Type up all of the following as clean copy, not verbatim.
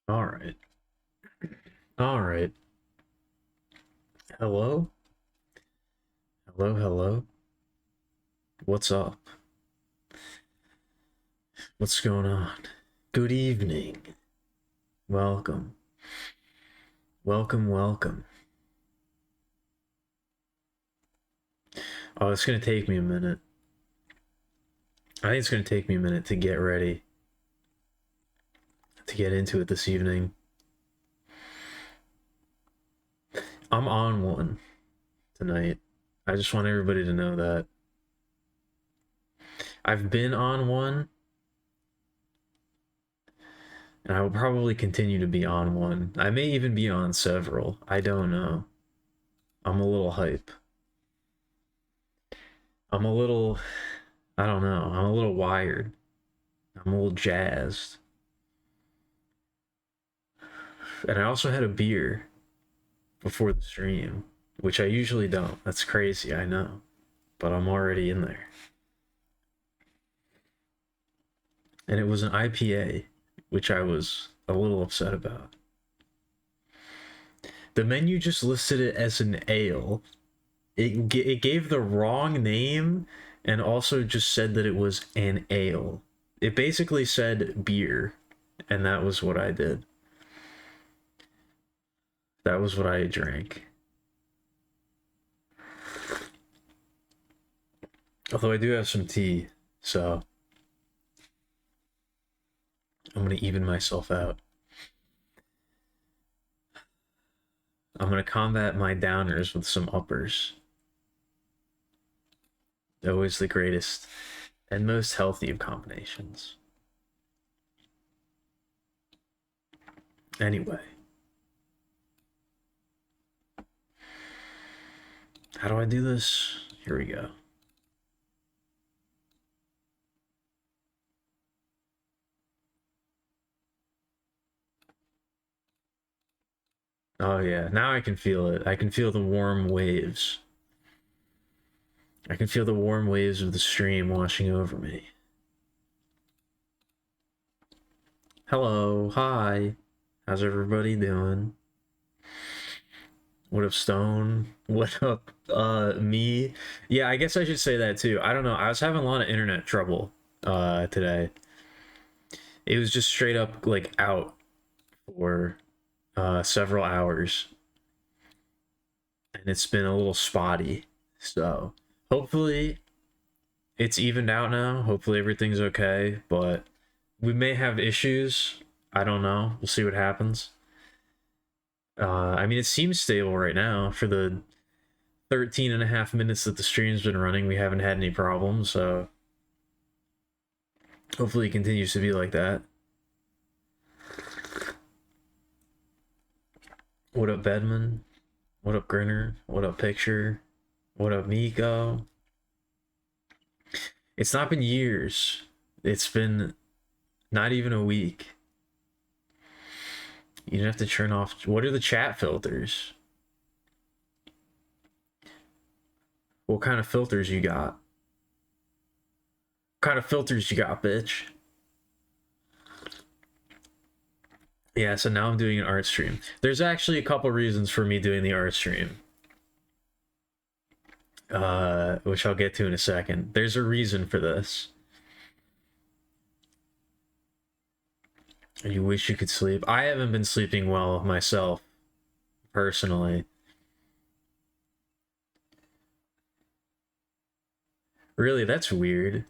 All right. All right. Hello? Hello, hello. What's up? What's going on? Good evening. Welcome. Welcome, welcome. Oh, it's going to take me a minute. I think it's going to take me a minute to get ready to get into it this evening. I'm on one tonight. I just want everybody to know that. I've been on one, and I will probably continue to be on one. I may even be on several. I don't know. I'm a little hype. I'm a little, I don't know. I'm a little wired. I'm a little jazzed. And I also had a beer before the stream, which I usually don't. That's crazy, I know. But I'm already in there. And it was an IPA, which I was a little upset about. The menu just listed it as an ale. It gave the wrong name and also just said that it was an ale. It basically said beer, and that was what I did. That was what I drank. Although I do have some tea, so I'm gonna even myself out. I'm gonna combat my downers with some uppers. Always the greatest and most healthy of combinations. Anyway, how do I do this? Here we go. Oh yeah, now I can feel it. I can feel the warm waves. I can feel the warm waves of the stream washing over me. Hello, hi. How's everybody doing? What up, Stone? What up, me? Yeah, I guess I should say that too. I don't know. I was having a lot of internet trouble today. It was just straight up like out for several hours, and it's been a little spotty. So hopefully it's evened out now. Hopefully everything's okay, but we may have issues. I don't know. We'll see what happens. I mean, it seems stable right now for the 13 and a half minutes that the stream's been running. We haven't had any problems, so hopefully it continues to be like that. What up, Bedman? What up, Grinner? What up, Picture? What up, Miko? It's not been years. It's been not even a week. You don't have to turn off. What are the chat filters? What kind of filters you got? What kind of filters you got, bitch? Yeah, so now I'm doing an art stream. There's actually a couple reasons for me doing the art stream. Which I'll get to in a second. There's a reason for this. You wish you could sleep. I haven't been sleeping well myself, personally. Really, that's weird.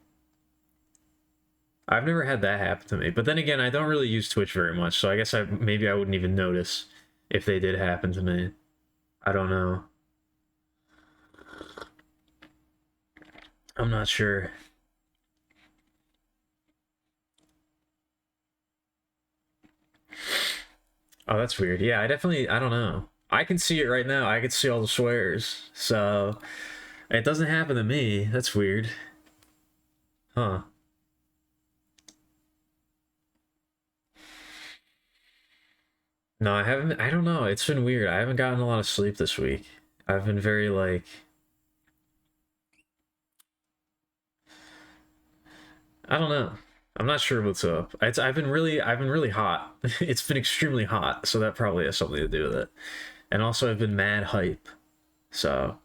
I've never had that happen to me. But then again, I don't really use Twitch very much, so I guess maybe I wouldn't even notice if they did happen to me. I don't know. I'm not sure. Oh, that's weird. Yeah, I don't know. I can see it right now. I can see all the swears. So it doesn't happen to me. That's weird. Huh. No, I haven't. I don't know. It's been weird. I haven't gotten a lot of sleep this week. I've been very like, I don't know. I'm not sure what's up. I've been really hot. It's been extremely hot, so that probably has something to do with it. And also I've been mad hype. So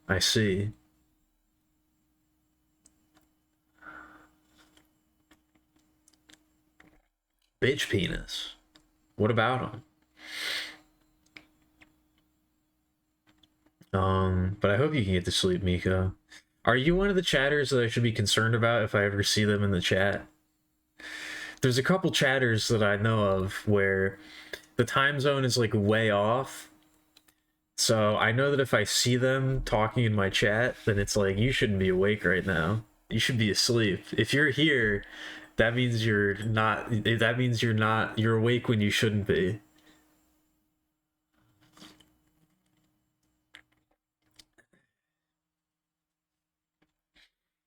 I see. Bitch penis. What about him? But I hope you can get to sleep, Miko. Are you one of the chatters that I should be concerned about if I ever see them in the chat? There's a couple chatters that I know of where the time zone is like way off. So I know that if I see them talking in my chat, then it's like, you shouldn't be awake right now. You should be asleep. If you're here, that means you're not, you're awake when you shouldn't be.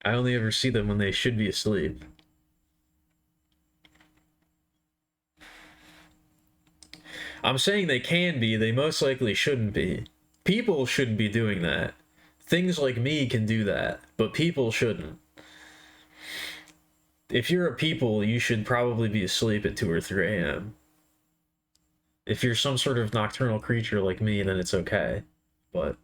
I only ever see them when they should be asleep. I'm saying they can be, they most likely shouldn't be. People shouldn't be doing that. Things like me can do that, but people shouldn't. If you're a people, you should probably be asleep at 2 or 3 a.m. If you're some sort of nocturnal creature like me, then it's okay. But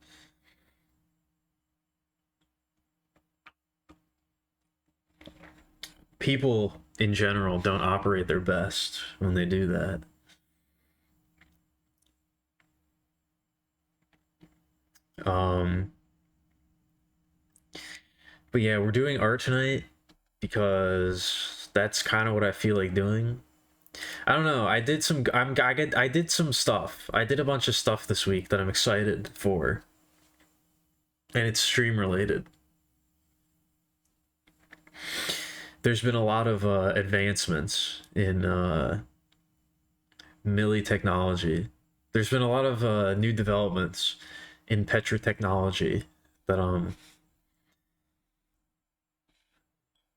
people in general don't operate their best when they do that. But yeah, we're doing art tonight because that's kind of what I feel like doing. I don't know. I did some. I did some stuff. I did a bunch of stuff this week that I'm excited for, and it's stream related. There's been a lot of advancements in Milli technology. There's been a lot of new developments in Petra technology that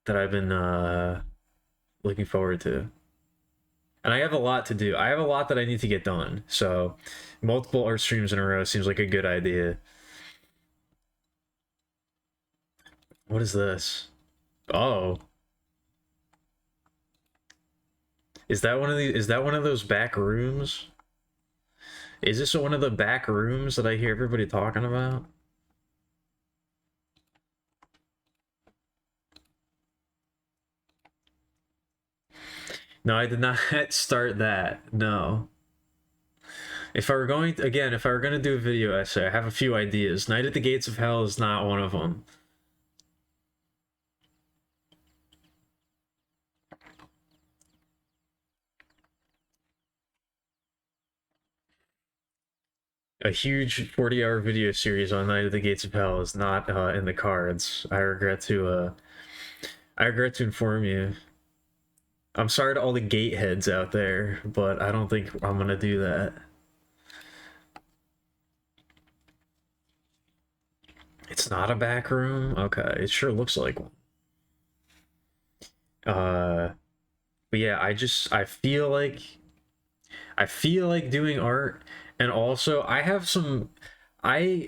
that I've been looking forward to. And I have a lot to do. I have a lot that I need to get done. So multiple art streams in a row seems like a good idea. What is this? Oh. Is that one of those back rooms? Is this one of the back rooms that I hear everybody talking about? No, I did not start that. No. If I were going to, again, if I were going to do a video essay, I have a few ideas. Night at the Gates of Hell is not one of them. A huge 40-hour video series on Night at the Gates of Hell is not in the cards. I regret to inform you. I'm sorry to all the gateheads out there, but I don't think I'm gonna do that. It's not a back room? Okay, it sure looks like one. But yeah, I feel like doing art, and also I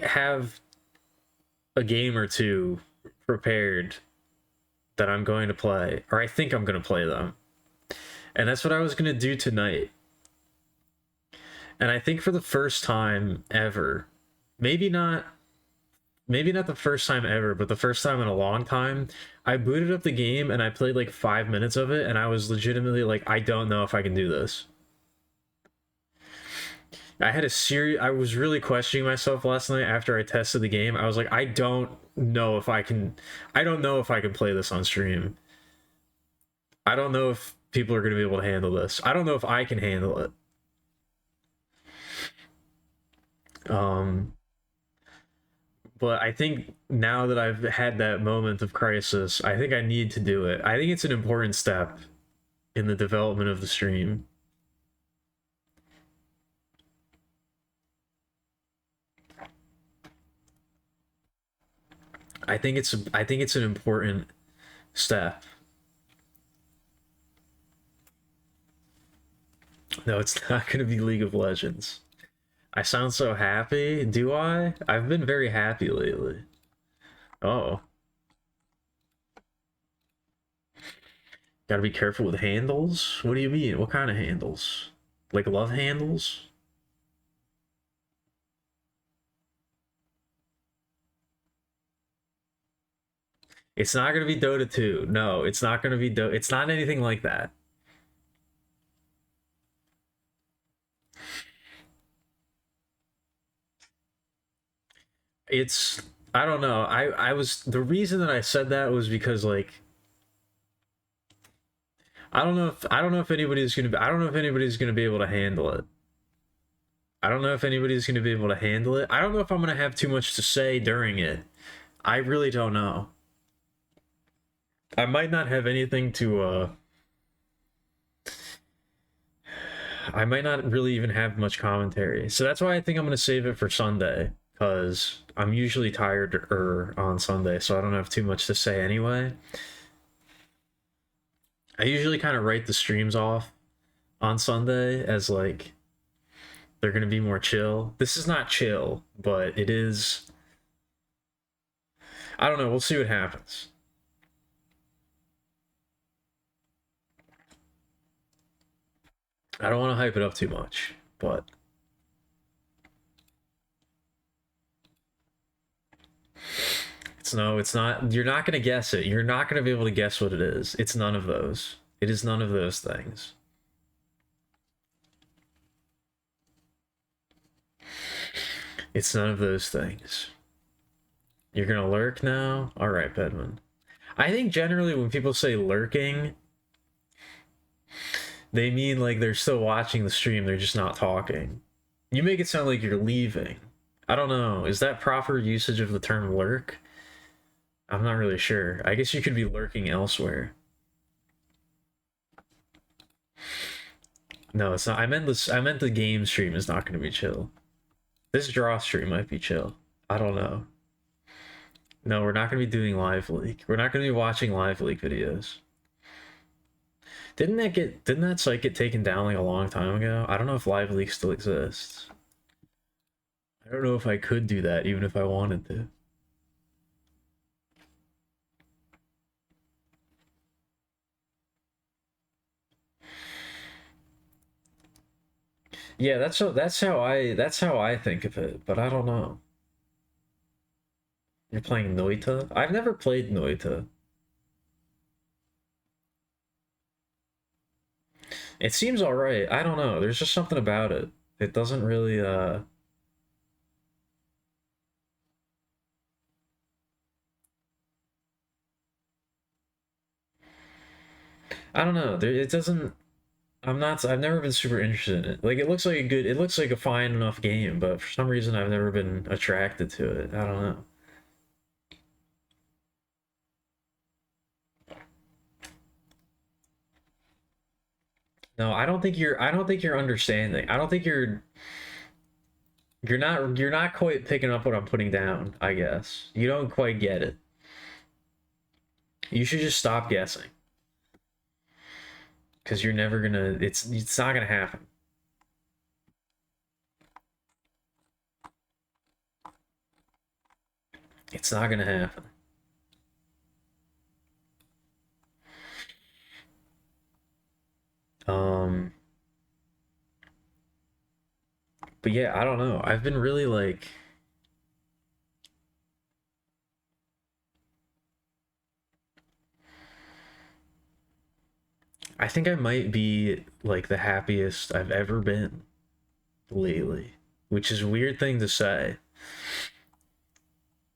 have a game or two prepared that I'm going to play, or I think I'm going to play them. And that's what I was going to do tonight. And I think for the first time ever, maybe not the first time ever, but the first time in a long time, I booted up the game and I played like 5 minutes of it, and I was legitimately like, I don't know if I can do this. I was really questioning myself last night after I tested the game. I was like, I don't know if I can play this on stream. I don't know if people are going to be able to handle this. I don't know if I can handle it. But I think now that I've had that moment of crisis, I think I need to do it. I think it's an important step in the development of the stream. I think it's an important step. No, it's not going to be League of Legends. I sound so happy. Do I? I've been very happy lately. Oh. Gotta be careful with handles? What do you mean? What kind of handles? Like love handles? It's not gonna be Dota 2. No, it's not gonna be Dota. It's not anything like that. It's I don't know. I was the reason that I said that was because like I don't know if anybody's gonna be I don't know if anybody's gonna be able to handle it. I don't know if anybody's gonna be able to handle it. I don't know if I'm gonna have too much to say during it. I really don't know. I might not have anything to I might not really even have much commentary. So that's why I think I'm gonna save it for Sunday, because I'm usually tired on Sunday, so I don't have too much to say anyway. I usually kind of write the streams off on Sunday as like they're gonna be more chill. This is not chill, but it is. I don't know. We'll see what happens. I don't want to hype it up too much, but it's not. You're not gonna guess it. You're not gonna be able to guess what it is. It's none of those. It is none of those things. It's none of those things. You're gonna lurk now? Alright, Bedman. I think generally when people say lurking, they mean like they're still watching the stream, they're just not talking. You make it sound like you're leaving. I don't know. Is that proper usage of the term lurk? I'm not really sure. I guess you could be lurking elsewhere. No, it's not. I meant this. I meant the game stream is not going to be chill. This draw stream might be chill. I don't know. No, we're not going to be doing live leak. We're not going to be watching live leak videos. Didn't that site get taken down like a long time ago? I don't know if live leak still exists. I don't know if I could do that even if I wanted to. Yeah, that's how I think of it, but I don't know. You're playing Noita? I've never played Noita. It seems alright. I don't know. There's just something about it. It doesn't really I don't know. It doesn't I've never been super interested in it. Like it looks like a fine enough game, but for some reason I've never been attracted to it. I don't know. No, I don't think you're understanding. I don't think you're not quite picking up what I'm putting down, I guess. You don't quite get it. You should just stop guessing. Cuz you're never going to it's not going to happen. It's not going to happen. But yeah, I don't know. I've been really like I think I might be like the happiest I've ever been lately, which is a weird thing to say.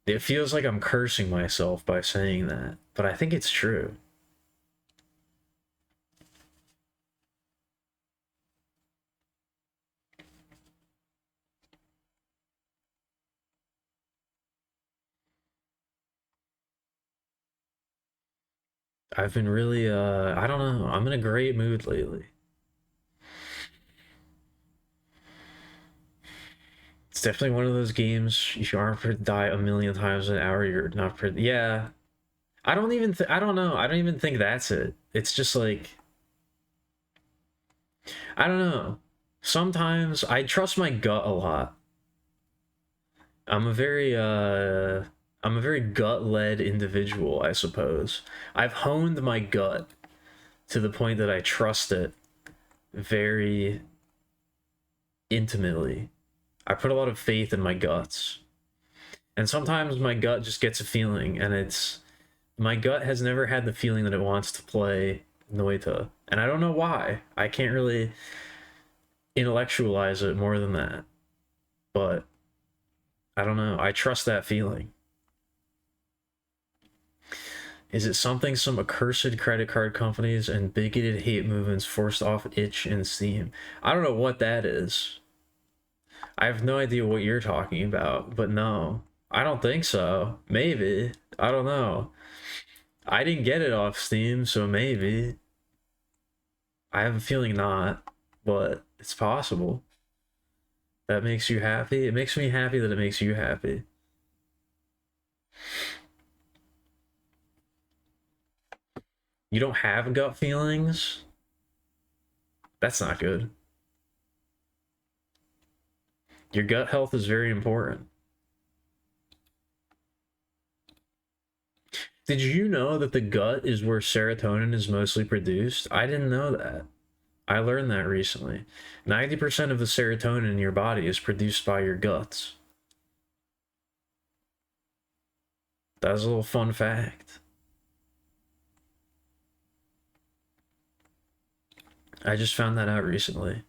It feels like I'm cursing myself by saying that, but I think it's true. I've been really I don't know. I'm in a great mood lately. It's definitely one of those games you aren't prepared to die a million times an hour. You're not prepared. Yeah, I don't know. I don't even think that's it. It's just like I don't know. Sometimes I trust my gut a lot. I'm a very I'm a very gut-led individual, I suppose. I've honed my gut to the point that I trust it very intimately. I put a lot of faith in my guts. And sometimes my gut just gets a feeling, and it's my gut has never had the feeling that it wants to play Noita. And I don't know why. I can't really intellectualize it more than that. But I don't know. I trust that feeling. Is it something some accursed credit card companies and bigoted hate movements forced off itch and Steam? I don't know what that is. I have no idea what you're talking about, but no. I don't think so. Maybe. I don't know. I didn't get it off Steam, so maybe. I have a feeling not, but it's possible. That makes you happy? It makes me happy that it makes you happy. You don't have gut feelings? That's not good. Your gut health is very important. Did you know that the gut is where serotonin is mostly produced? I didn't know that. I learned that recently. 90% of the serotonin in your body is produced by your guts. That's a little fun fact. I just found that out recently.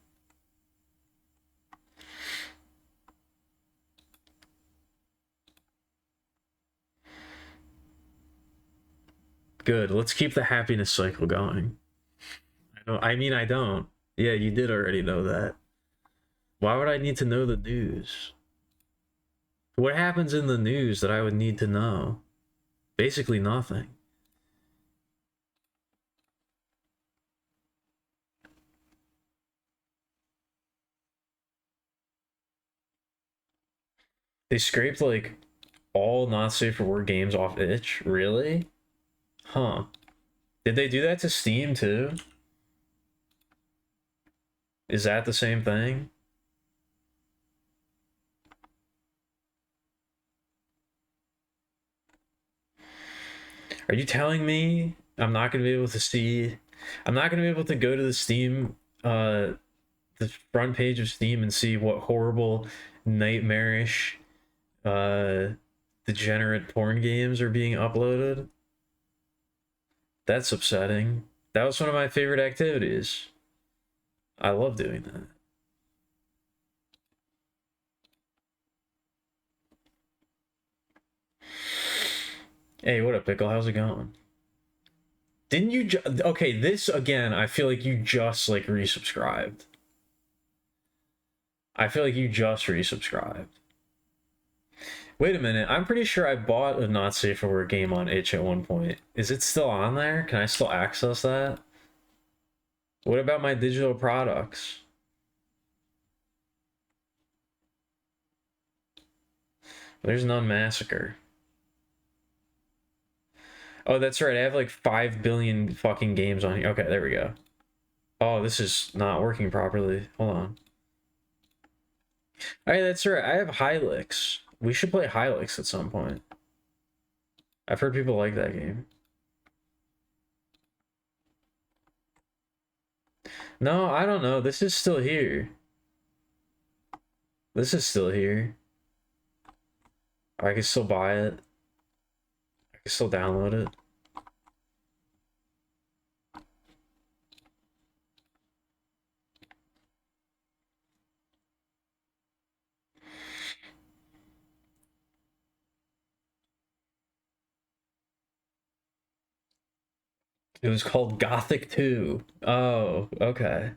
Good. Let's keep the happiness cycle going. I don't. Yeah, you did already know that. Why would I need to know the news? What happens in the news that I would need to know? Basically nothing. They scraped like all not safe for work games off itch? Really? Huh. Did they do that to Steam too? Is that the same thing? Are you telling me I'm not going to be able to see? I'm not going to be able to go to the Steam, the front page of Steam and see what horrible, nightmarish, uh, degenerate porn games are being uploaded? That's upsetting. That was one of my favorite activities. I love doing that. Hey, what up, Pickle? How's it going? Didn't you okay, this again, I feel like you just like resubscribed. I feel like you just resubscribed. Wait a minute, I'm pretty sure I bought a not safe for work game on itch at one point. Is it still on there? Can I still access that? What about my digital products? There's none massacre. Oh, that's right. I have like 5 billion fucking games on here. Okay, there we go. Oh, this is not working properly. Hold on. All right, that's right. I have Hylix. We should play Hylix at some point. I've heard people like that game. No, I don't know. This is still here. This is still here. I can still buy it. I can still download it. It was called Gothic 2. Oh, okay.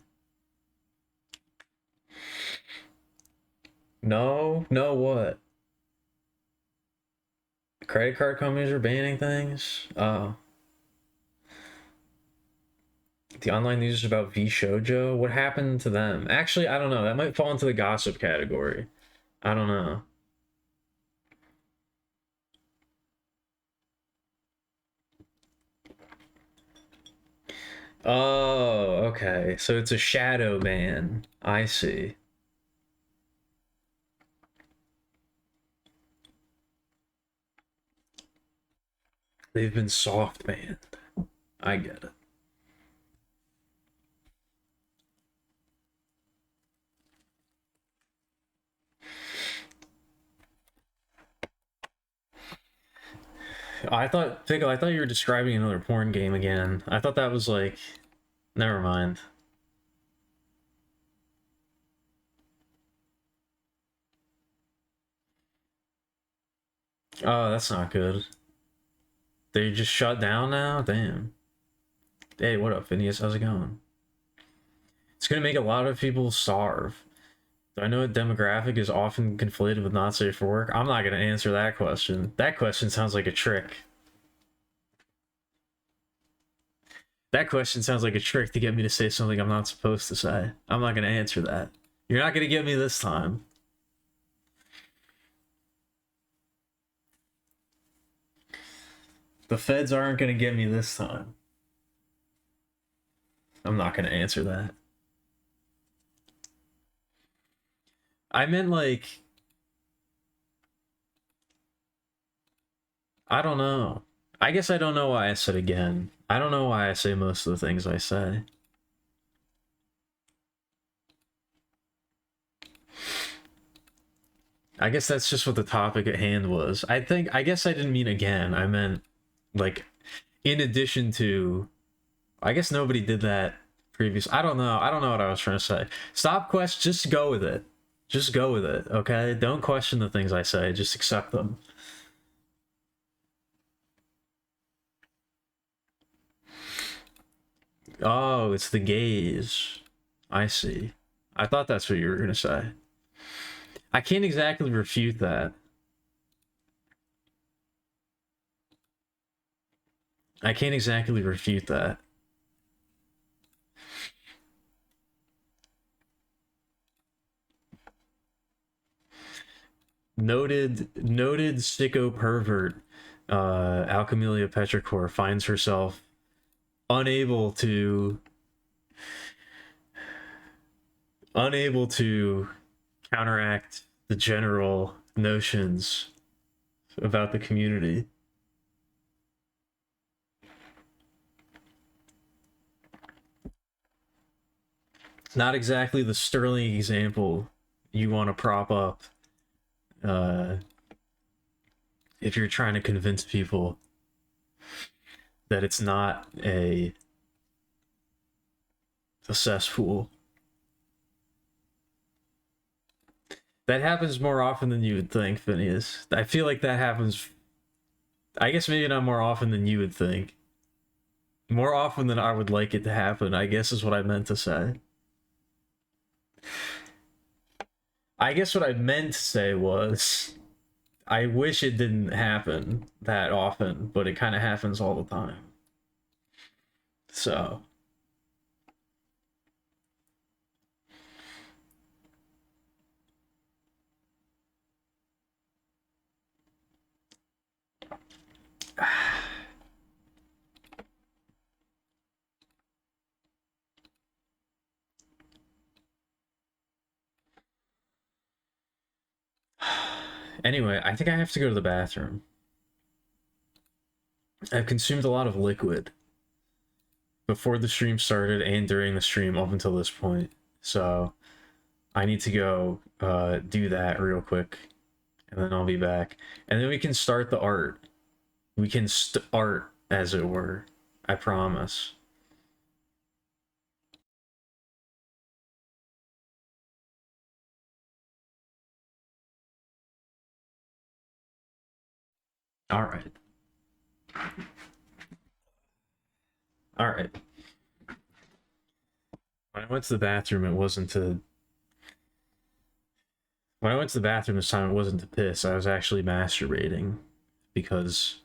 No, no, what? Credit card companies are banning things? Oh. The online news is about V Shoujo. What happened to them? Actually, I don't know. That might fall into the gossip category. I don't know. Oh, okay. So it's a shadow ban. I see. They've been soft banned. I get it. I thought, Pickle, I thought you were describing another porn game again. I thought that was like, never mind. Oh, that's not good. They just shut down now? Damn. Hey, what up, Phineas? How's it going? It's gonna make a lot of people starve. Do I know a demographic is often conflated with not safe for work? I'm not gonna answer that question. That question sounds like a trick. That question sounds like a trick to get me to say something I'm not supposed to say. I'm not gonna answer that. You're not gonna get me this time. The feds aren't gonna get me this time. I'm not gonna answer that. I meant like, I don't know. I guess I don't know why I said again. I don't know why I say most of the things I say. I guess that's just what the topic at hand was. I guess I didn't mean again. I meant like in addition to, I guess nobody did that previous. I don't know. I don't know what I was trying to say. Stop question, just go with it. Just go with it, okay? Don't question the things I say, just accept them. Oh, it's the gays. I see. I thought that's what you were gonna say. I can't exactly refute that. I can't exactly refute that. Noted sicko pervert Alchemelia Petrichor finds herself unable to unable to counteract the general notions about the community. Not exactly the sterling example you want to prop up uh, if you're trying to convince people that it's not a cesspool. That happens more often than you would think, Phineas. I feel like that happens. I guess maybe not more often than you would think. More often than I would like it to happen, I guess is what I meant to say. I guess what I meant to say was I wish it didn't happen that often, but it kind of happens all the time. So, anyway, I think I have to go to the bathroom. I've consumed a lot of liquid before the stream started and during the stream up until this point. So, I need to go do that real quick, and then I'll be back. And then we can start the art. We can start, as it were. I promise. All right. All right. When I went to the bathroom, it wasn't to. When I went to the bathroom this time, it wasn't to piss. I was actually masturbating because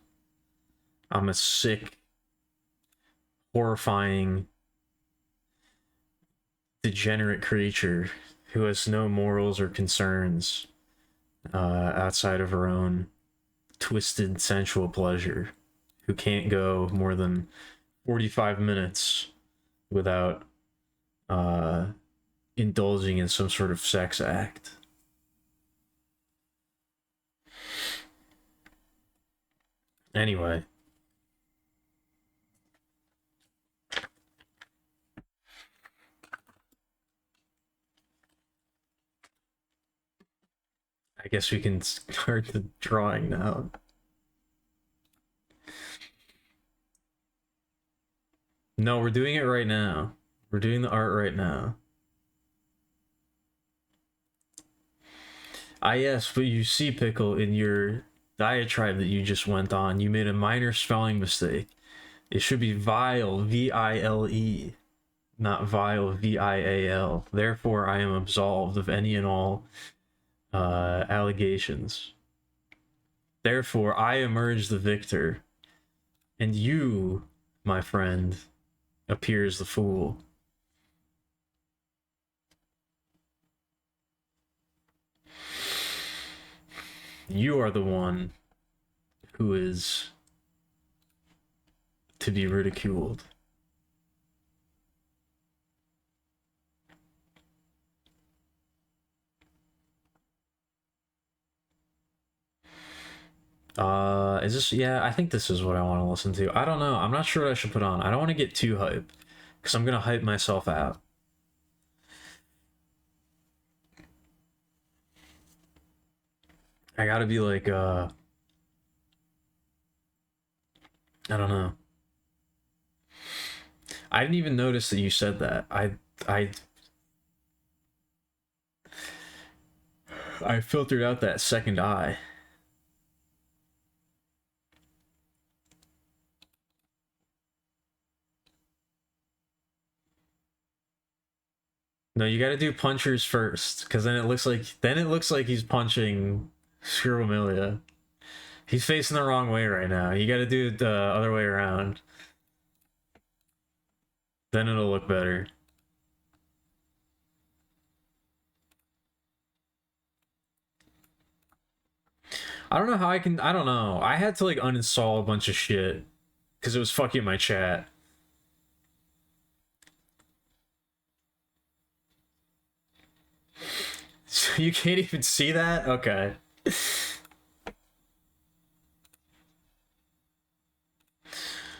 I'm a sick, horrifying, degenerate creature who has no morals or concerns outside of her own twisted sensual pleasure, who can't go more than 45 minutes without indulging in some sort of sex act. Anyway. I guess we can start the drawing now. No, we're doing it right now. We're doing the art right now. Ah, yes, but you see, Pickle, in your diatribe that you just went on, you made a minor spelling mistake. It should be vile, V-I-L-E, not vile, V-I-A-L. Therefore, I am absolved of any and all allegations. Therefore, I emerge the victor, and you, my friend, appears the fool. You are the one who is to be ridiculed. Is this, yeah, I think this is what I want to listen to. I don't know. I'm not sure what I should put on. I don't want to get too hyped because I'm gonna hype myself out. I gotta be like, I don't know. I didn't even notice that you said that. I filtered out that second eye. No, you gotta do punchers first, because then it looks like he's punching Scribamilia. He's facing the wrong way right now. You gotta do it the other way around. Then it'll look better. I don't know how I can. I don't know. I had to like uninstall a bunch of shit because it was fucking my chat. So you can't even see that? Okay.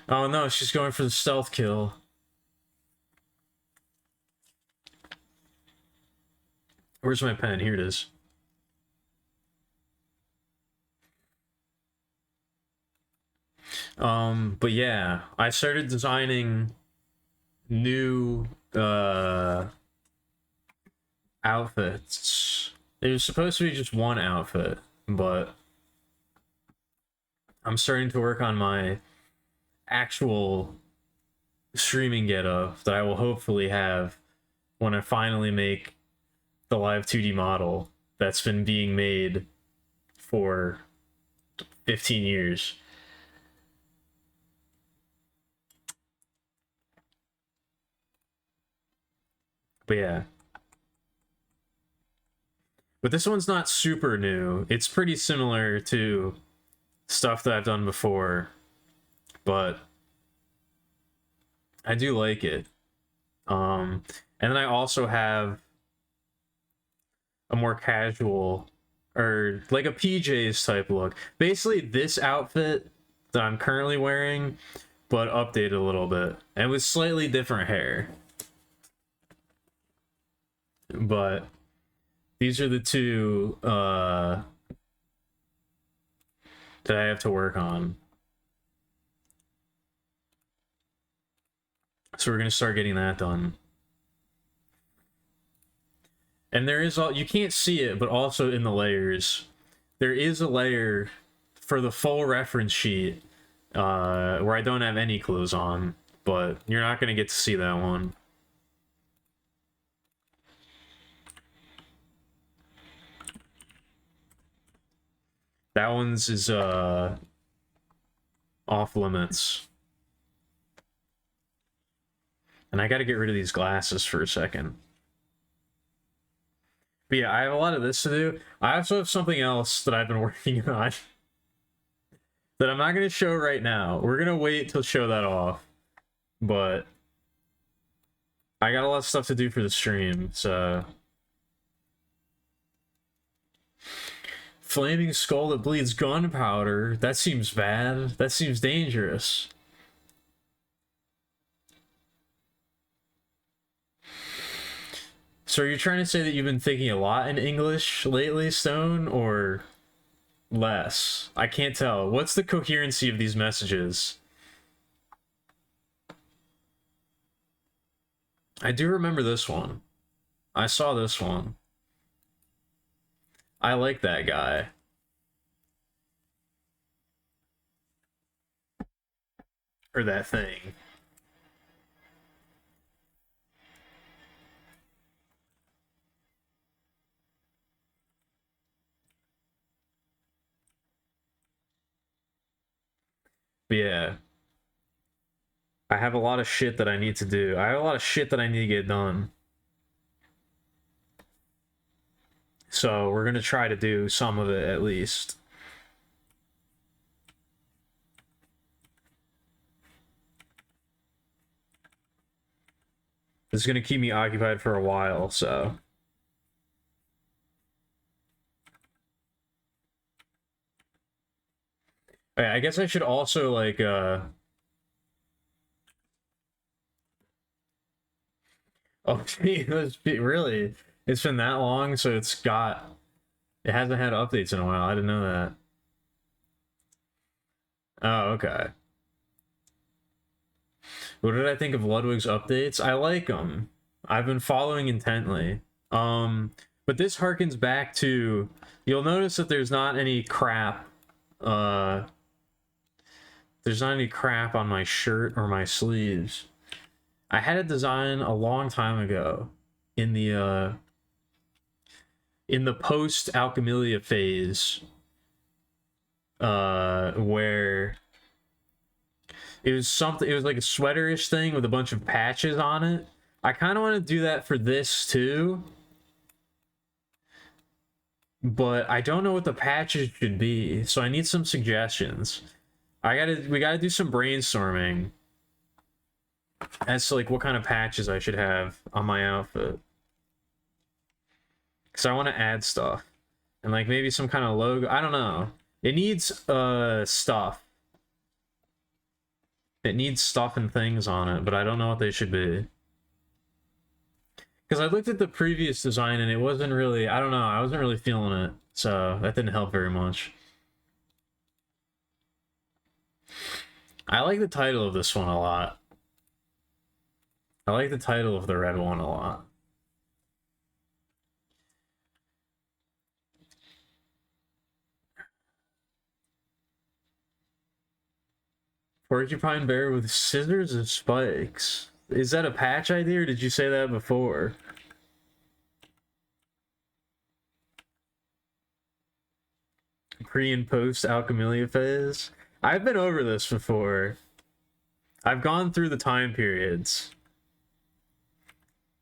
Oh no, she's going for the stealth kill. Where's my pen? Here it is. But yeah, I started designing new outfits. It was supposed to be just one outfit, but I'm starting to work on my actual streaming getup that I will hopefully have when I finally make the live 2D model that's been being made for 15 years. But yeah. But this one's not super new. It's pretty similar to stuff that I've done before, but I do like it. And then I also have a more casual or like a PJs type look. Basically this outfit that I'm currently wearing, but updated a little bit and with slightly different hair. But these are the two that I have to work on. So we're gonna start getting that done. And there is all, you can't see it, but also in the layers, there is a layer for the full reference sheet where I don't have any clothes on, but you're not gonna get to see that one. That one's is off limits. And I gotta get rid of these glasses for a second. But yeah, I have a lot of this to do. I also have something else that I've been working on that I'm not gonna show right now. We're gonna wait till show that off. But I got a lot of stuff to do for the stream, so Flaming skull that bleeds gunpowder. That seems bad. That seems dangerous. So are you trying to say that you've been thinking a lot in English lately, Stone, or less? I can't tell. What's the coherency of these messages? I do remember this one. I saw this one. I like that guy. Or that thing. But yeah. I have a lot of shit that I need to do. I have a lot of shit that I need to get done. So we're gonna try to do some of it at least. This is gonna keep me occupied for a while, so. I guess I should also like oh really? It's been that long, so it hasn't had updates in a while. I didn't know that. Oh, okay. What did I think of Ludwig's updates? I like them. I've been following intently. But this harkens back to, you'll notice that there's not any crap on my shirt or my sleeves. I had a design a long time ago in the post Alchemilia phase, where it was like a sweaterish thing with a bunch of patches on it. I kind of want to do that for this too, but I don't know what the patches should be, so I need some suggestions. We gotta do some brainstorming as to like what kind of patches I should have on my outfit, because I want to add stuff and like maybe some kind of logo. I don't know. It needs stuff. It needs stuff and things on it, but I don't know what they should be. Because I looked at the previous design and it wasn't really, I don't know, I wasn't really feeling it. So that didn't help very much. I like the title of this one a lot. I like the title of the red one a lot. Porcupine bear with scissors and spikes. Is that a patch idea or did you say that before? Pre and post Alchemilia phase? I've been over this before. I've gone through the time periods.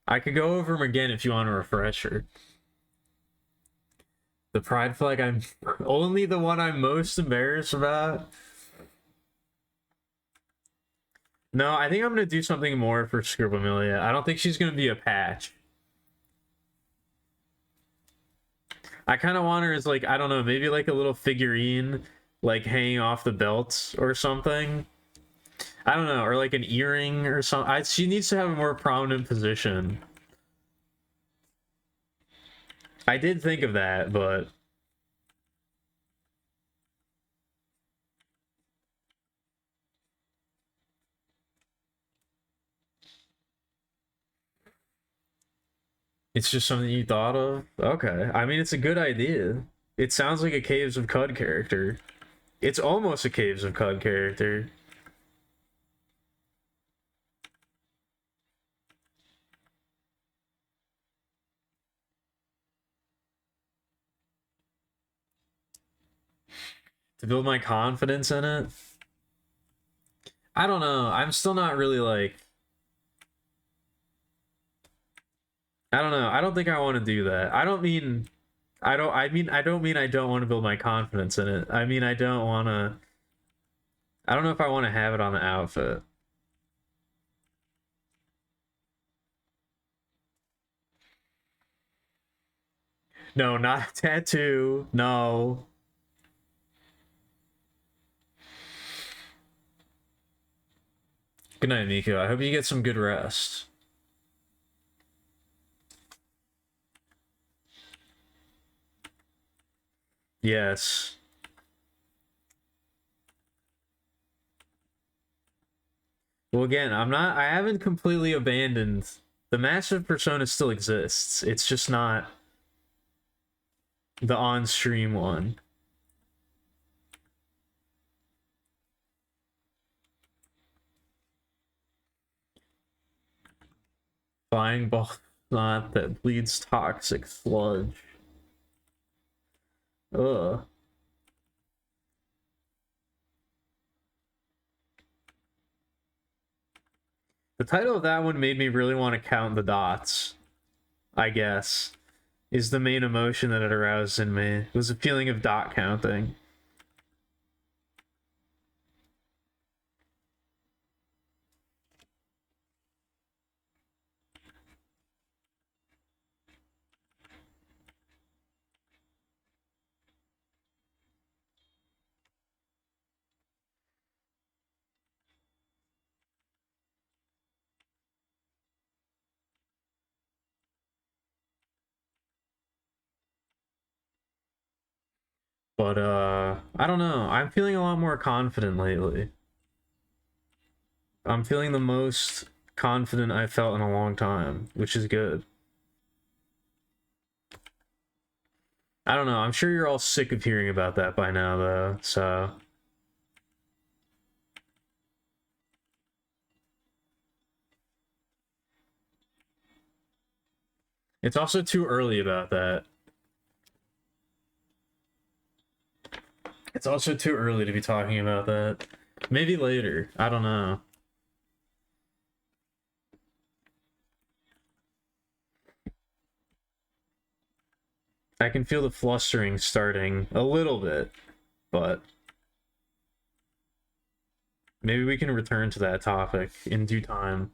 I could go over them again if you want a refresher. The pride flag, I'm only the one I'm most embarrassed about. No, I think I'm gonna do something more for Scribamilia. I don't think she's gonna be a patch. I kind of want her as like, I don't know, maybe like a little figurine, like hanging off the belt or something. I don't know, or like an earring or something. She needs to have a more prominent position. I did think of that, but it's just something you thought of? Okay. I mean, it's a good idea. It sounds like a Caves of Cud character. It's almost a Caves of Cud character. To build my confidence in it? I don't know. I'm still not really like... I don't know. I don't think I want to do that. I don't mean... I don't mean I don't want to build my confidence in it. I mean I don't want to... I don't know if I want to have it on the outfit. No, not a tattoo. No. Good night, Nico. I hope you get some good rest. Yes. Well, again, I haven't completely abandoned The massive persona still exists. It's just not the on-stream one. Flying ball not that bleeds toxic sludge. Ugh. The title of that one made me really want to count the dots, I guess, is the main emotion that it aroused in me. It was a feeling of dot counting. But I don't know. I'm feeling a lot more confident lately. I'm feeling the most confident I've felt in a long time, which is good. I don't know. I'm sure you're all sick of hearing about that by now, though, so. It's also too early about that. It's also too early to be talking about that. Maybe later. I don't know. I can feel the flustering starting a little bit, but maybe we can return to that topic in due time.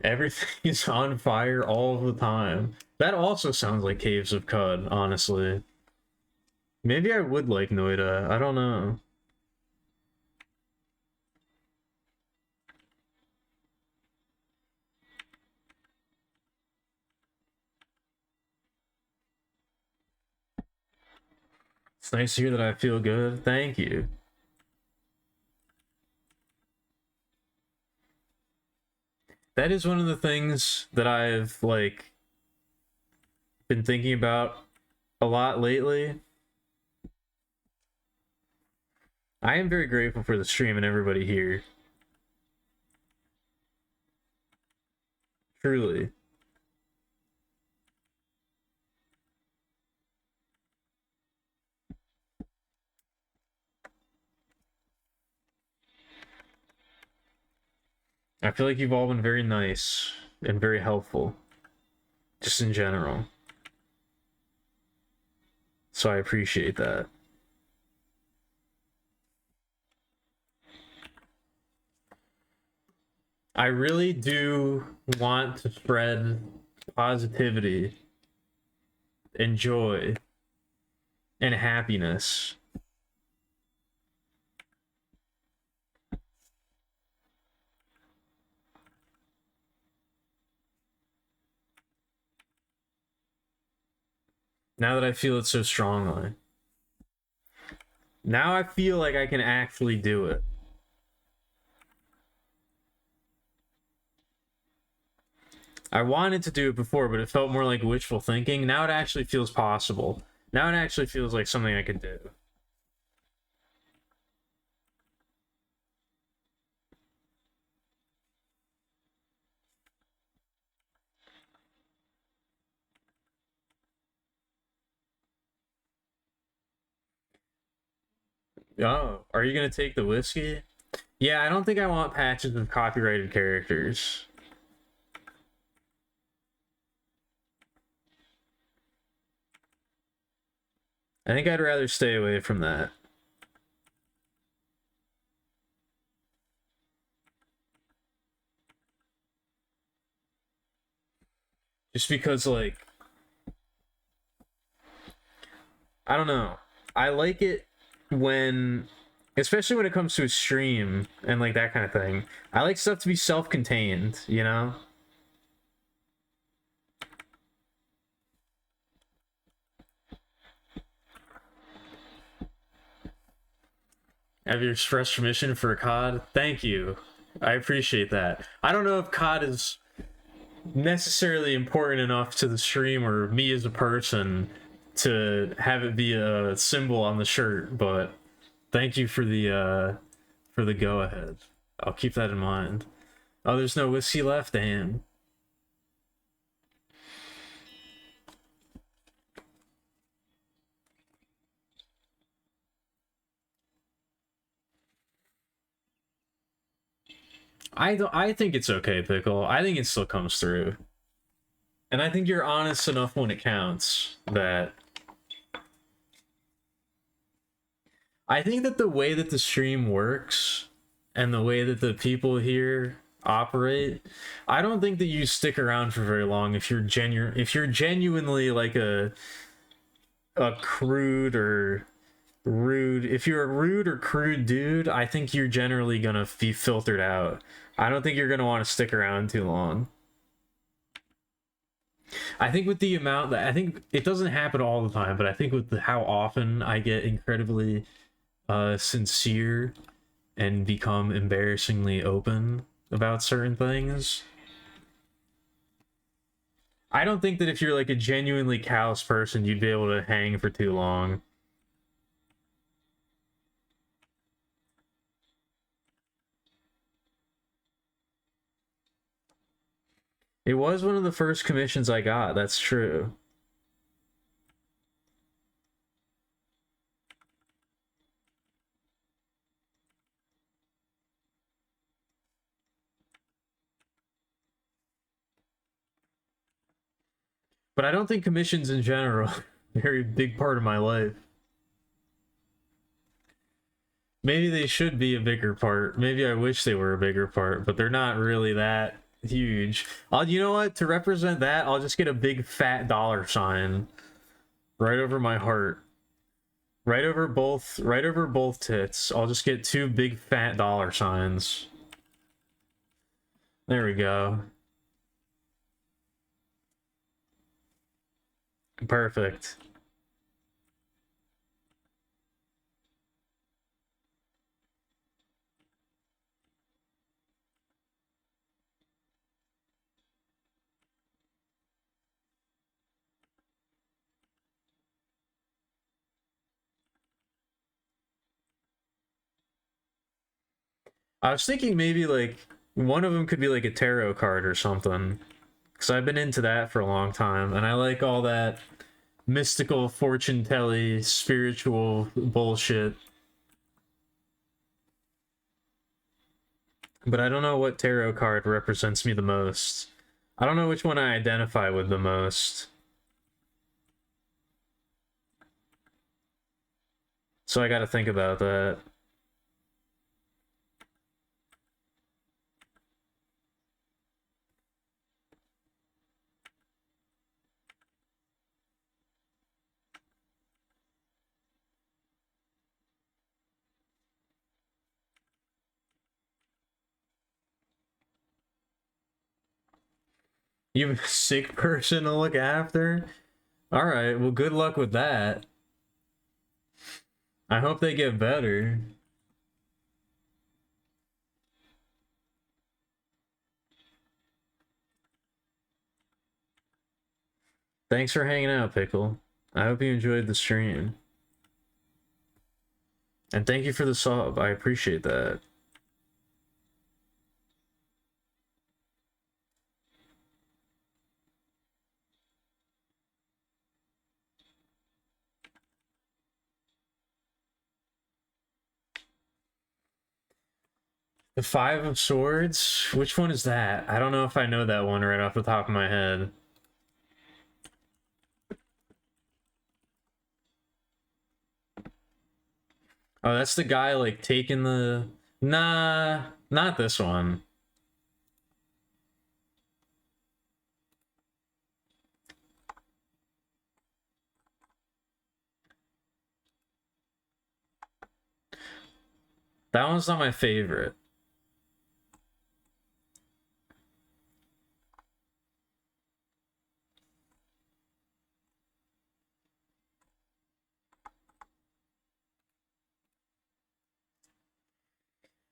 Everything is on fire all the time. That also sounds like Caves of Cud, honestly. Maybe I would like Noida. I don't know. It's nice to hear that I feel good. Thank you. That is one of the things that I've, like, been thinking about a lot lately. I am very grateful for the stream and everybody here. Truly. I feel like you've all been very nice and very helpful, just in general. So I appreciate that. I really do want to spread positivity and joy and happiness. Now that I feel it so strongly. Now I feel like I can actually do it. I wanted to do it before, but it felt more like wishful thinking. Now it actually feels possible. Now it actually feels like something I could do. Oh, are you gonna take the whiskey? Yeah, I don't think I want patches of copyrighted characters. I think I'd rather stay away from that. Just because, like, I don't know. I like it when, especially when it comes to a stream and, like, that kind of thing. I like stuff to be self-contained, you know? Have you expressed permission for COD? Thank you. I appreciate that. I don't know if COD is necessarily important enough to the stream or me as a person to have it be a symbol on the shirt, but thank you for the go ahead. I'll keep that in mind. Oh, there's no whiskey left? Damn. I think it's okay, Pickle. I think it still comes through. And I think you're honest enough when it counts that I think that the way that the stream works and the way that the people here operate, I don't think that you stick around for very long if you're genuinely like a crude or rude. If you're a rude or crude dude, I think you're generally gonna be filtered out. I don't think you're gonna want to stick around too long. I think with the amount that I think it doesn't happen all the time, but I think with how often I get incredibly sincere and become embarrassingly open about certain things, I don't think that if you're like a genuinely callous person, you'd be able to hang for too long. It was one of the first commissions I got, that's true. But I don't think commissions in general are a very big part of my life. Maybe they should be a bigger part. Maybe I wish they were a bigger part, but they're not really that huge. You know what? To represent that, I'll just get a big fat $ right over my heart. Right over both tits. I'll just get two big fat $. There we go. Perfect. I was thinking maybe like one of them could be like a tarot card or something. Because I've been into that for a long time, and I like all that mystical fortune telly spiritual bullshit. But I don't know what tarot card represents me the most. I don't know which one I identify with the most. So I gotta think about that. You have a sick person to look after? Alright, well, good luck with that. I hope they get better. Thanks for hanging out, Pickle. I hope you enjoyed the stream. And thank you for the sub. I appreciate that. The Five of Swords? Which one is that? I don't know if I know that one right off the top of my head. Oh, that's the guy, like, taking the... Nah, not this one. That one's not my favorite.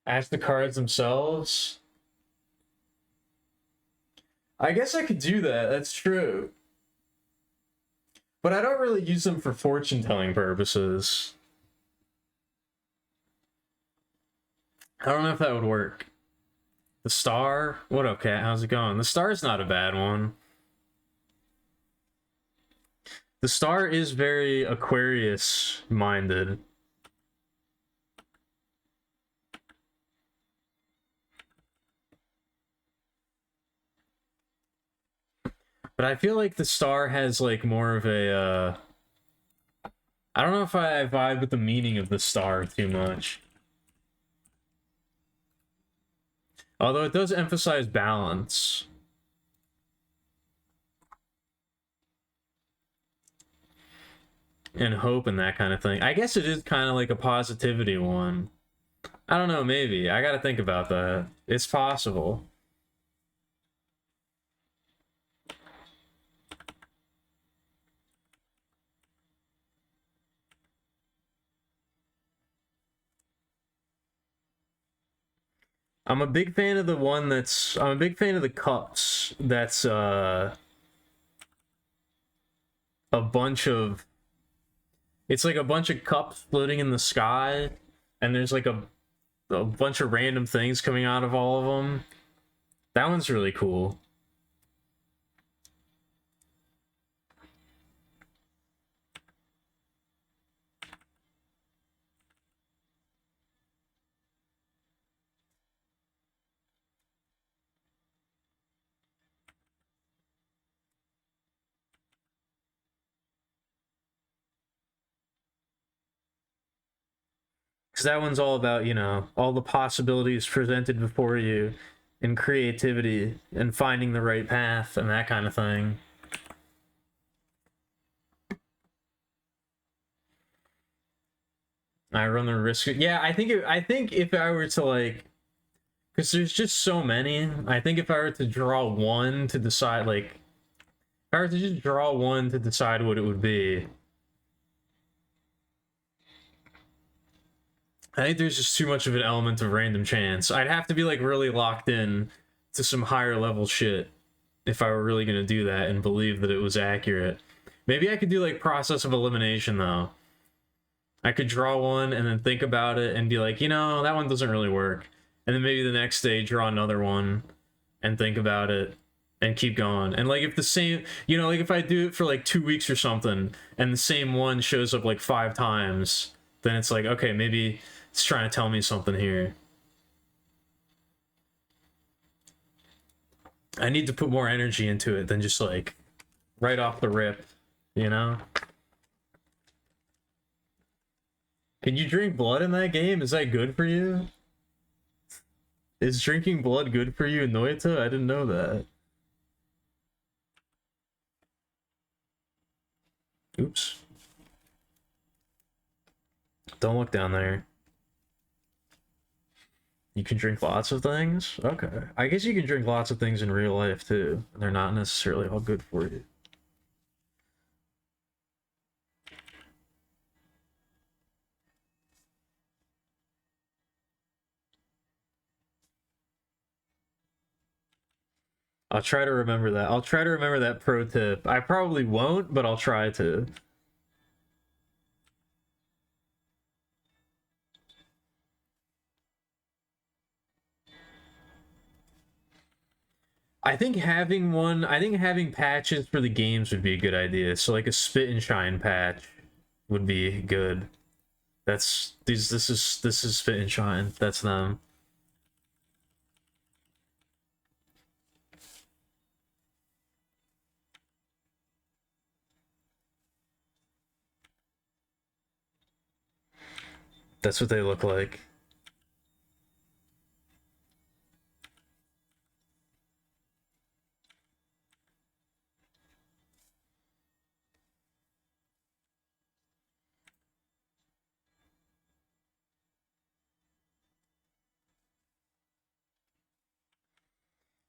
As the cards themselves? I guess I could do that. That's true. But I don't really use them for fortune telling purposes. I don't know if that would work. The star? What up, Cat? How's it going? The star's not a bad one. The star is very Aquarius minded. But I feel like the star has like more of a I don't know if I vibe with the meaning of the star too much. Although it does emphasize balance. And hope and that kind of thing. I guess it is kind of like a positivity one. I don't know, maybe. I gotta think about that. It's possible. I'm a big fan of the one that's I'm a big fan of the cups that's a bunch of it's like a bunch of cups floating in the sky and there's like a bunch of random things coming out of all of them. That one's really cool. Because that one's all about, you know, all the possibilities presented before you and creativity and finding the right path and that kind of thing. I run the risk. Yeah, I think if I were to like, because there's just so many. I think if I were to draw one to decide, like, if I were to just draw one to decide what it would be, I think there's just too much of an element of random chance. I'd have to be like really locked in to some higher level shit if I were really gonna do that and believe that it was accurate. Maybe I could do like process of elimination though. I could draw one and then think about it and be like, you know, that one doesn't really work. And then maybe the next day draw another one and think about it and keep going. And like if the same, you know, like if I do it for like 2 weeks or something and the same one shows up like 5 times, then it's like, okay, maybe it's trying to tell me something here. I need to put more energy into it than just like right off the rip, you know? Can you drink blood in that game? Is that good for you? Is drinking blood good for you in Noita? I didn't know that. Oops. Don't look down there. You can drink lots of things? Okay. I guess you can drink lots of things in real life too. They're not necessarily all good for you. I'll try to remember that. I'll try to remember that pro tip. I probably won't, but I'll try to. I think having patches for the games would be a good idea. So like a spit and shine patch would be good. This is spit and shine. That's them. That's what they look like.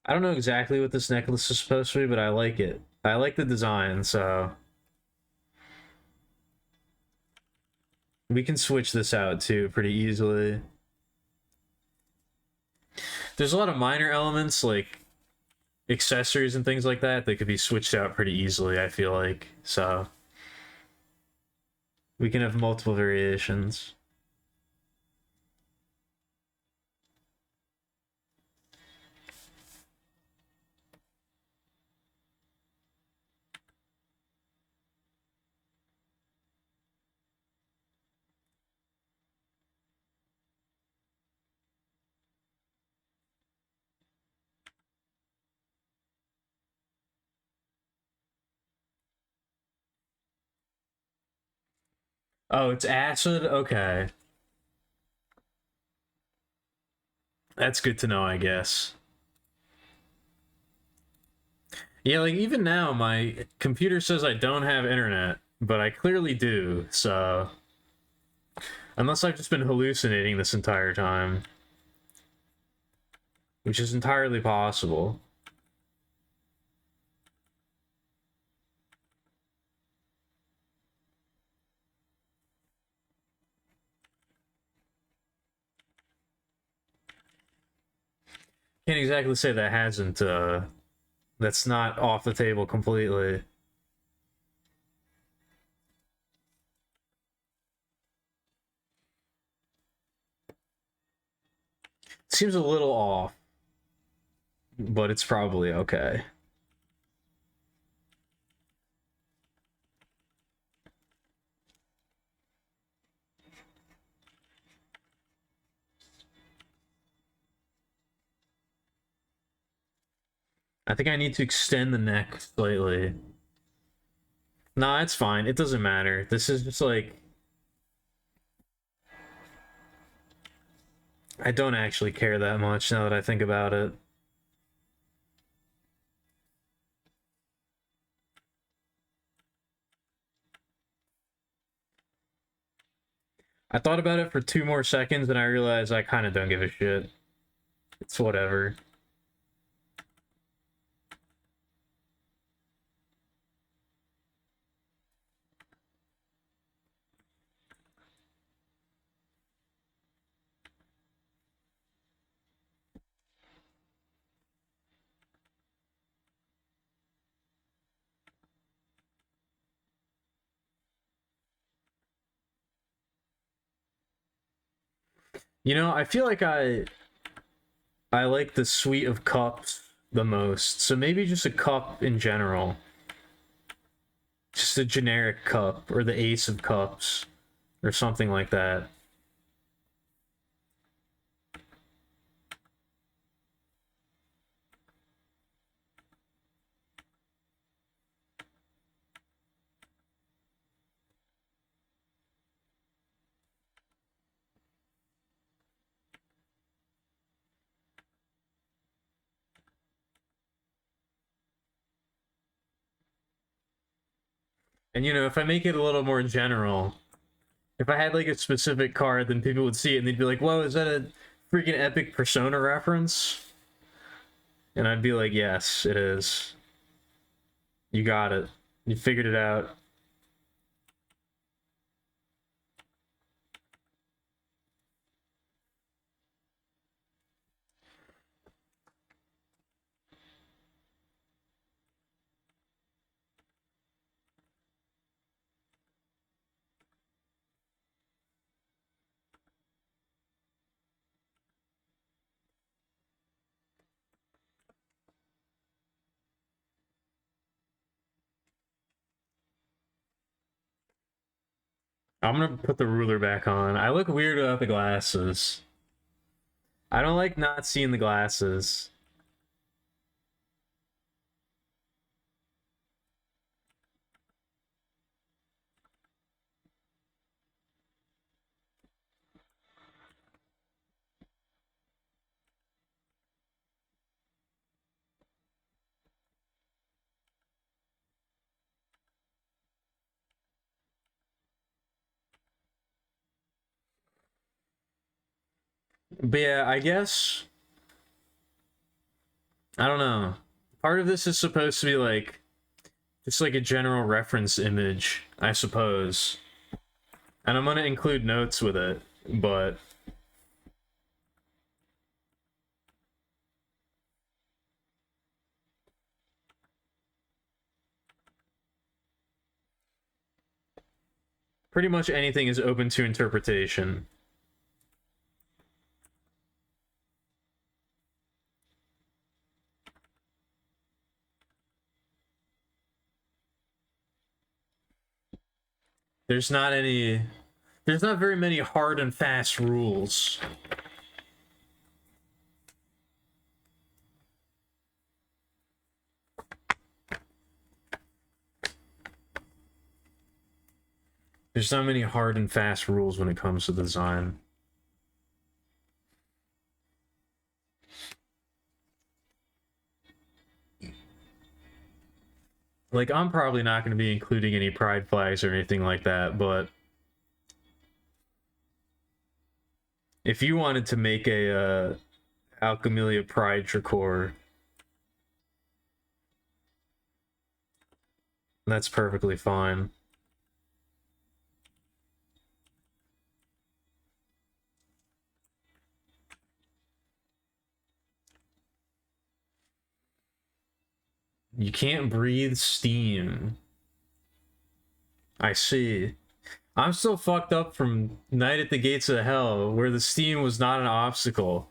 I don't know exactly what this necklace is supposed to be, but I like it. I like the design, so we can switch this out too pretty easily. There's a lot of minor elements like accessories and things like that that could be switched out pretty easily, I feel like. So we can have multiple variations. Oh, it's acid? Okay. That's good to know, I guess. Yeah, like even now, my computer says I don't have internet, but I clearly do, so. Unless I've just been hallucinating this entire time, which is entirely possible. Can't exactly say that hasn't, that's not off the table completely. Seems a little off, but it's probably okay. I think I need to extend the neck slightly. Nah, it's fine. It doesn't matter. This is just like... I don't actually care that much now that I think about it. I thought about it for 2 more seconds and I realized I kind of don't give a shit. It's whatever. You know, I feel like I like the suite of cups the most. So maybe just a cup in general. Just a generic cup or the ace of cups or something like that. And you know, if I make it a little more general, if I had like a specific card, then people would see it and they'd be like, "Whoa, is that a freaking epic Persona reference?" And I'd be like, "Yes, it is. You got it. You figured it out." I'm gonna put the ruler back on. I look weird without the glasses. I don't like not seeing the glasses. But yeah, I guess I don't know. Part of this is supposed to be like just like a general reference image, I suppose. And I'm gonna include notes with it, but Pretty much anything is open to interpretation. There's not any... There's not very many hard and fast rules. There's not many hard and fast rules when it comes to design. Like, I'm probably not going to be including any pride flags or anything like that, but if you wanted to make a Alchemilia Pride Tricore, that's perfectly fine. You can't breathe steam. I see. I'm still fucked up from Night at the Gates of Hell, where the steam was not an obstacle.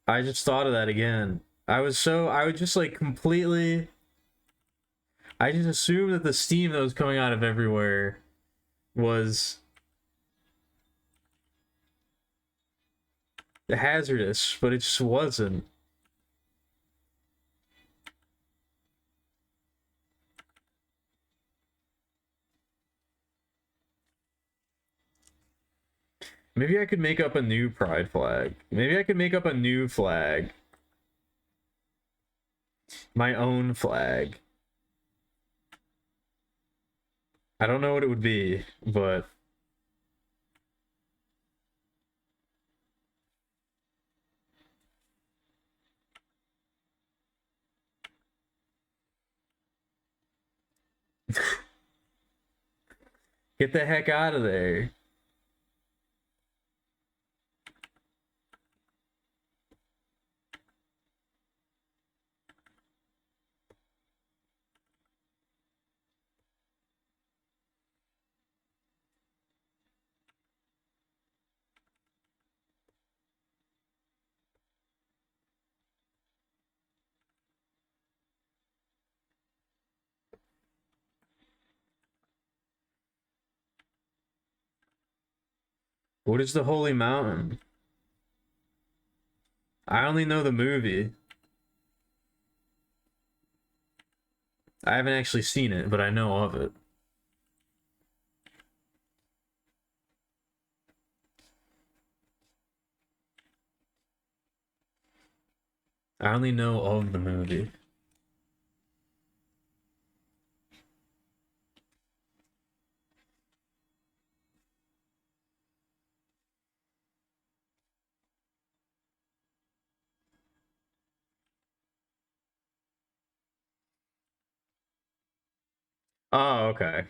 I just thought of that again. I would just like completely... I just assumed that the steam that was coming out of everywhere was hazardous, but it just wasn't. Maybe I could make up a new pride flag. Maybe I could make up a new flag. My own flag. I don't know what it would be, but... Get the heck out of there. What is the Holy Mountain? I only know the movie. I haven't actually seen it, but I know of it. I only know of the movie. Oh, okay.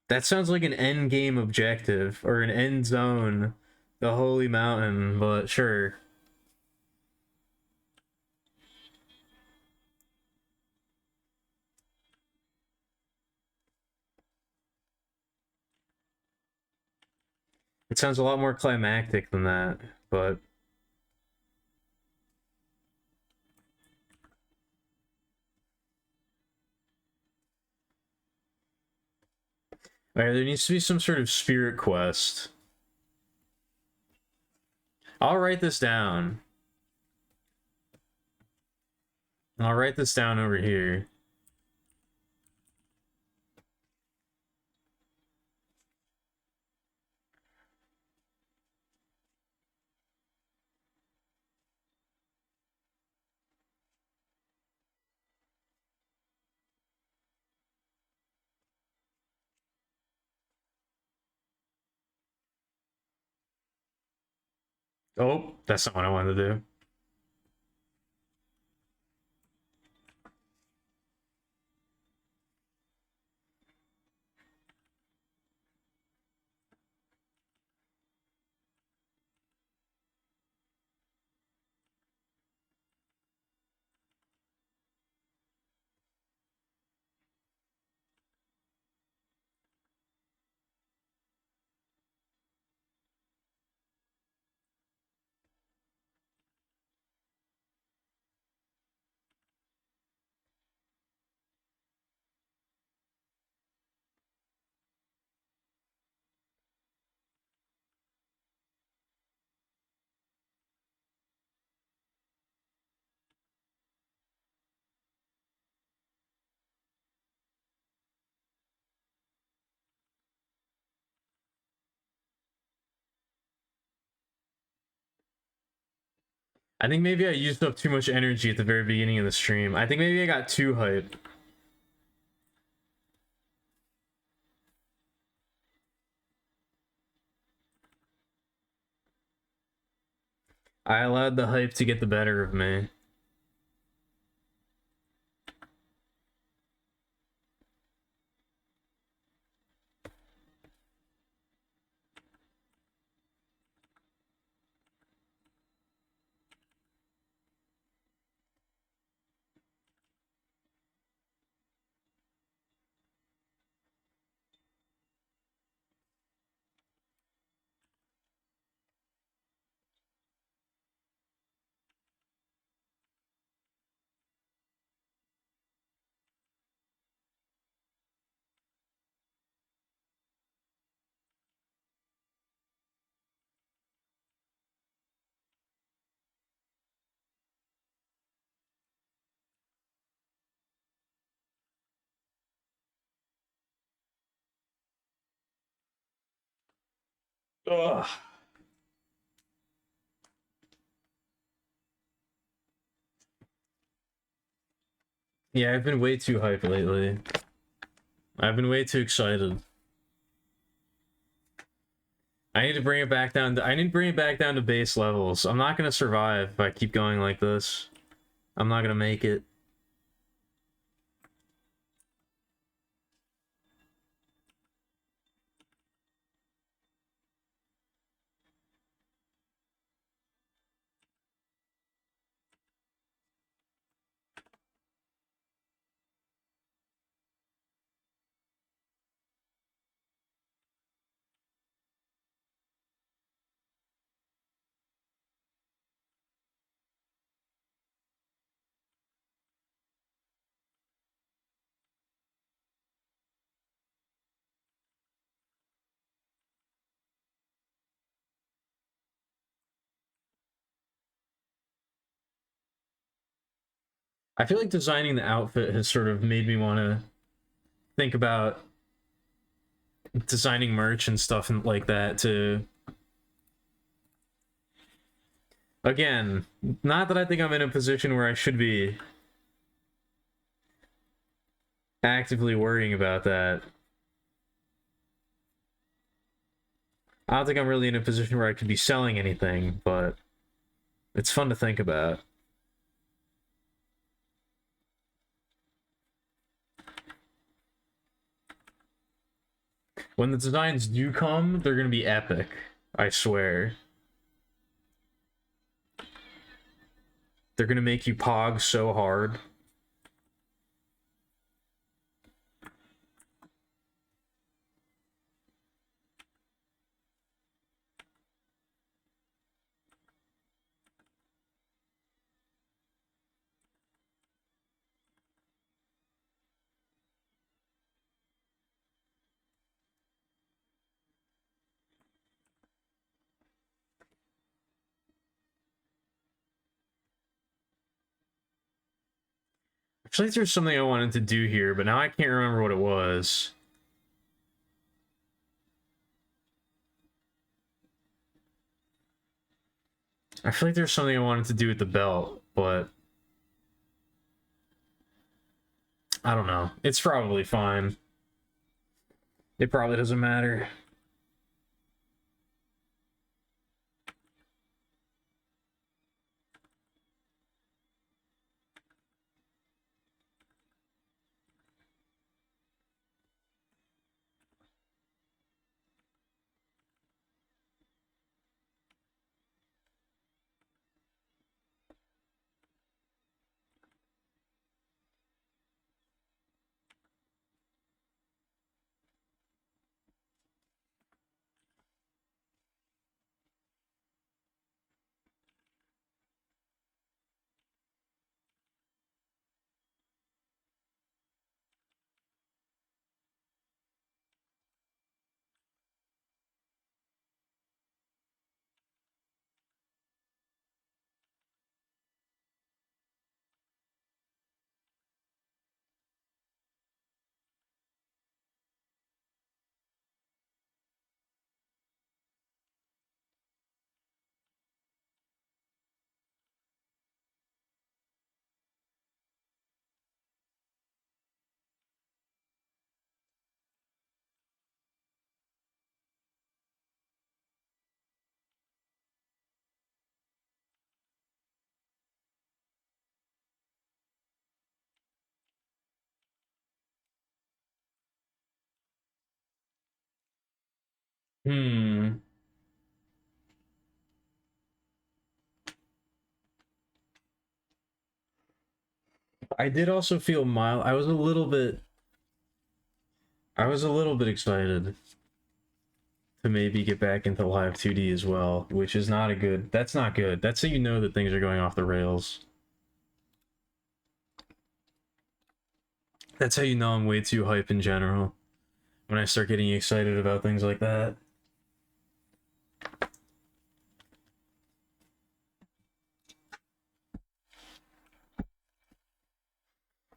That sounds like an end game objective or an end zone, the Holy Mountain, but sure. It sounds a lot more climactic than that, but alright, there needs to be some sort of spirit quest. I'll write this down. I'll write this down over here. Oh, that's not what I wanted to do. I think maybe I used up too much energy at the very beginning of the stream. I think maybe I got too hyped. I allowed the hype to get the better of me. Ugh. Yeah, I've been way too hyped lately. I've been way too excited. I need to bring it back down to, I need to bring it back down to base levels. I'm not gonna survive if I keep going like this. I'm not gonna make it. I feel like designing the outfit has sort of made me want to think about designing merch and stuff like that too. Again, not that I think I'm in a position where I should be actively worrying about that. I don't think I'm really in a position where I could be selling anything, but it's fun to think about. When the designs do come, they're gonna be epic. I swear. They're gonna make you pog so hard. I feel like there's something I wanted to do here, but now I can't remember what it was. I feel like there's something I wanted to do with the belt, but I don't know. It's probably fine. It probably doesn't matter. Hmm. I did also feel mild. I was a little bit excited to maybe get back into live 2D as well, which is not a good. That's not good. That's how you know that things are going off the rails. That's how you know I'm way too hype in general. When I start getting excited about things like that.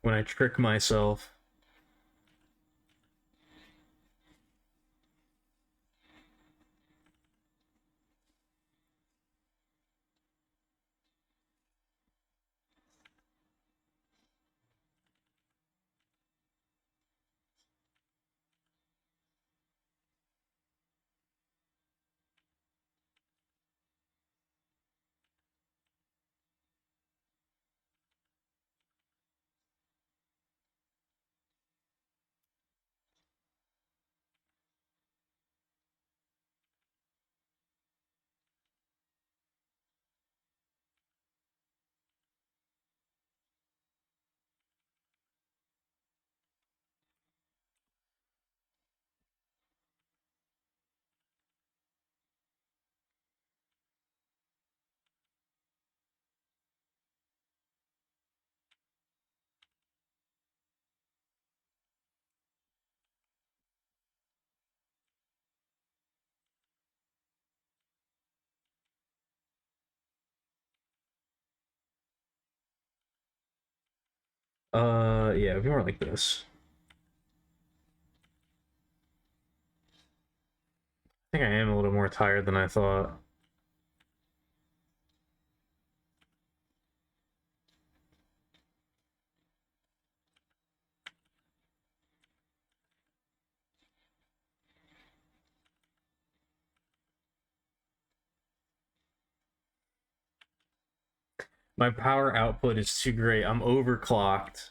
When I trick myself. Yeah, more like this. I think I am a little more tired than I thought. My power output is too great. I'm overclocked.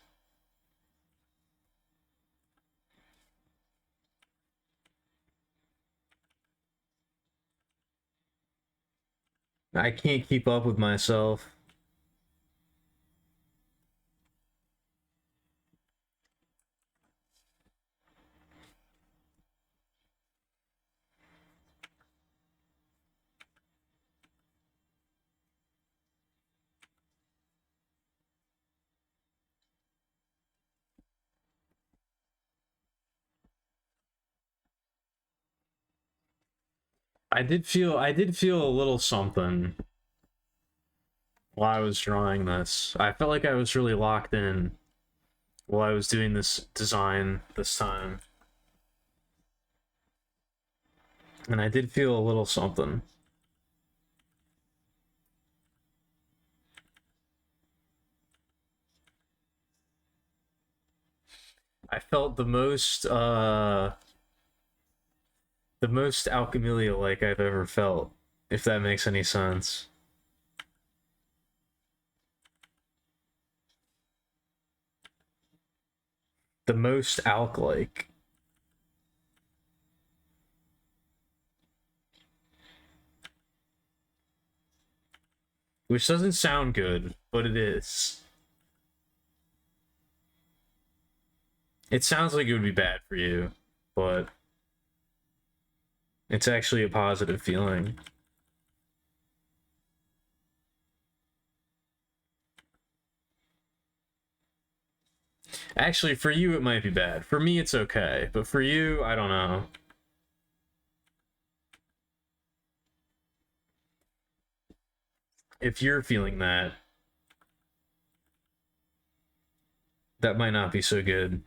I can't keep up with myself. I did feel a little something while I was drawing this. I felt like I was really locked in while I was doing this design this time. And I did feel a little something. I felt the most Alchemilia like I've ever felt, if that makes any sense. The most Alk like. Which doesn't sound good, but it is. It sounds like it would be bad for you, but it's actually a positive feeling. Actually, for you, it might be bad. For me, it's okay. But for you, I don't know. If you're feeling that, that might not be so good.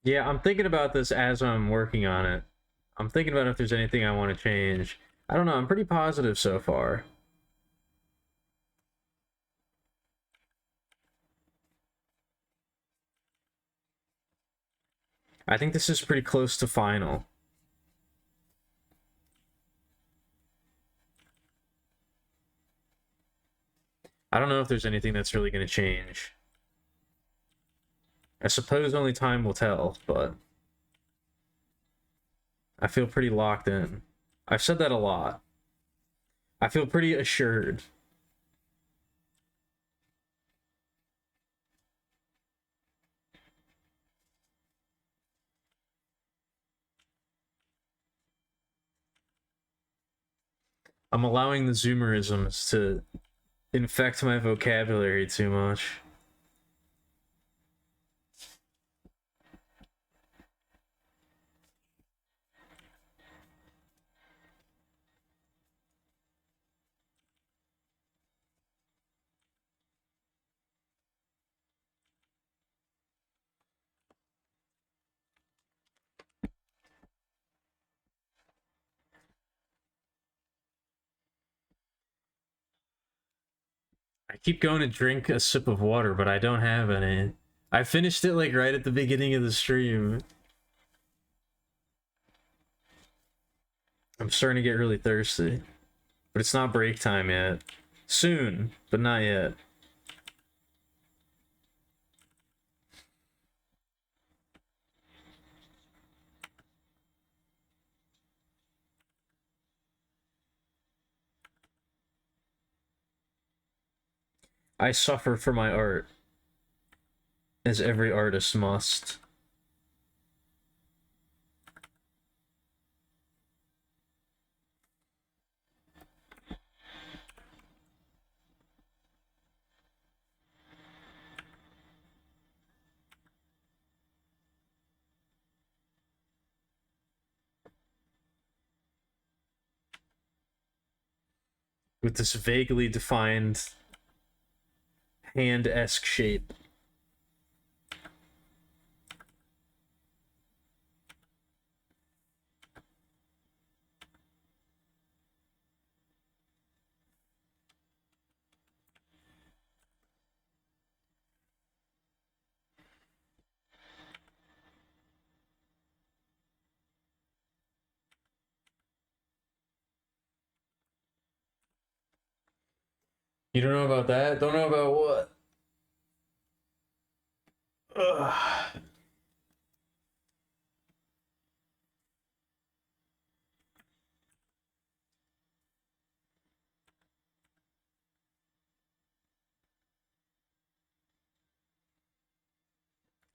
Yeah, I'm thinking about this as I'm working on it. I'm thinking about if there's anything I want to change. I don't know, I'm pretty positive so far. I think this is pretty close to final. I don't know if there's anything that's really going to change. I suppose only time will tell, but I feel pretty locked in. I've said that a lot. I feel pretty assured. I'm allowing the zoomerisms to infect my vocabulary too much. I keep going to drink a sip of water, but I don't have any. I finished it like right at the beginning of the stream. I'm starting to get really thirsty. But it's not break time yet. Soon, but not yet. I suffer for my art, as every artist must. With this vaguely defined hand-esque shape. You don't know about that? Don't know about what? Ugh.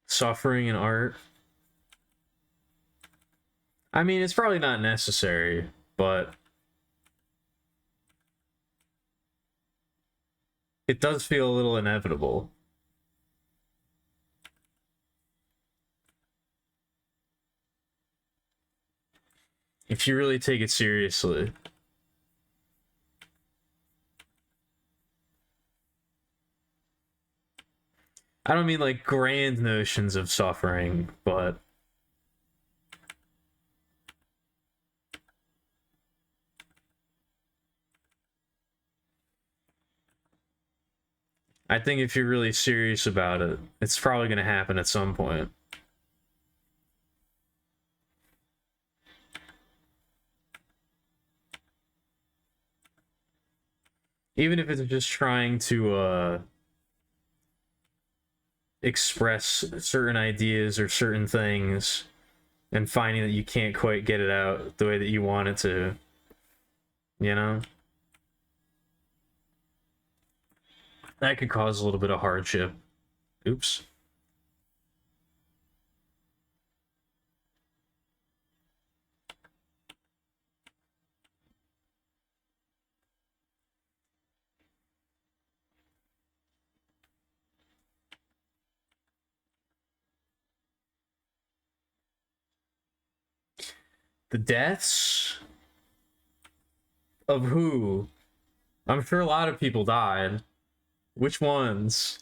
Suffering in art. I mean, it's probably not necessary, but it does feel a little inevitable. If you really take it seriously. I don't mean like grand notions of suffering, but I think if you're really serious about it, it's probably going to happen at some point. Even if it's just trying to express certain ideas or certain things and finding that you can't quite get it out the way that you want it to, you know? That could cause a little bit of hardship. Oops. The deaths of who? I'm sure a lot of people died. Which ones?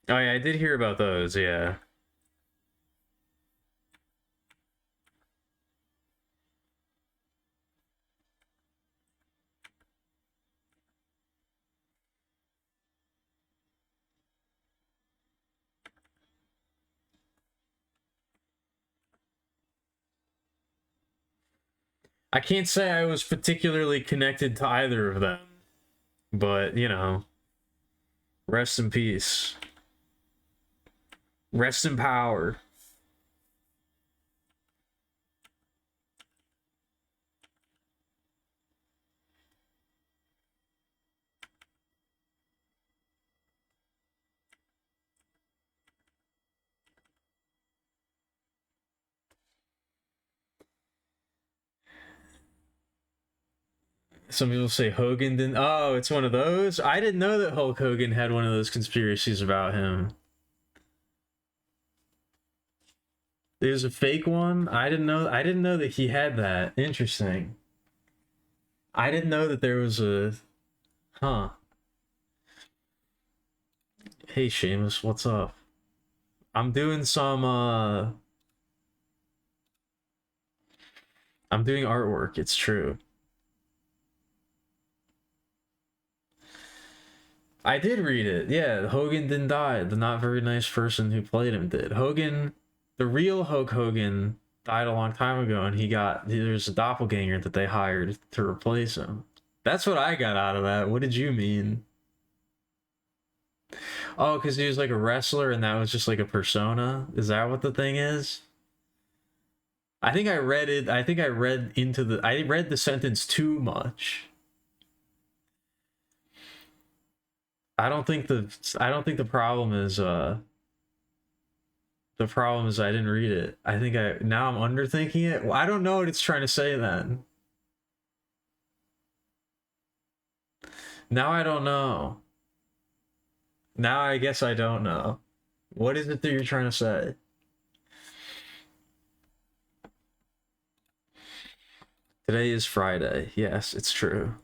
Oh yeah, I did hear about those, yeah. I can't say I was particularly connected to either of them, but you know, rest in peace. Rest in power. Some people say Hogan didn't. Oh, it's one of those. I didn't know that Hulk Hogan had one of those conspiracies about him. There's a fake one. I didn't know. I didn't know that he had that. Interesting. I didn't know that there was a. Huh. Hey, Seamus, what's up? I'm doing some. I'm doing artwork. It's true. I did read it. Yeah, Hogan didn't die. The not very nice person who played him did. Hogan, the real Hulk Hogan, died a long time ago, and there's a doppelganger that they hired to replace him. That's what I got out of that. What did you mean? Oh, because he was like a wrestler, and that was just like a persona. Is that what the thing is? I think I read it. I think I read into the. I read the sentence too much. I don't think the. I don't think the problem is. The problem is I didn't read it. I think I now I'm underthinking it. Well, I don't know what it's trying to say then. Now I don't know. Now I guess I don't know. What is it that you're trying to say? Today is Friday. Yes, it's true.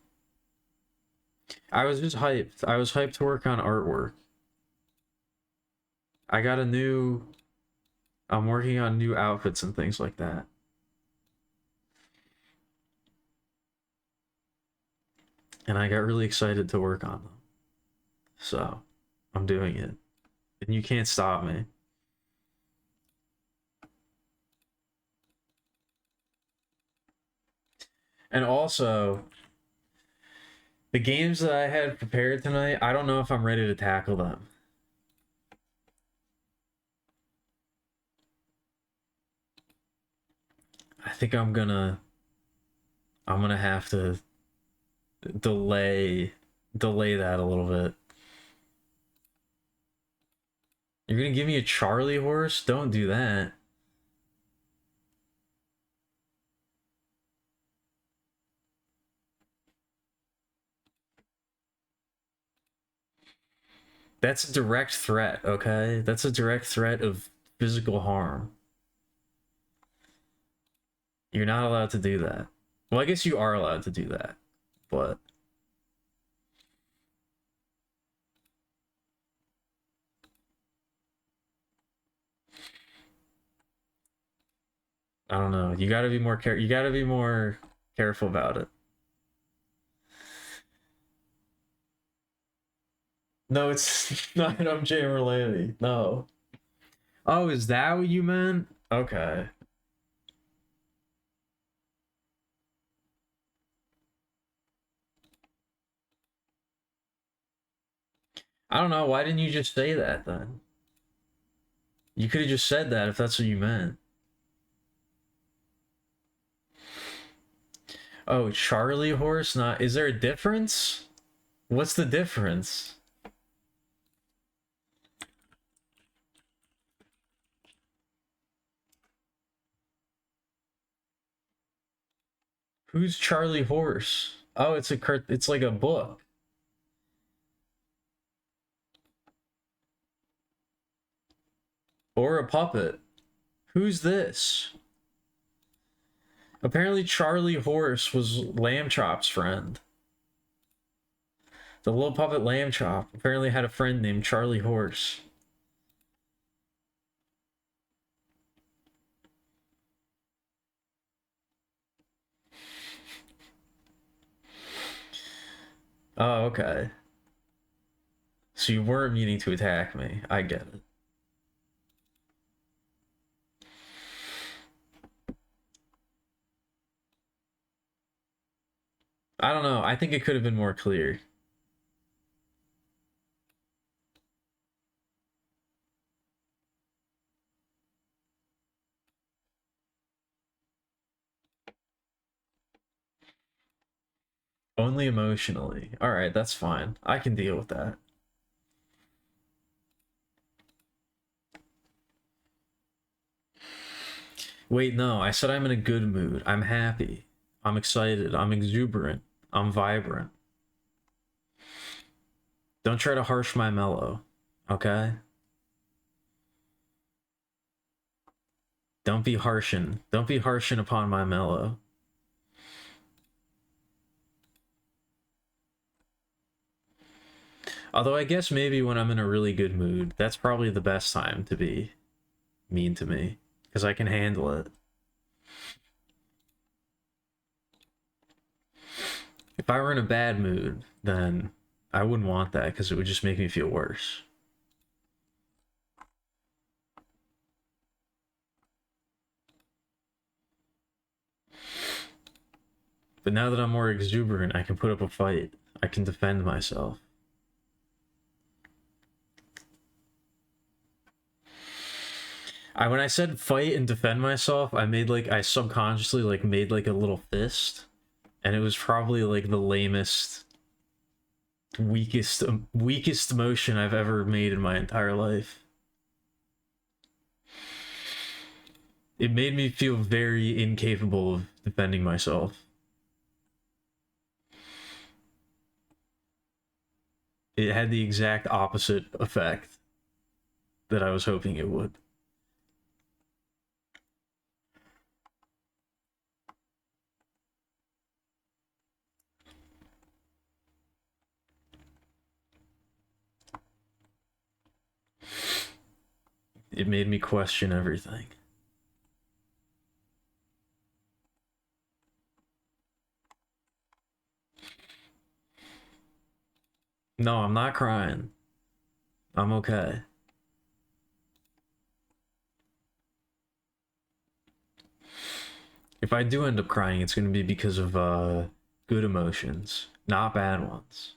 I was just hyped. I was hyped to work on artwork. I got a new. I'm working on new outfits and things like that. And I got really excited to work on them. So, I'm doing it. And you can't stop me. And also, the games that I had prepared tonight, I don't know if I'm ready to tackle them. I think I'm gonna have to delay delay that a little bit. You're gonna give me a Charlie horse? Don't do that. That's a direct threat, okay? That's a direct threat of physical harm. You're not allowed to do that. Well, I guess you are allowed to do that, but I don't know. You gotta be more care. You gotta be more careful about it. No, it's not MJ Merlani. No. Oh, is that what you meant? Okay. I don't know. Why didn't you just say that then? You could have just said that if that's what you meant. Oh, Charlie horse? Not. Is there a difference? What's the difference? Who's Charlie horse? Oh, it's a cart. It's like a book or a puppet. Who's this? Apparently, Charlie Horse was Lamb Chop's friend. The little puppet Lamb Chop apparently had a friend named Charlie Horse. Oh, okay. So you weren't meaning to attack me. I get it. I don't know. I think it could have been more clear. Only emotionally. All right, that's fine. I can deal with that. Wait, no. I said I'm in a good mood. I'm happy. I'm excited. I'm exuberant. I'm vibrant. Don't try to harsh my mellow. Okay? Don't be harshin'. Don't be harshin' upon my mellow. Although I guess maybe when I'm in a really good mood, that's probably the best time to be mean to me. Because I can handle it. If I were in a bad mood, then I wouldn't want that because it would just make me feel worse. But now that I'm more exuberant, I can put up a fight. I can defend myself. When I said fight and defend myself, I subconsciously made like a little fist, and it was probably like the lamest, weakest motion I've ever made in my entire life. It made me feel very incapable of defending myself. It had the exact opposite effect that I was hoping it would. It made me question everything. No, I'm not crying. I'm okay. If I do end up crying, it's going to be because of good emotions, not bad ones.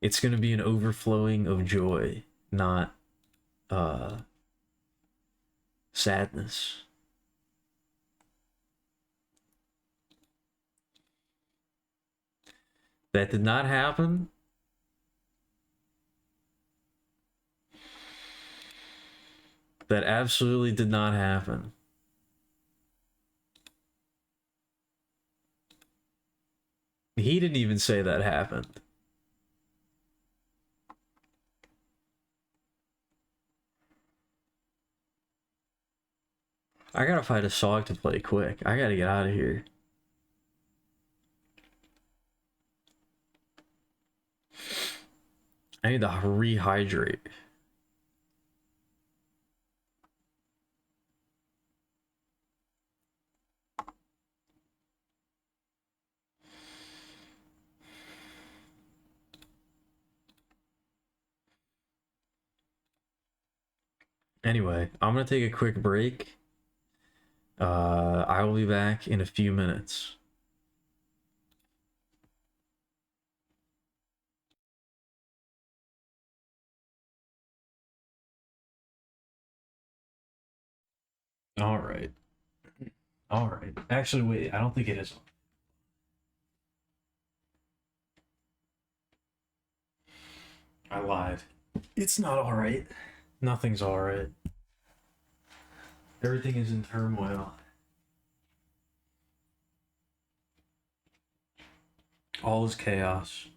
It's going to be an overflowing of joy, not uh sadness. That did not happen. That absolutely did not happen. He didn't even say that happened. I gotta find a song to play quick. I gotta get out of here. I need to rehydrate. Anyway, I'm gonna take a quick break. I will be back in a few minutes. All right. All right. Actually, wait. I don't think it is. I lied. It's not all right. Nothing's all right. Everything is in turmoil. All is chaos.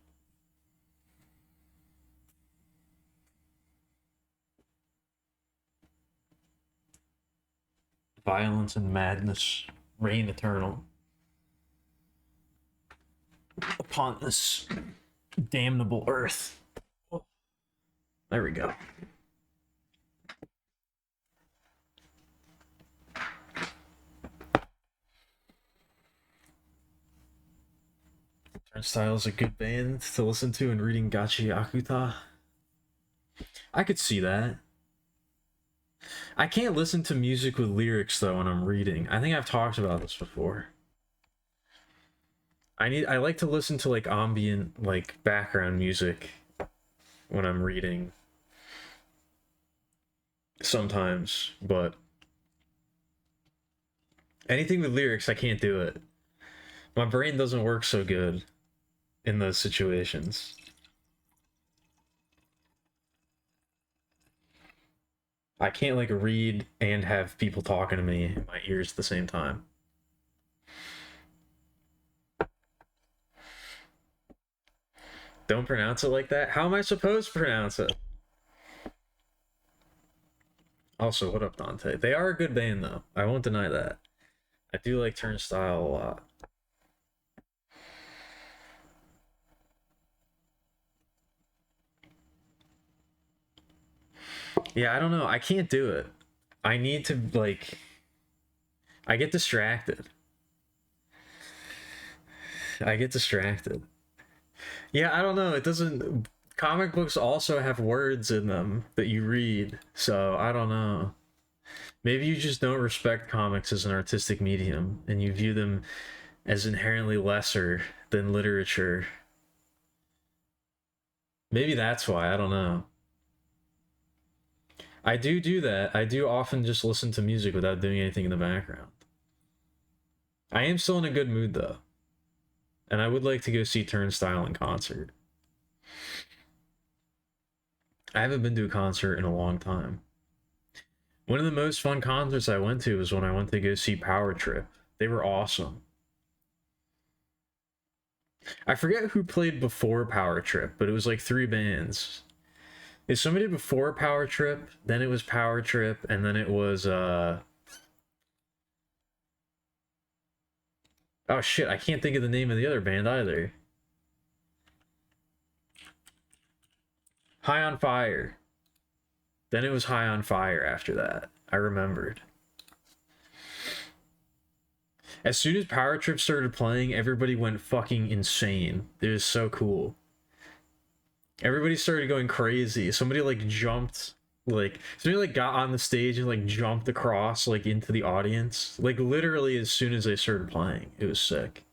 Violence and madness reign eternal upon this damnable earth. There we go. Turnstile's a good band to listen to and reading Gachi Akuta. I could see that. I can't listen to music with lyrics though when I'm reading. I think I've talked about this before. I like to listen to like ambient like background music when I'm reading sometimes, but anything with lyrics I can't do it. My brain doesn't work so good in those situations. I can't like read and have people talking to me in my ears at the same time. Don't pronounce it like that. How am I supposed to pronounce it? Also, what up, Dante? They are a good band though. I won't deny that. I do like Turnstile a lot. Yeah, I don't know. I can't do it. I need to like I get distracted. I get distracted. Yeah, I don't know. It doesn't. Comic books also have words in them that you read, so I don't know. Maybe you just don't respect comics as an artistic medium and you view them as inherently lesser than literature. Maybe that's why. I don't know. I do that. I do often just listen to music without doing anything in the background. I am still in a good mood though, and I would like to go see Turnstile in concert. I haven't been to a concert in a long time. One of the most fun concerts I went to was when I went to go see Power Trip. They were awesome. I forget who played before Power Trip, but it was like three bands. Is somebody before Power Trip, then it was Power Trip, and then it was oh shit, I can't think of the name of the other band either. High on Fire. Then it was High on Fire after that. I remembered. As soon as Power Trip started playing, everybody went fucking insane. It was so cool. Everybody started going crazy. Somebody like jumped, like somebody like got on the stage and like jumped across like into the audience. Like literally as soon as they started playing. It was sick.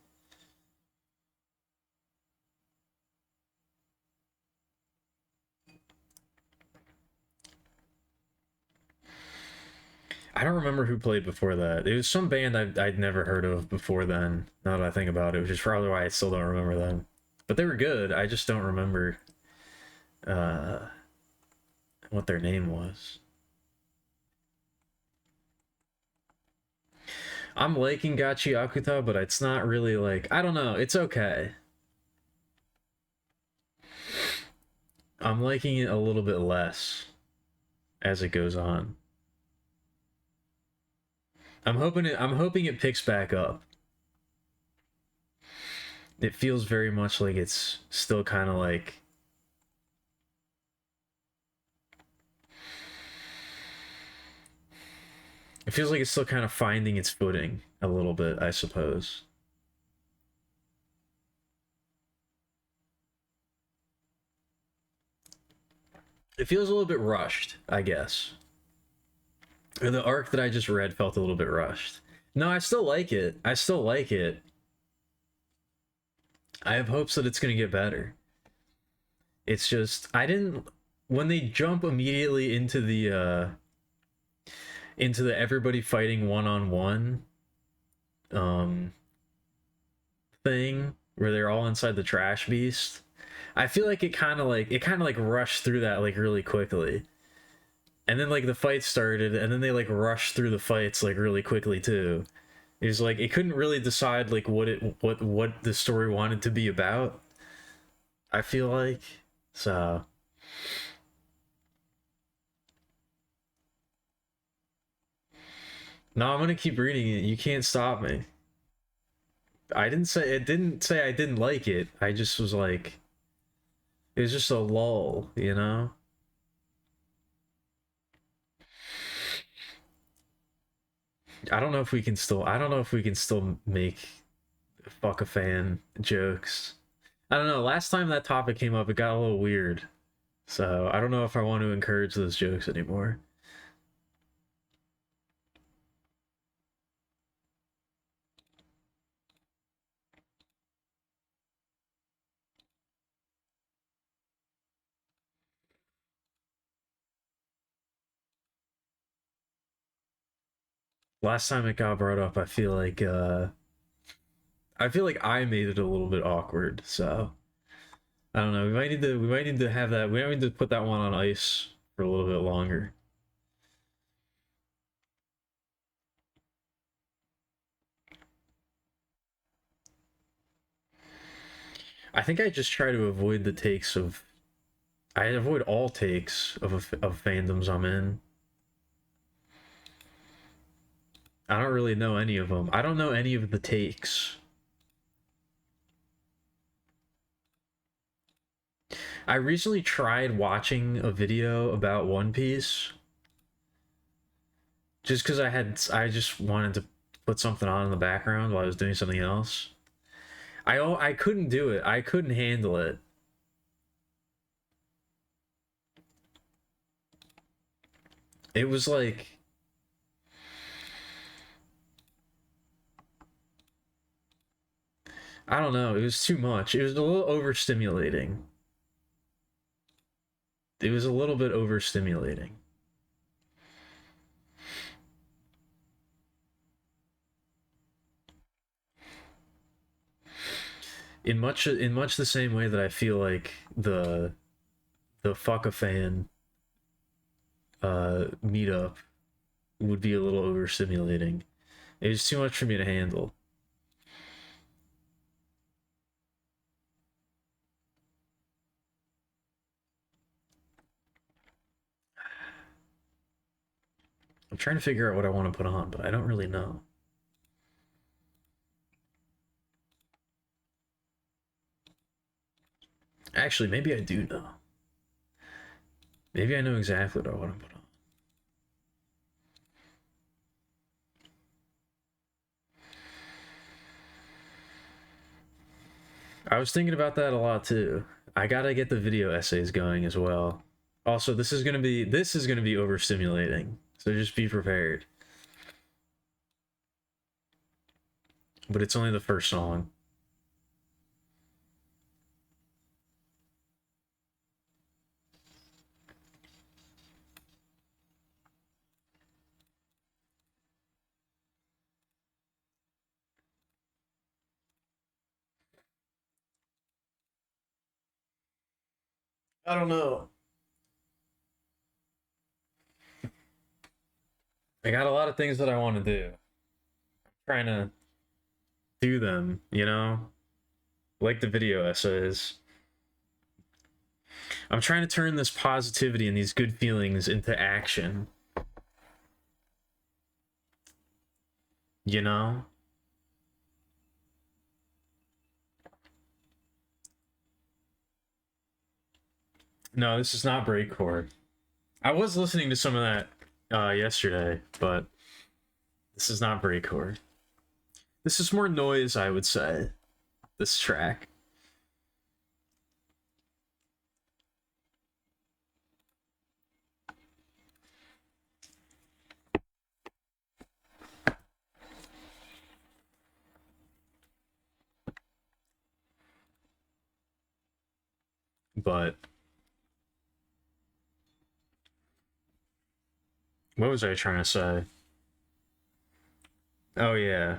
I don't remember who played before that. It was some band I'd never heard of before then. Now that I think about it, which is probably why I still don't remember them. But they were good. I just don't remember uh, what their name was. I'm liking Gachi Akuta, but it's not really like I don't know. It's okay. I'm liking it a little bit less as it goes on. I'm hoping it picks back up. It feels very much like it's still kind of like it feels like it's still kind of finding its footing a little bit, I suppose. It feels a little bit rushed, I guess. The arc that I just read felt a little bit rushed. No, I still like it. I still like it. I have hopes that it's going to get better. It's just I didn't when they jump immediately into the everybody fighting one-on-one um thing where they're all inside the trash beast. I feel like it kind of like rushed through that like really quickly. And then like the fight started and then they like rushed through the fights like really quickly too. It was like it couldn't really decide like what the story wanted to be about. I feel like so no, I'm gonna keep reading it. You can't stop me. It didn't say I didn't like it. I just was like it was just a lull, you know? I don't know if we can still make fuck a fan jokes. I don't know. Last time that topic came up, it got a little weird. So I don't know if I want to encourage those jokes anymore. Last time it got brought up, I feel like I made it a little bit awkward. So I don't know. We might need to have that. We might need to put that one on ice for a little bit longer. I think I just try to avoid the takes of. I avoid all takes of fandoms I'm in. I don't really know any of them. I don't know any of the takes. I recently tried watching a video about One Piece just because I just wanted to put something on in the background while I was doing something else. I couldn't do it. I couldn't handle it. It was like I don't know. It was too much. It was a little overstimulating. It was a little bit overstimulating. In much the same way that I feel like the fuck a fan meetup would be a little overstimulating. It was too much for me to handle. I'm trying to figure out what I want to put on, but I don't really know. Actually, maybe I do know. Maybe I know exactly what I want to put on. I was thinking about that a lot too. I gotta get the video essays going as well. Also, this is gonna be overstimulating, so just be prepared. But it's only the first song. I don't know. I got a lot of things that I want to do. I'm trying to do them, like the video essays. I'm trying to turn this positivity and these good feelings into action. You know? No, this is not breakcore. I was listening to some of that yesterday, but this is not breakcore. This is more noise, I would say. This track. But what was I trying to say? Oh yeah.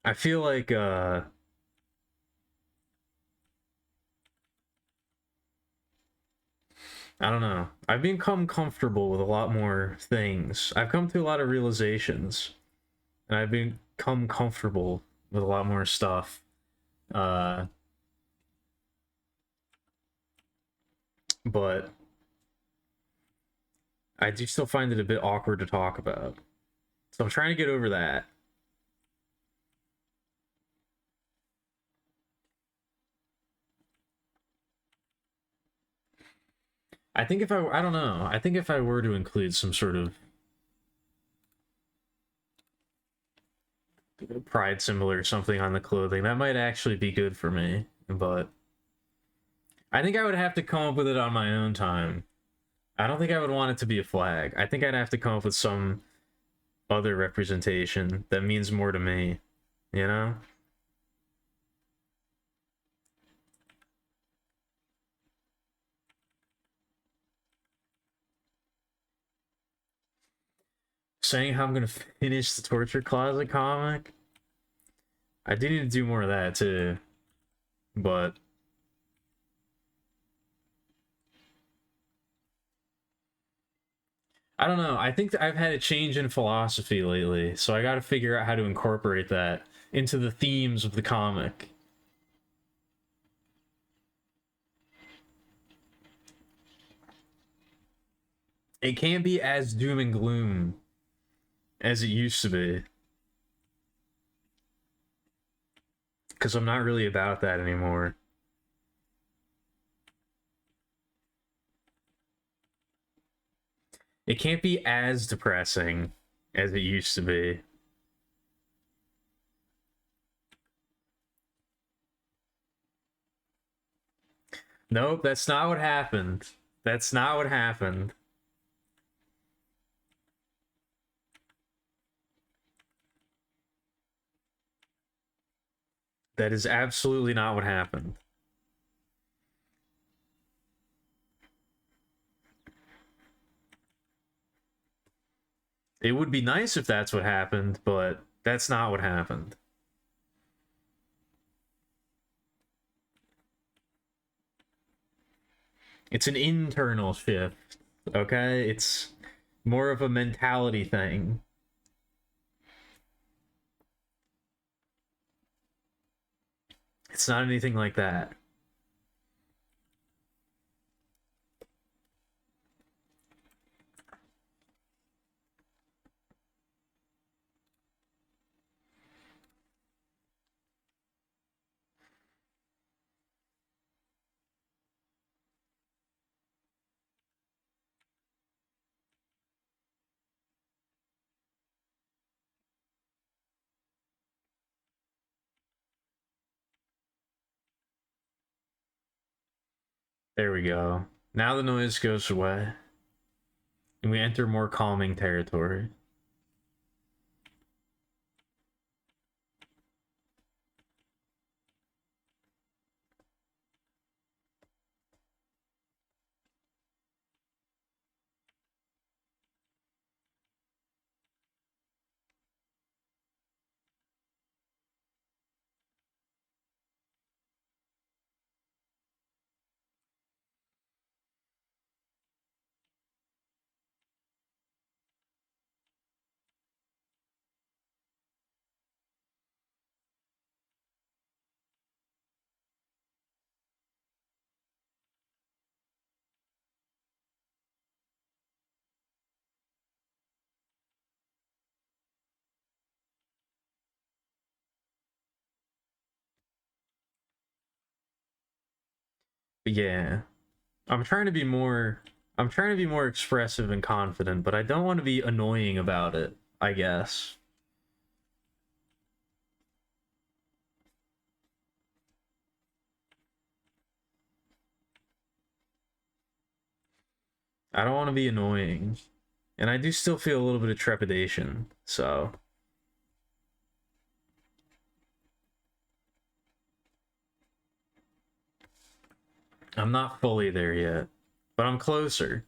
I feel like I don't know. I've become comfortable with a lot more things. I've come to a lot of realizations, and I've become comfortable with a lot more stuff. Uh, but I do still find it a bit awkward to talk about. So I'm trying to get over that. I think if I don't know. I think if I were to include some sort of pride symbol or something on the clothing. That might actually be good for me, but I think I would have to come up with it on my own time. I don't think I would want it to be a flag. I think I'd have to come up with some other representation that means more to me, you know? Saying how I'm gonna finish the Torture Closet comic. I do need to do more of that too, but I don't know. I think I've had a change in philosophy lately, so I got to figure out how to incorporate that into the themes of the comic. It can't be as doom and gloom as it used to be, because I'm not really about that anymore. It can't be as depressing as it used to be. Nope, that's not what happened. That's not what happened. That is absolutely not what happened. It would be nice if that's what happened, but that's not what happened. It's an internal shift, okay? It's more of a mentality thing. It's not anything like that. There we go. Now the noise goes away, and we enter more calming territory. But yeah, I'm trying to be more. I'm trying to be more expressive and confident, but I don't want to be annoying about it, I guess. I don't want to be annoying. And I do still feel a little bit of trepidation, so I'm not fully there yet, but I'm closer.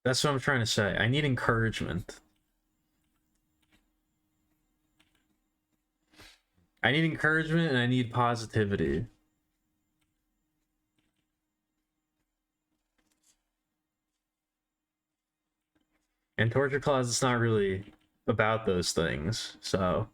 That's what I'm trying to say. I need encouragement. I need encouragement and I need positivity. And Torture Closet's not really about those things, so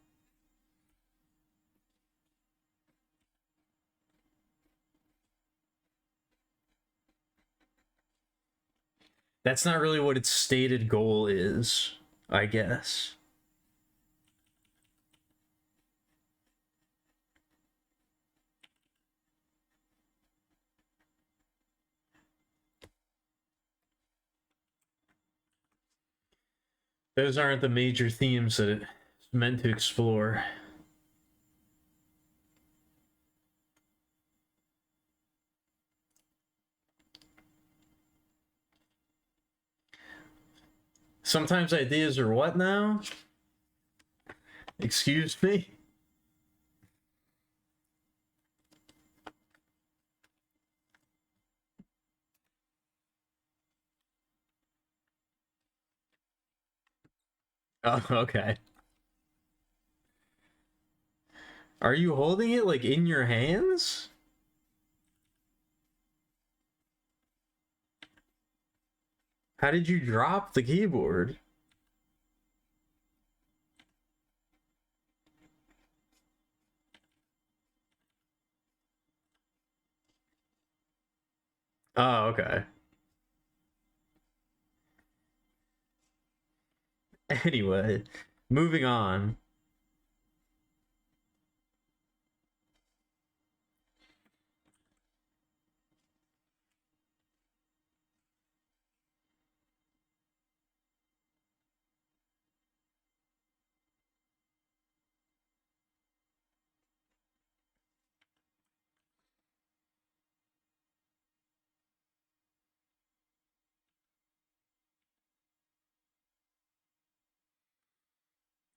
That's not really what its stated goal is, I guess. Those aren't the major themes that it's meant to explore. Sometimes ideas are what now? Excuse me? Oh, okay. Are you holding it like in your hands? How did you drop the keyboard? Oh, okay. Anyway, moving on.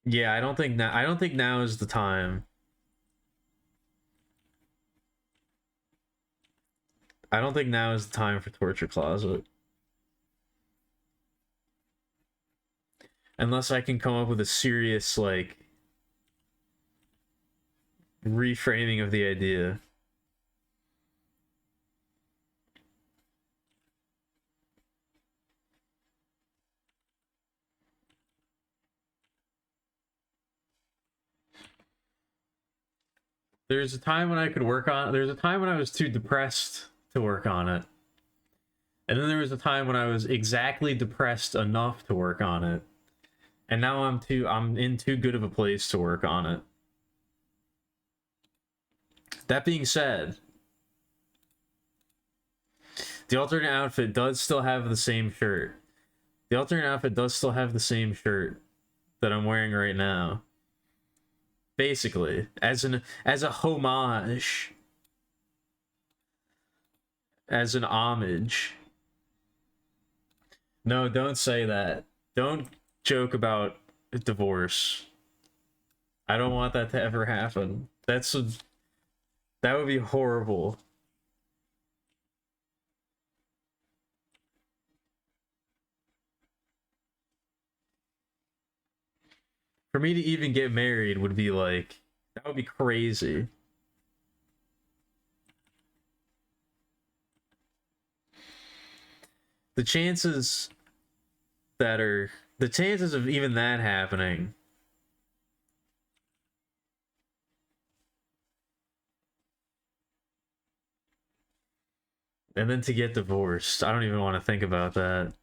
Yeah, I don't think now is the time. I don't think now is the time for Torture Closet. Unless I can come up with a serious like reframing of the idea. There's a time when I could work on there's a time when I was too depressed to work on it. And then there was a time when I was exactly depressed enough to work on it. And now I'm in too good of a place to work on it. That being said, the alternate outfit does still have the same shirt. The alternate outfit does still have the same shirt that I'm wearing right now. Basically, as a homage, as an homage. No, don't say that. Don't joke about divorce. I don't want that to ever happen. That would be horrible. For me to even get married would be like that would be crazy. The chances the chances of even that happening. And then to get divorced. I don't even want to think about that.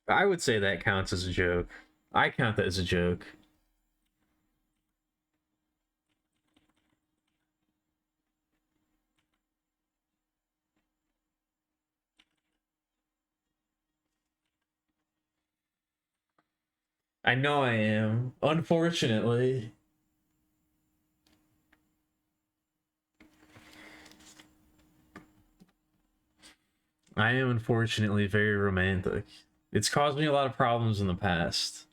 I would say that counts as a joke. I count that as a joke. I know I am. Unfortunately. I am unfortunately very romantic. It's caused me a lot of problems in the past.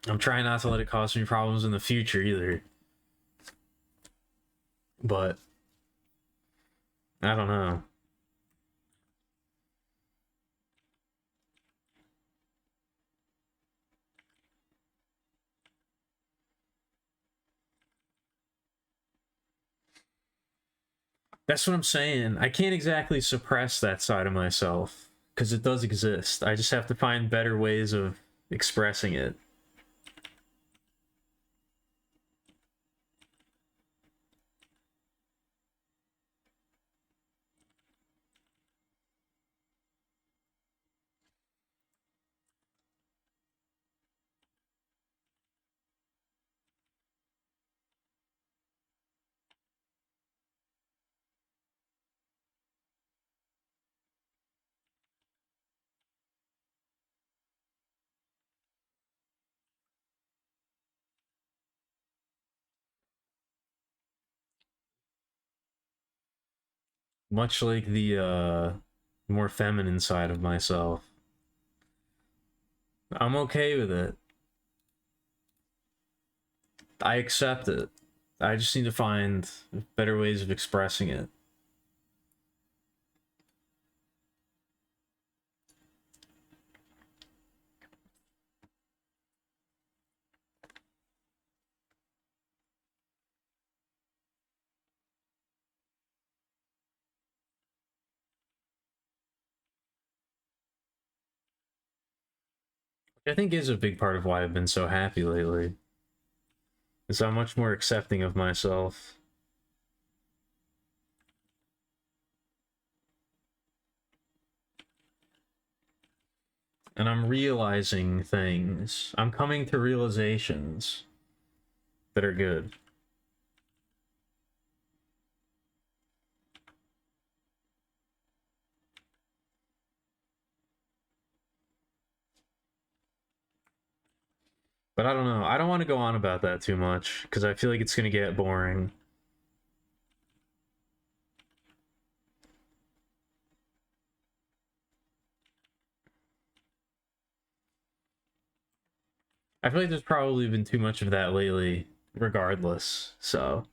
I'm trying not to let it cause me problems in the future either. But I don't know. That's what I'm saying. I can't exactly suppress that side of myself because it does exist. I just have to find better ways of expressing it. Much like the more feminine side of myself. I'm okay with it. I accept it. I just need to find better ways of expressing it. Which I think is a big part of why I've been so happy lately. Is I'm much more accepting of myself. And I'm realizing things. I'm coming to realizations that are good. But I don't know. I don't want to go on about that too much because I feel like it's going to get boring. I feel like there's probably been too much of that lately, regardless. So.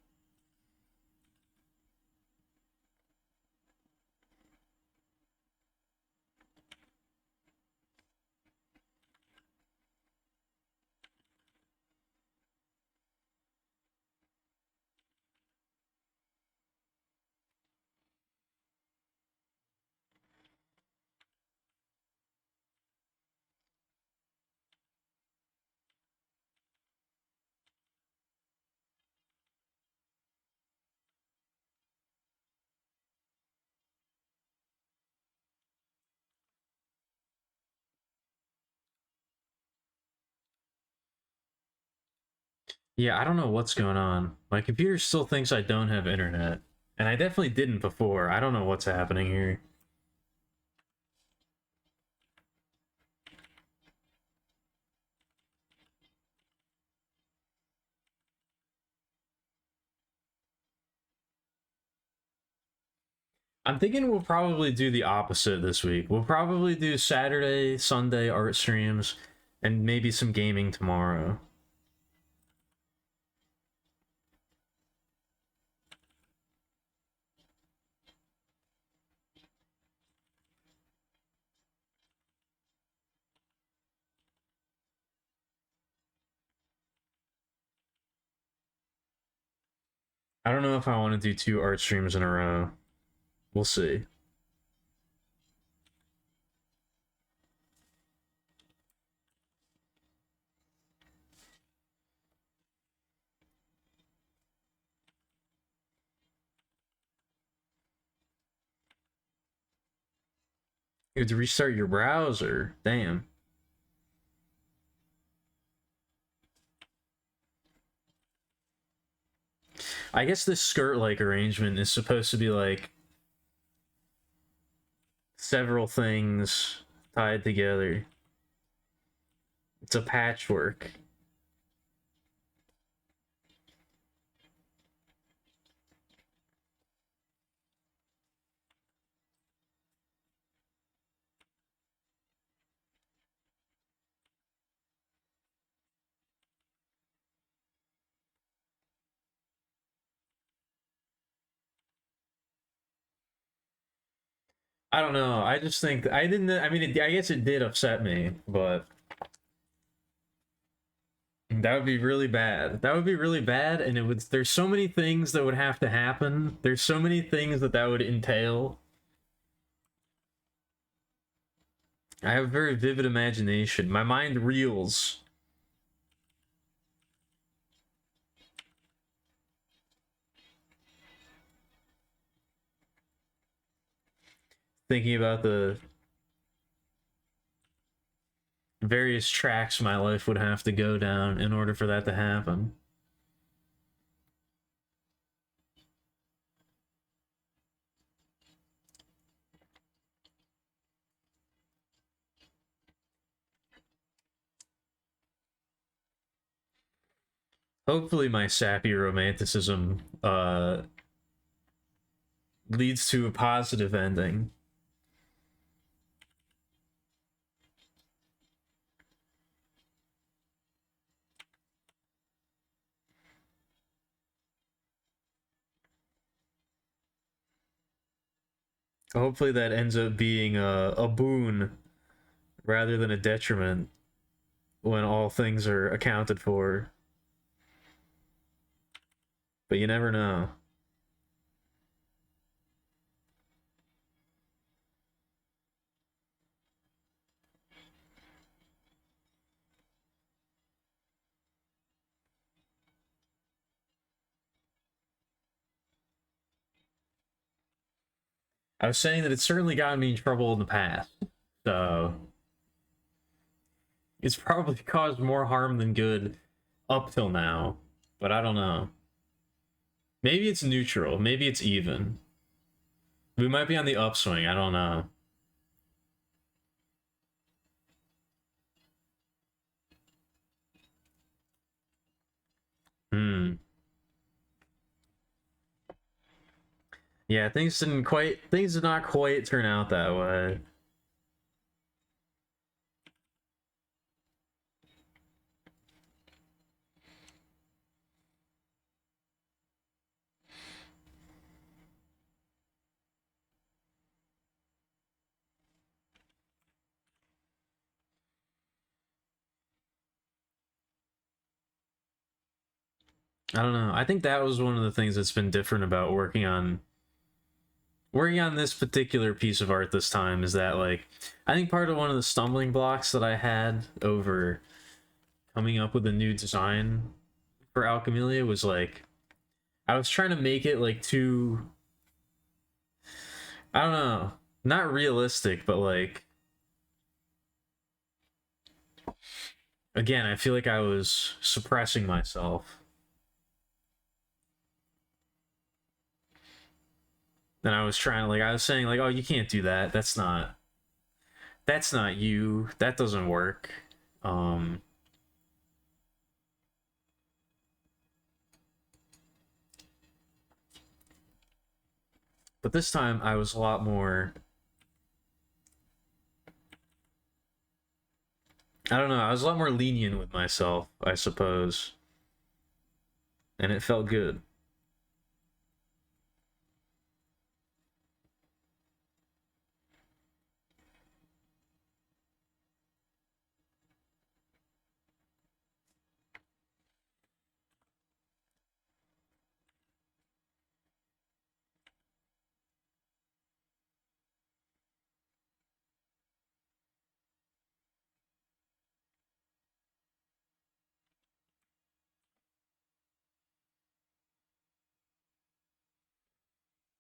Yeah, I don't know what's going on. My computer still thinks I don't have internet. And I definitely didn't before. I don't know what's happening here. I'm thinking we'll probably do the opposite this week. We'll probably do Saturday, Sunday art streams, and maybe some gaming tomorrow. I don't know if I want to do 2 art streams in a row. We'll see. You have to restart your browser. Damn. I guess this skirt-like arrangement is supposed to be like several things tied together. It's a patchwork. I don't know. I just think I didn't. I mean, I guess it did upset me, but That would be really bad. That would be really bad, and it would. There's so many things that would have to happen. There's so many things that would entail. I have a very vivid imagination. My mind reels. Thinking about the various tracks my life would have to go down in order for that to happen. Hopefully my sappy romanticism leads to a positive ending. Hopefully that ends up being a boon rather than a detriment when all things are accounted for. But you never know. I was saying that it's certainly gotten me in trouble in the past. So it's probably caused more harm than good up till now. But I don't know. Maybe it's neutral. Maybe it's even. We might be on the upswing. I don't know. Hmm. Yeah, things did not quite turn out that way. I don't know. I think that was one of the things that's been different about working on this particular piece of art this time is that like I think part of one of the stumbling blocks that I had over coming up with a new design for Alchemilia was like I was trying to make it like too I don't know, not realistic, but like again, I feel like I was suppressing myself. And I was trying to like I was saying like, oh, you can't do that. That's not you. That doesn't work. Um but this time I was a lot more I don't know, I was a lot more lenient with myself, I suppose. And it felt good.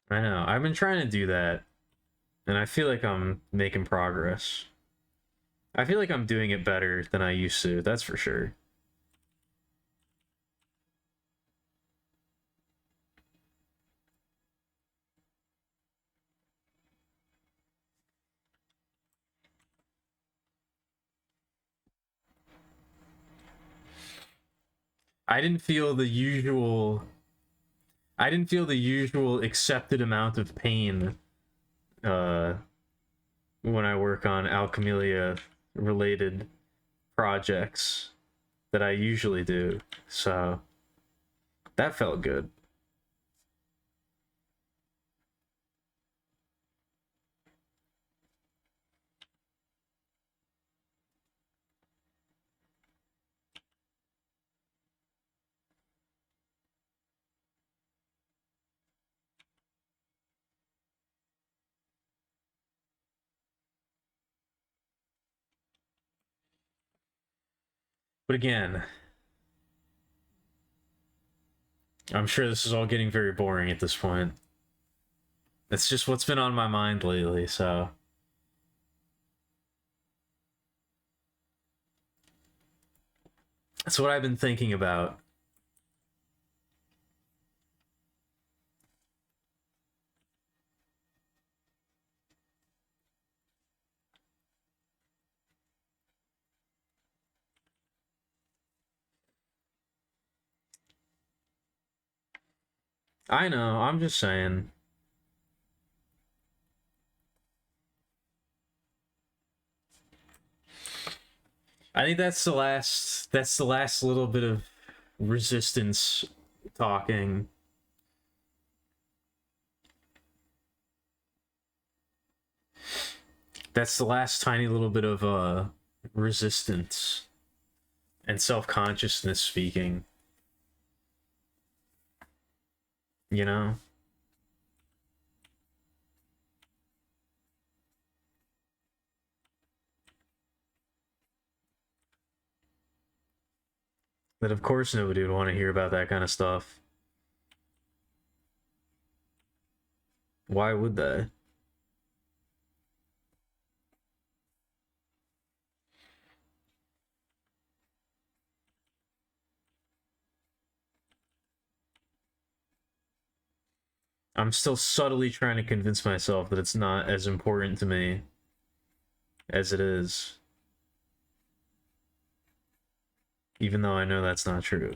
I know. I've been trying to do that, and I feel like I'm making progress. I feel like I'm doing it better than I used to, that's for sure. I didn't feel the usual I didn't feel the usual accepted amount of pain uh when I work on Alchemilia related projects that I usually do. So that felt good. But again, I'm sure this is all getting very boring at this point. That's just what's been on my mind lately, so. That's what I've been thinking about. I know, I'm just saying. I think that's the last little bit of resistance talking. That's the last tiny little bit of resistance and self-consciousness speaking. You know? That of course nobody would want to hear about that kind of stuff. Why would they? I'm still subtly trying to convince myself that it's not as important to me as it is. Even though I know that's not true.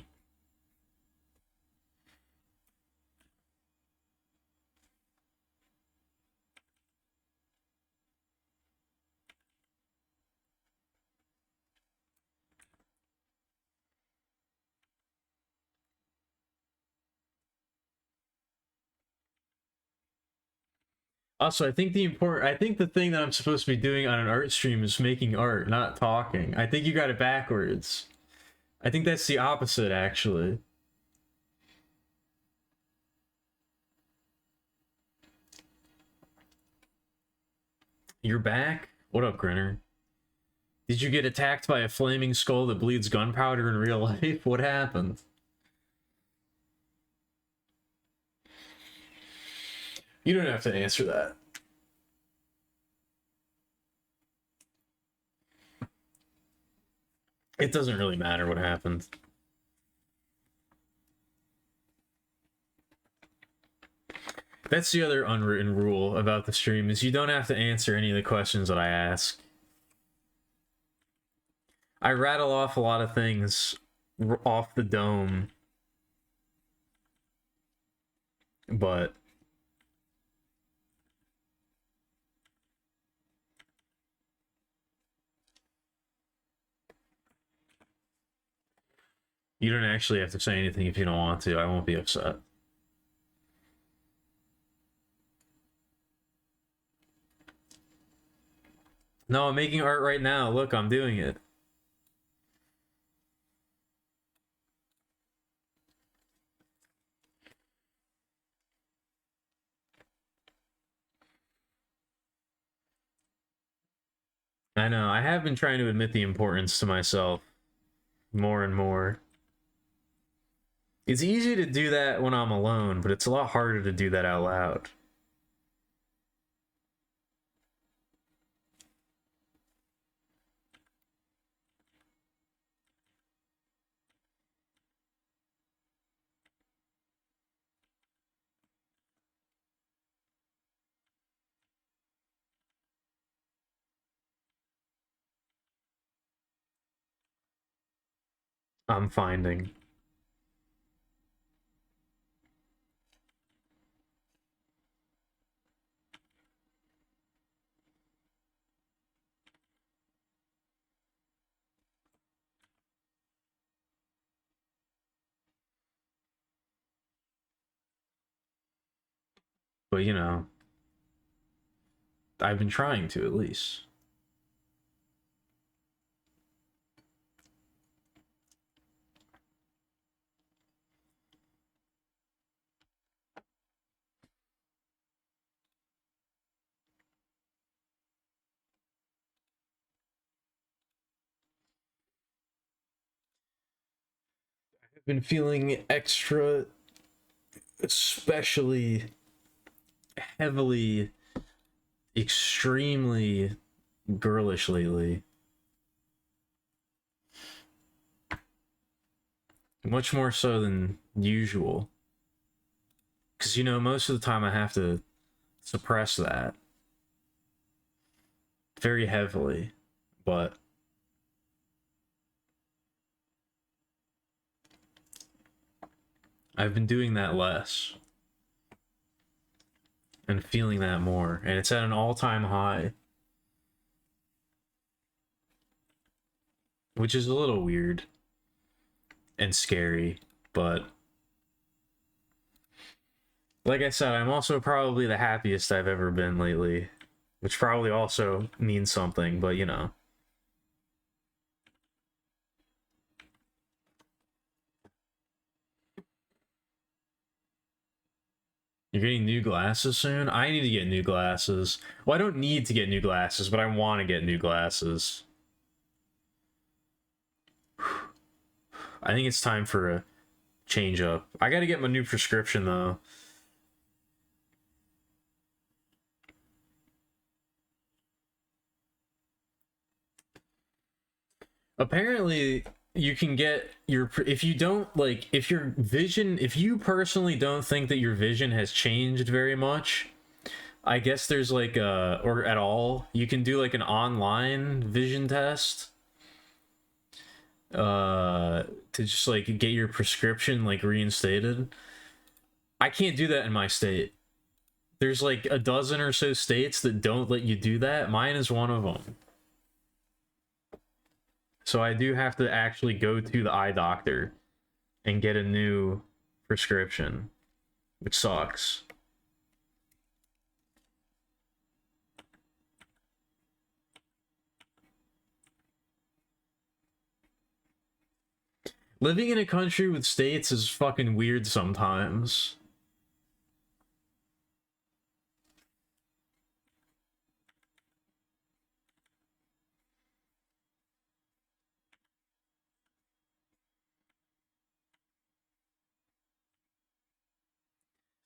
Also, I think the thing that I'm supposed to be doing on an art stream is making art, not talking. I think you got it backwards. I think that's the opposite, actually. You're back? What up, Grinner? Did you get attacked by a flaming skull that bleeds gunpowder in real life? What happened? You don't have to answer that. It doesn't really matter what happened. That's the other unwritten rule about the stream, is you don't have to answer any of the questions that I ask. I rattle off a lot of things off the dome, but you don't actually have to say anything if you don't want to. I won't be upset. No, I'm making art right now. Look, I'm doing it. I know. I have been trying to admit the importance to myself more and more. It's easy to do that when I'm alone, but it's a lot harder to do that out loud. I'm finding. But you know, I've been trying to at least. I've been feeling extra, especially heavily, extremely girlish lately. Much more so than usual. Because, you know, most of the time I have to suppress that very heavily. But I've been doing that less and feeling that more. And it's at an all-time high. Which is a little weird and scary, but like I said, I'm also probably the happiest I've ever been lately, which probably also means something, but you know. You're getting new glasses soon? I need to get new glasses. Well, I don't need to get new glasses, but I want to get new glasses. I think it's time for a change up. I gotta get my new prescription though. Apparently, you can get your, if you don't like, if your vision, if you personally don't think that your vision has changed very much, I guess there's like or at all, you can do like an online vision test to just like get your prescription like reinstated. I can't do that in my state. There's like a dozen or so states that don't let you do that. Mine is one of them. So I do have to actually go to the eye doctor and get a new prescription, which sucks. Living in a country with states is fucking weird sometimes.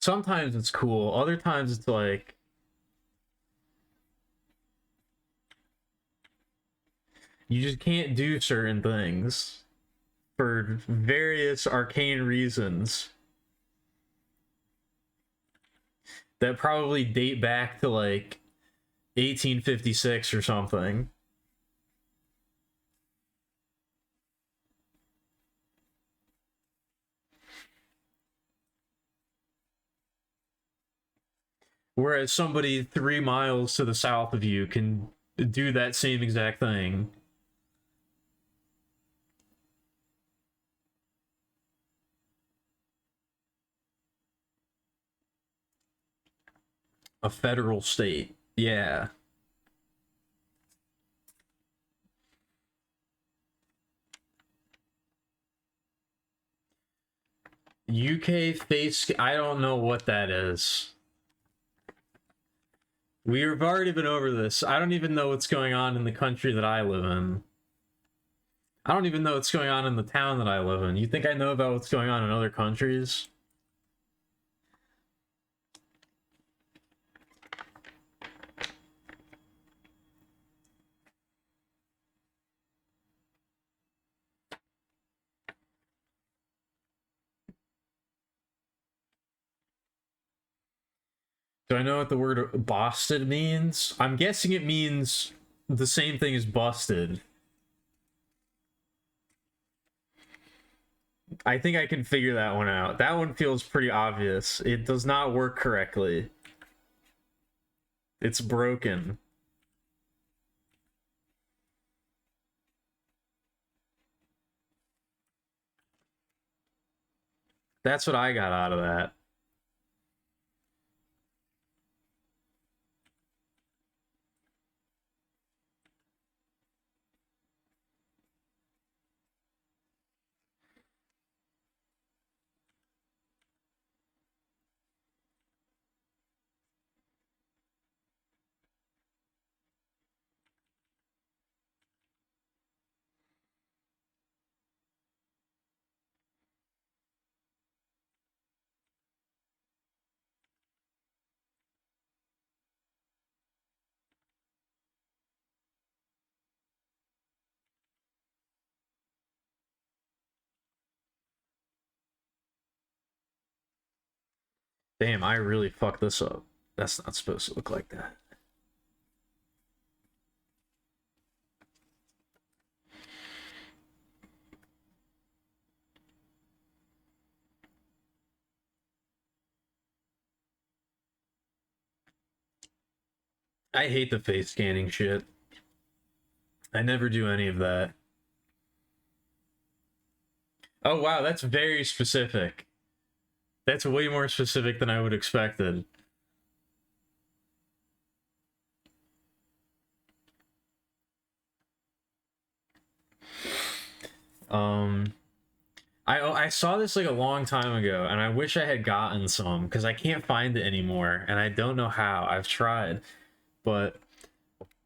Sometimes it's cool, other times it's like you just can't do certain things for various arcane reasons that probably date back to like 1856 or something. Whereas somebody 3 miles to the south of you can do that same exact thing. A federal state. Yeah. UK face. I don't know what that is. We've already been over this. I don't even know what's going on in the country that I live in. I don't even know what's going on in the town that I live in. You think I know about what's going on in other countries? Do I know what the word Boston means? I'm guessing it means the same thing as busted. I think I can figure that one out. That one feels pretty obvious. It does not work correctly. It's broken. That's what I got out of that. Damn, I really fucked this up. That's not supposed to look like that. I hate the face scanning shit. I never do any of that. Oh wow, that's very specific. That's way more specific than I would expected. Um, I saw this like a long time ago, and I wish I had gotten some because I can't find it anymore, and I don't know how. I've tried, but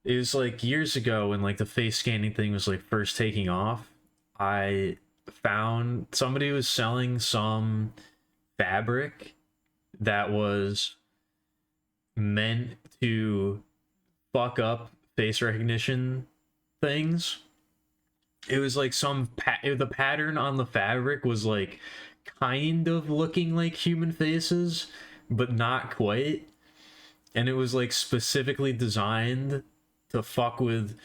it was like years ago when like the face scanning thing was like first taking off. I found somebody was selling some fabric that was meant to fuck up face recognition things. It was like the pattern on the fabric was like kind of looking like human faces, but not quite. And it was like specifically designed to fuck with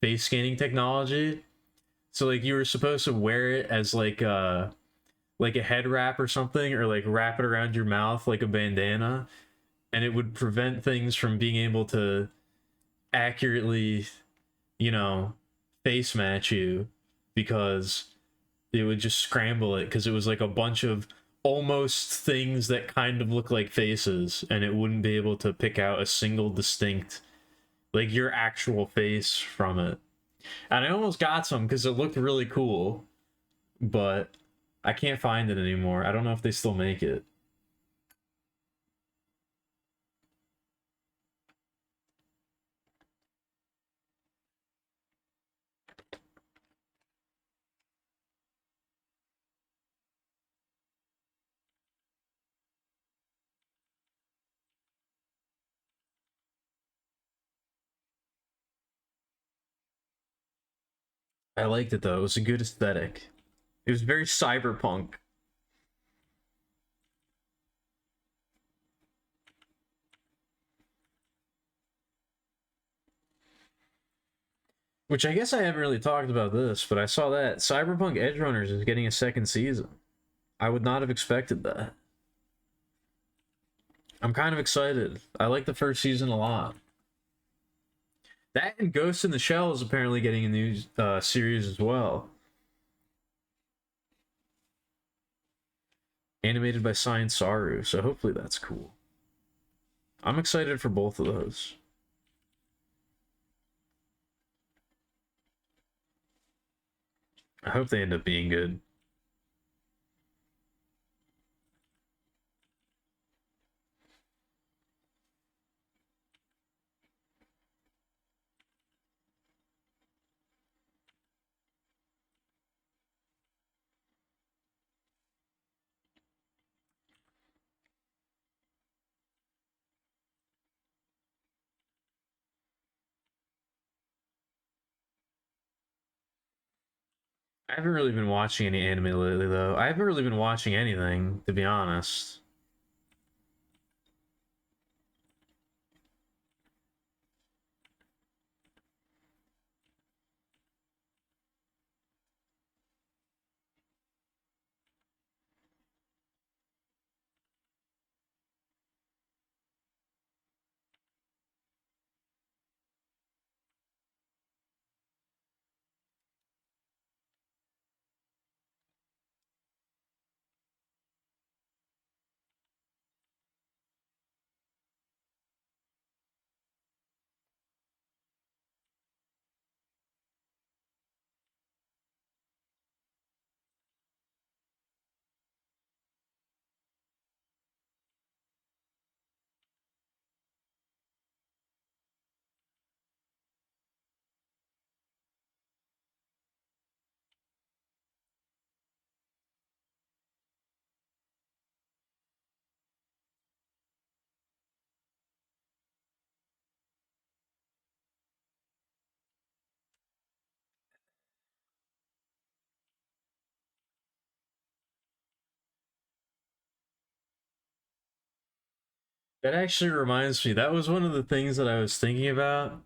face scanning technology. So like you were supposed to wear it as like a head wrap or something, or like wrap it around your mouth like a bandana, and it would prevent things from being able to accurately, you know, face match you because it would just scramble it because it was like a bunch of almost things that kind of look like faces, and it wouldn't be able to pick out a single distinct like your actual face from it. And I almost got some because it looked really cool, but I can't find it anymore. I don't know if they still make it. I liked it though. It was a good aesthetic. It was very cyberpunk. Which I guess I haven't really talked about this, but I saw that Cyberpunk Edgerunners is getting a second season. I would not have expected that. I'm kind of excited. I like the first season a lot. That and Ghost in the Shell is apparently getting a new series as well, animated by Science Saru. So hopefully that's cool. I'm excited for both of those. I hope they end up being good. I haven't really been watching any anime lately, though. I haven't really been watching anything, to be honest. That actually reminds me, that was one of the things that I was thinking about.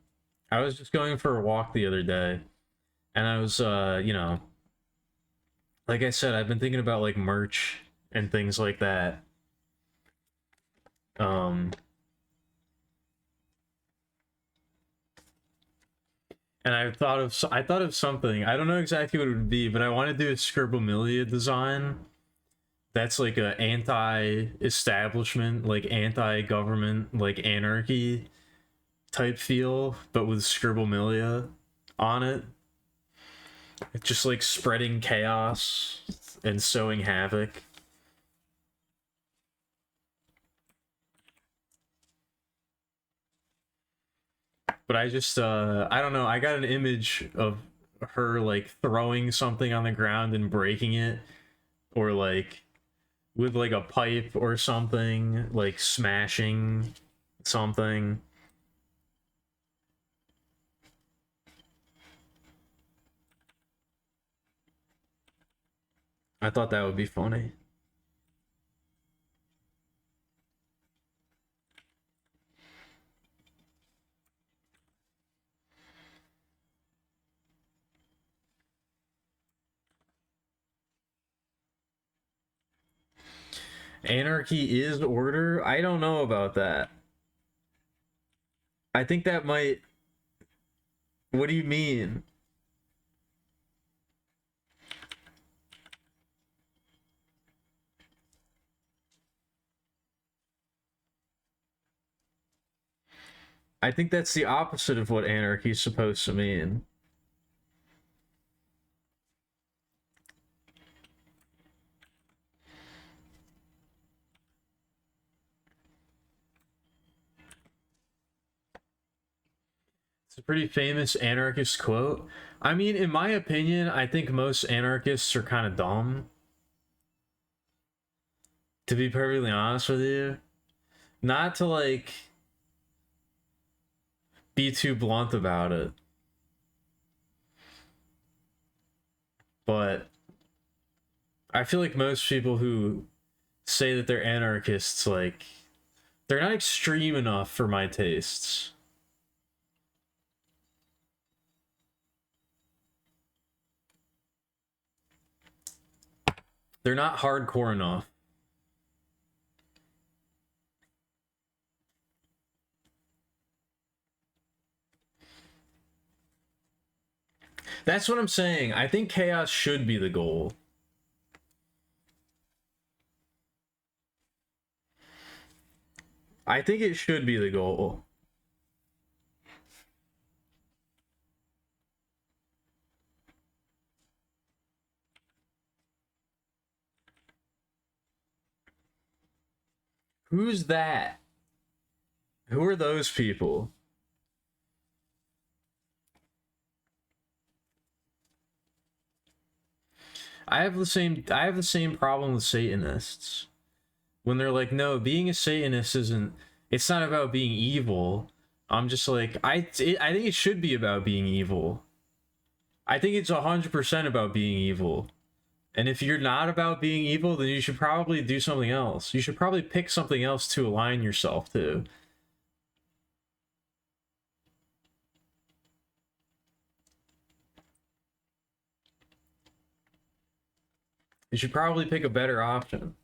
I was just going for a walk the other day, and I was, like I said, I've been thinking about like merch and things like that. Um, and I thought of something. I don't know exactly what it would be, but I want to do a Scribamilia design that's like a anti-establishment, like anti-government, like anarchy type feel, but with Scribamilia on it. It's just like spreading chaos and sowing havoc. But I don't know, I got an image of her like throwing something on the ground and breaking it, or like with like a pipe or something, like smashing something. I thought that would be funny. Anarchy is order? I don't know about that. I think that might. What do you mean? I think that's the opposite of what anarchy is supposed to mean. It's a pretty famous anarchist quote. I mean, in my opinion, I think most anarchists are kind of dumb, to be perfectly honest with you. Not to like be too blunt about it, but I feel like most people who say that they're anarchists, like, they're not extreme enough for my tastes. They're not hardcore enough. That's what I'm saying. I think chaos should be the goal. I think it should be the goal. Who's that? Who are those people? I have the same problem with Satanists. When they're like, "No, being a Satanist isn't it's not about being evil." I'm just like, I think it should be about being evil. I think it's 100% about being evil. And if you're not about being evil, then you should probably do something else. You should probably pick something else to align yourself to. You should probably pick a better option.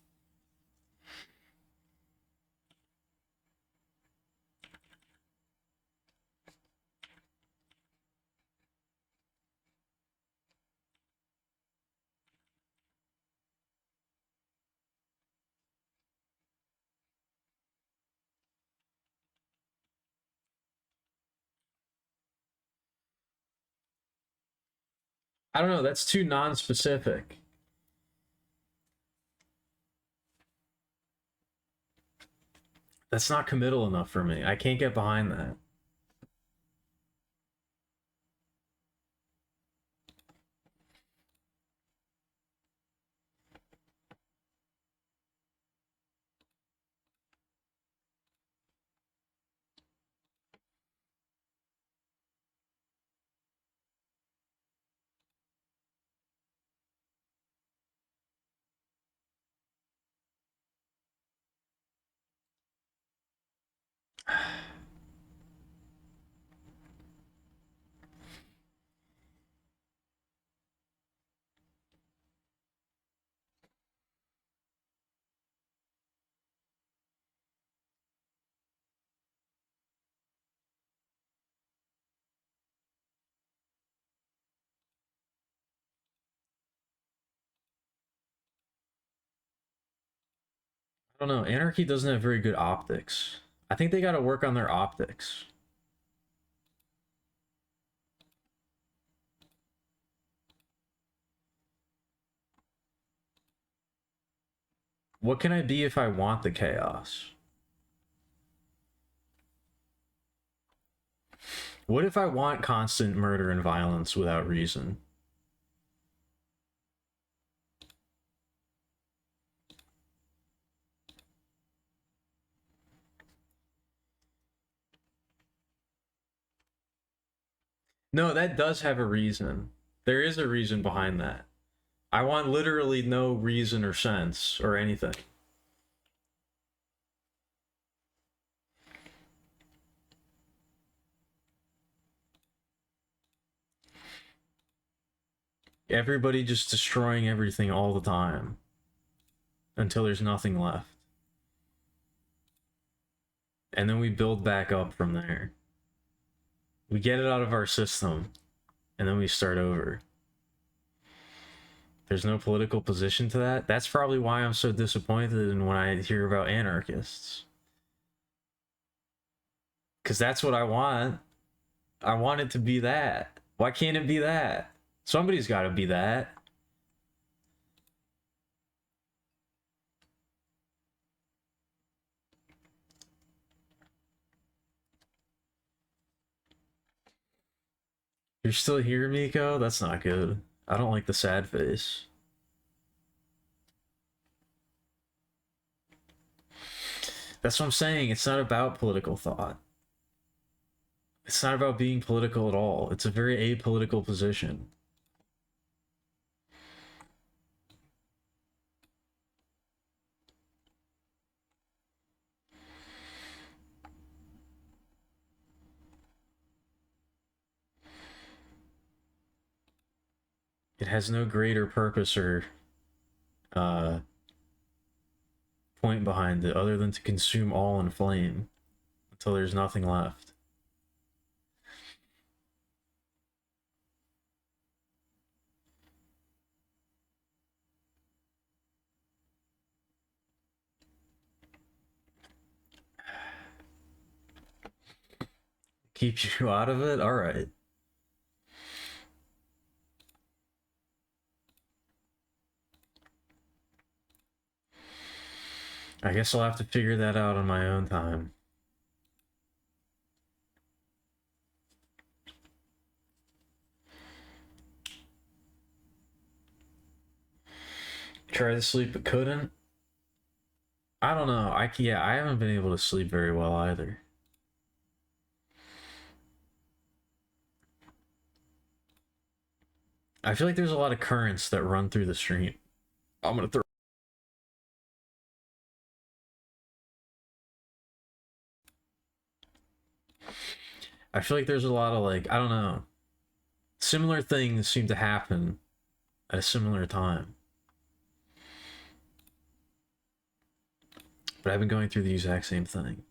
I don't know, that's too non-specific. That's not committal enough for me. I can't get behind that. I don't know. Anarchy doesn't have very good optics. I think they got to work on their optics. What can I be if I want the chaos? What if I want constant murder and violence without reason? No, that does have a reason. There is a reason behind that. I want literally no reason or sense or anything. Everybody just destroying everything all the time until there's nothing left. And then we build back up from there. We get it out of our system, and then we start over. There's no political position to that. That's probably why I'm so disappointed in when I hear about anarchists. Because that's what I want. I want it to be that. Why can't it be that? Somebody's got to be that. You're still here, Miko? That's not good. I don't like the sad face. That's what I'm saying. It's not about political thought. It's not about being political at all. It's a very apolitical position. It has no greater purpose or uh, point behind it other than to consume all in flame until there's nothing left. Keeps you out of it? Alright. I guess I'll have to figure that out on my own time. Tried to sleep but couldn't. I don't know. I haven't been able to sleep very well either. I feel like there's a lot of currents that run through the stream. I'm gonna throw. I feel like there's a lot of like, I don't know. Similar things seem to happen at a similar time. But I've been going through the exact same thing.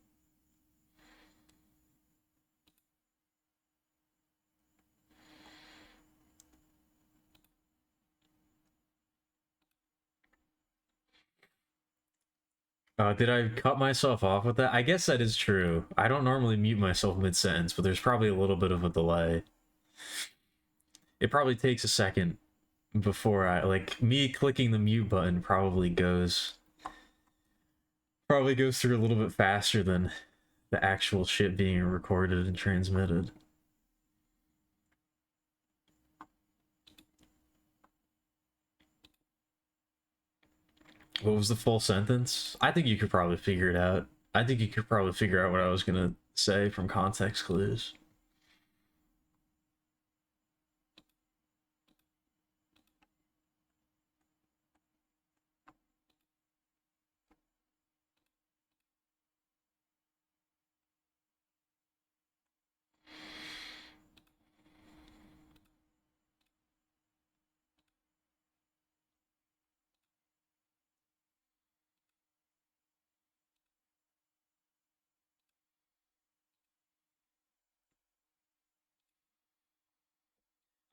Did I cut myself off with that? I guess that is true. I don't normally mute myself mid-sentence, but there's probably a little bit of a delay. It probably takes a second before I, like, me clicking the mute button probably goes through a little bit faster than the actual shit being recorded and transmitted. What was the full sentence? I think you could probably figure it out. I think you could probably figure out what I was gonna say from context clues.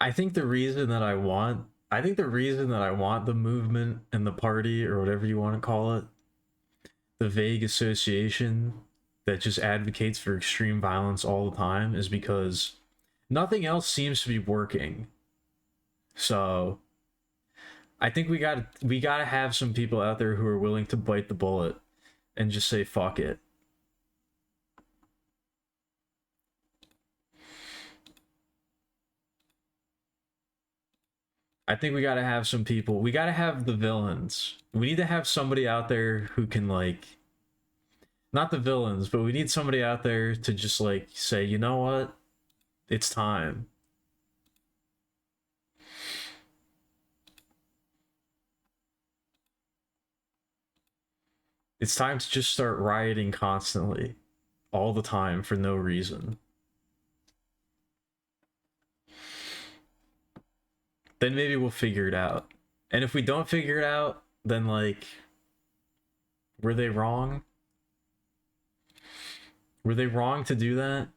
I think the reason that I think the reason that I want the movement and the party or whatever you want to call it the vague association that just advocates for extreme violence all the time is because nothing else seems to be working. So I think we gotta have some people out there who are willing to bite the bullet and just say fuck it. I think we gotta have some people. We gotta have the villains. We need to have somebody out there who can like, not the villains, but we need somebody out there to just like say, you know what, it's time. It's time to just start rioting constantly, all the time for no reason. Then maybe we'll figure it out. And if we don't figure it out, then like, were they wrong? Were they wrong to do that?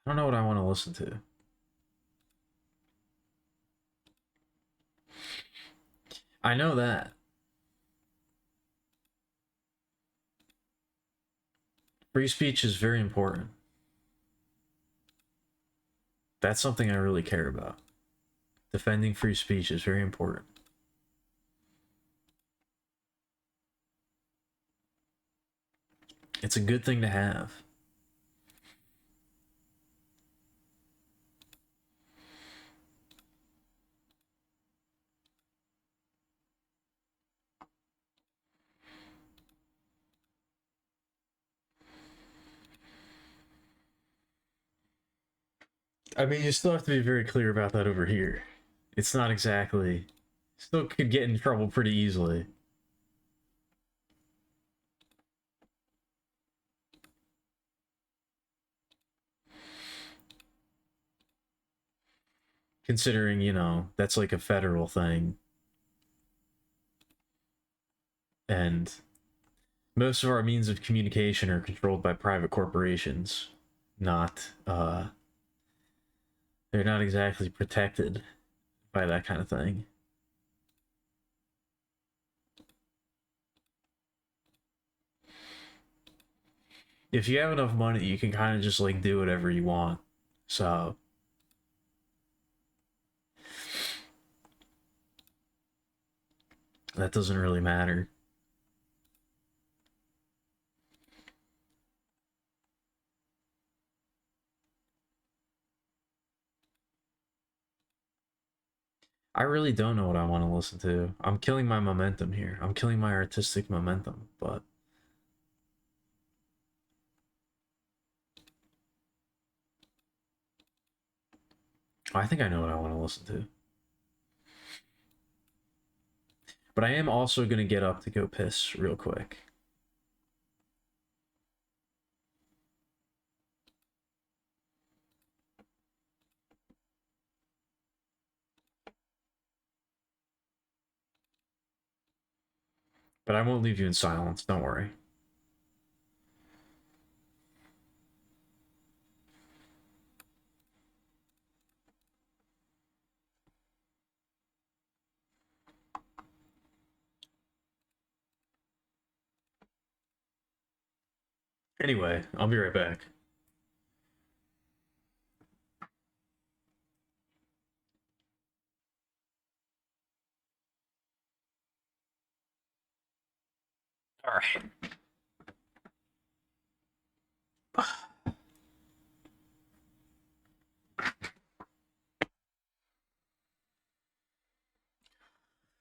I don't know what I want to listen to. I know that. Free speech is very important. That's something I really care about. Defending free speech is very important. It's a good thing to have. I mean, you still have to be very clear about that over here. It's not exactly. Still could get in trouble pretty easily. Considering, you know, that's like a federal thing. And most of our means of communication are controlled by private corporations. Not, they're not exactly protected by that kind of thing. If you have enough money, you can kind of just like do whatever you want. So that doesn't really matter. I really don't know what I want to listen to. I'm killing my momentum here. I'm killing my artistic momentum, but I think I know what I want to listen to. But I am also going to get up to go piss real quick. But I won't leave you in silence, don't worry. Anyway, I'll be right back. All right.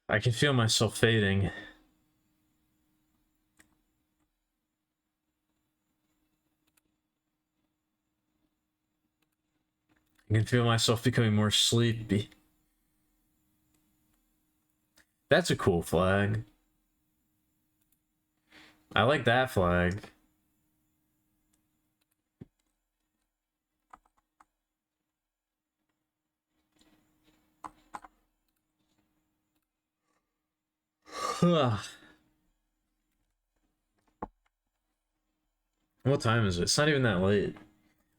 I can feel myself fading. I can feel myself becoming more sleepy. That's a cool flag. I like that flag. What time is it? It's not even that late.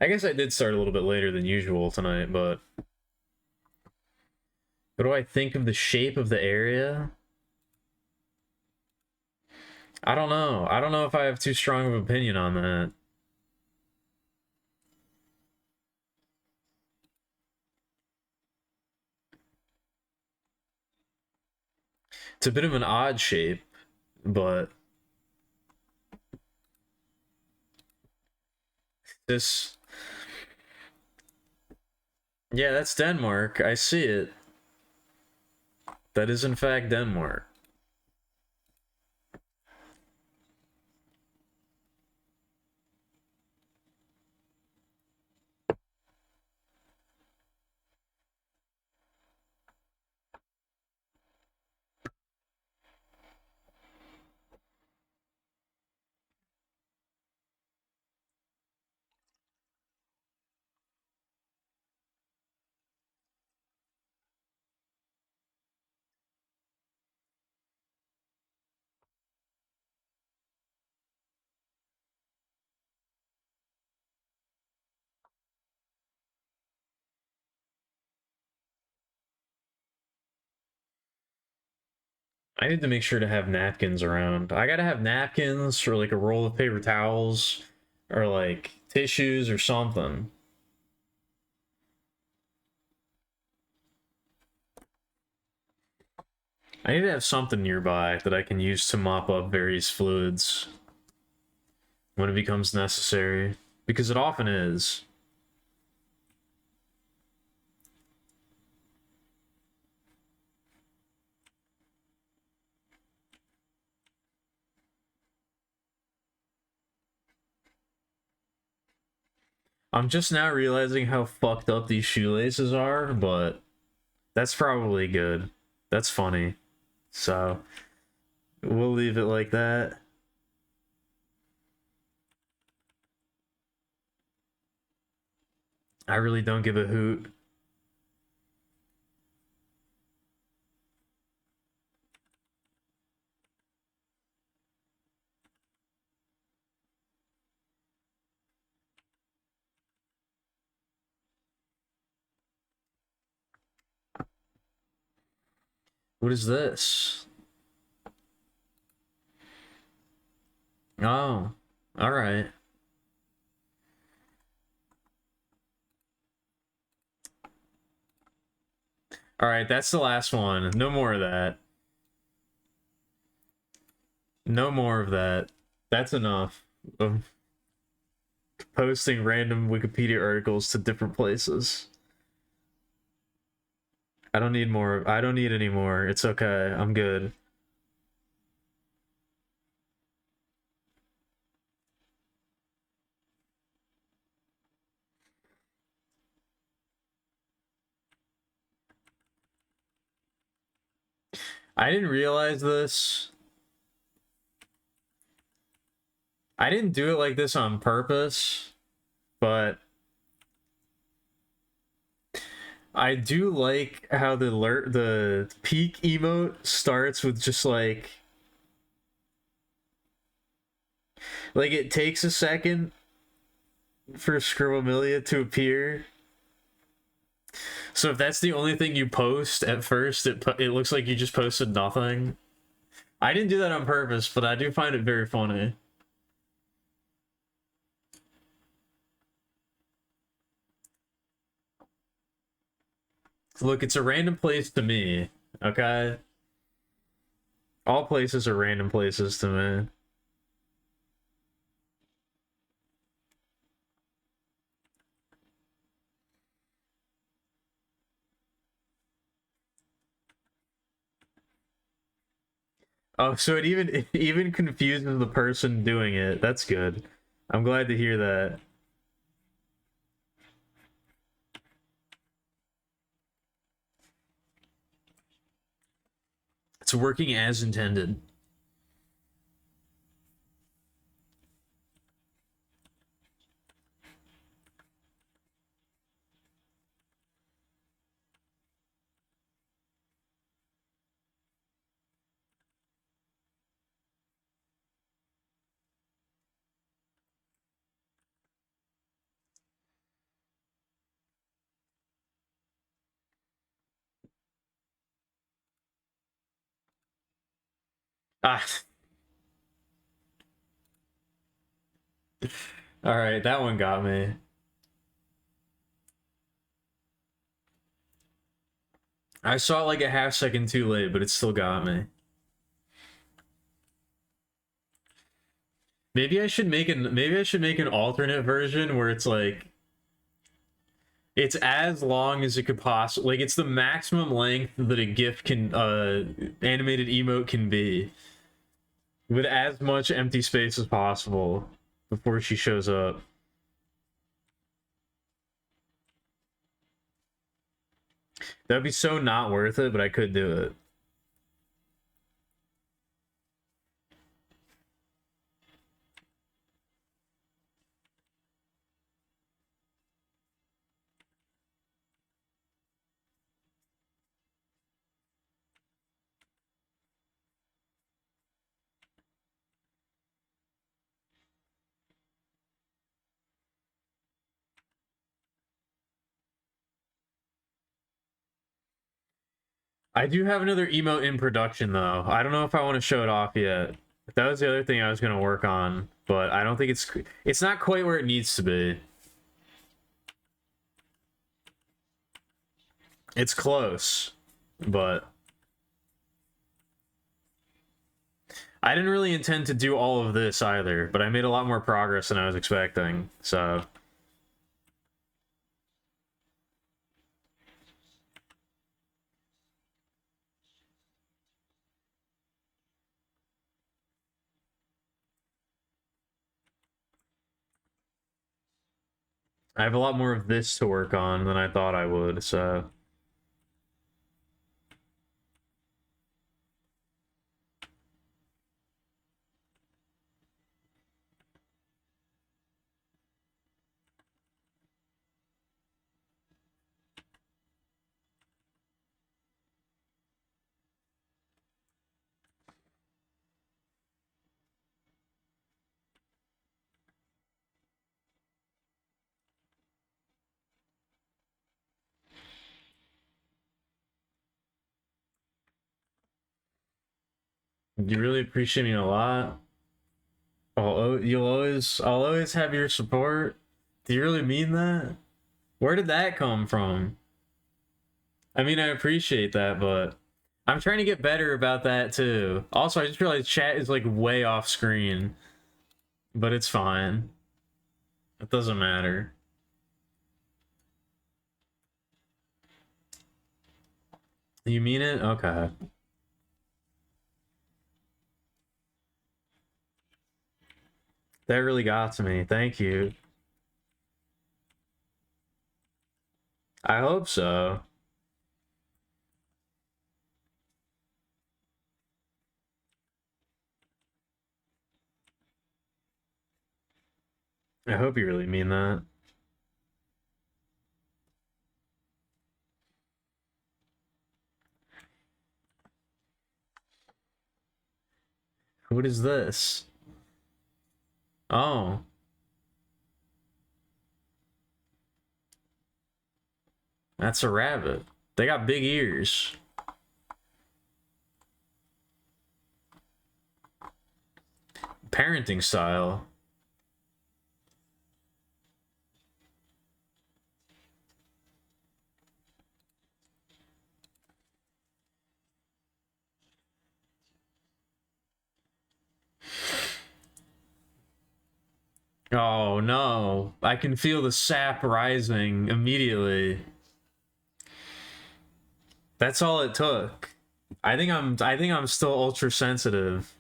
I guess I did start a little bit later than usual tonight, but what do I think of the shape of the area? I don't know. I don't know if I have too strong of an opinion on that. It's a bit of an odd shape, but this... Yeah, that's Denmark. I see it. That is in fact Denmark. I need to make sure to have napkins around. I gotta have napkins or like a roll of paper towels or like tissues or something. I need to have something nearby that I can use to mop up various fluids when it becomes necessary, because it often is. I'm just now realizing how fucked up these shoelaces are, but that's probably good. That's funny. So, we'll leave it like that. I really don't give a hoot. What is this? Oh, alright. Alright, that's the last one. No more of that. No more of that. That's enough of posting random Wikipedia articles to different places. I don't need more. I don't need any more. It's okay. I'm good. I didn't realize this. I didn't do it like this on purpose, but I do like how the peak emote starts with just like it takes a second for Scribamilia to appear. So if that's the only thing you post at first, it looks like you just posted nothing. I didn't do that on purpose, but I do find it very funny. Look, it's a random place to me, okay? All places are random places to me. Oh, so it even confuses the person doing it. That's good. I'm glad to hear that. It's working as intended. Ah, all right, that one got me. I saw it like a half second too late, but it still got me. Maybe I should make an alternate version where it's like it's as long as it could possibly, like, it's the maximum length that a GIF can animated emote can be, with as much empty space as possible before she shows up. That'd be so not worth it, but I could do it. I do have another emote in production though. I don't know if I want to show it off yet. That was the other thing I was gonna work on, but I don't think it's not quite where it needs to be. It's close, but I didn't really intend to do all of this either, but I made a lot more progress than I was expecting, so I have a lot more of this to work on than I thought I would, so you really appreciate me a lot. I'll always have your support. Do you really mean that? Where did that come from? I mean, I appreciate that, but I'm trying to get better about that too. Also, I just realized chat is like way off screen, but it's fine. It doesn't matter. You mean it? Okay. That really got to me. Thank you. I hope so. I hope you really mean that. What is this? Oh. That's a rabbit. They got big ears. Parenting style. Oh no. I can feel the sap rising immediately. That's all it took. I think I'm still ultra sensitive.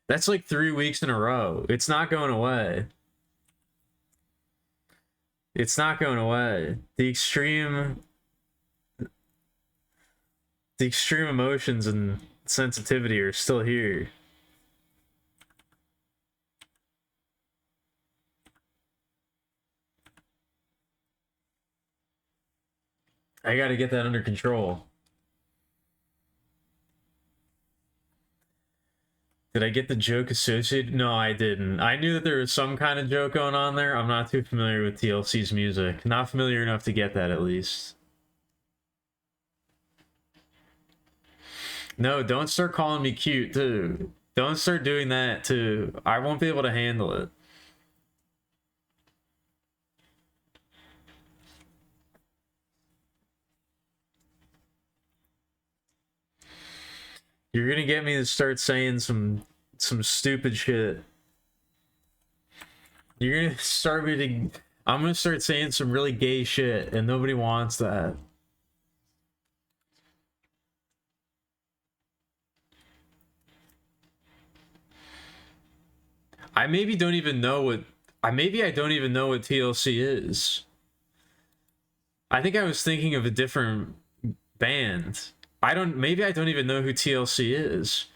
That's like 3 weeks in a row. It's not going away. It's not going away. The extreme emotions and sensitivity are still here. I gotta get that under control. Did I get the joke associated? No, I didn't. I knew that there was some kind of joke going on there. I'm not too familiar with TLC's music. Not familiar enough to get that, at least. No, don't start calling me cute, too. Don't start doing that, too. I won't be able to handle it. You're gonna get me to start saying some stupid shit. You're gonna start me to. I'm gonna start saying some really gay shit, and nobody wants that. I maybe don't even know what. I don't even know what TLC is. I think I was thinking of a different band. I don't. Maybe I don't even know who TLC is.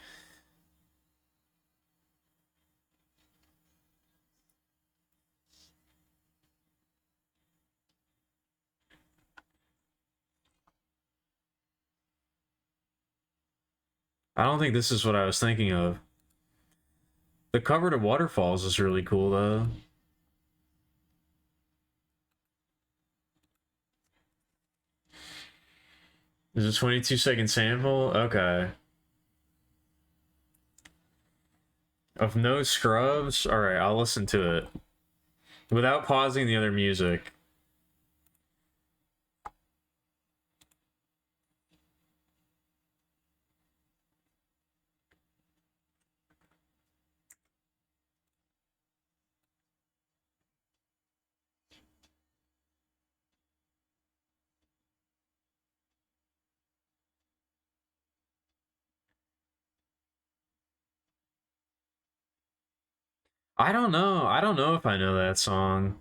I don't think this is what I was thinking of. The cover to Waterfalls is really cool, though. Is a 22-second sample? Okay. Of No Scrubs? Alright, I'll listen to it. Without pausing the other music. I don't know. I don't know if I know that song.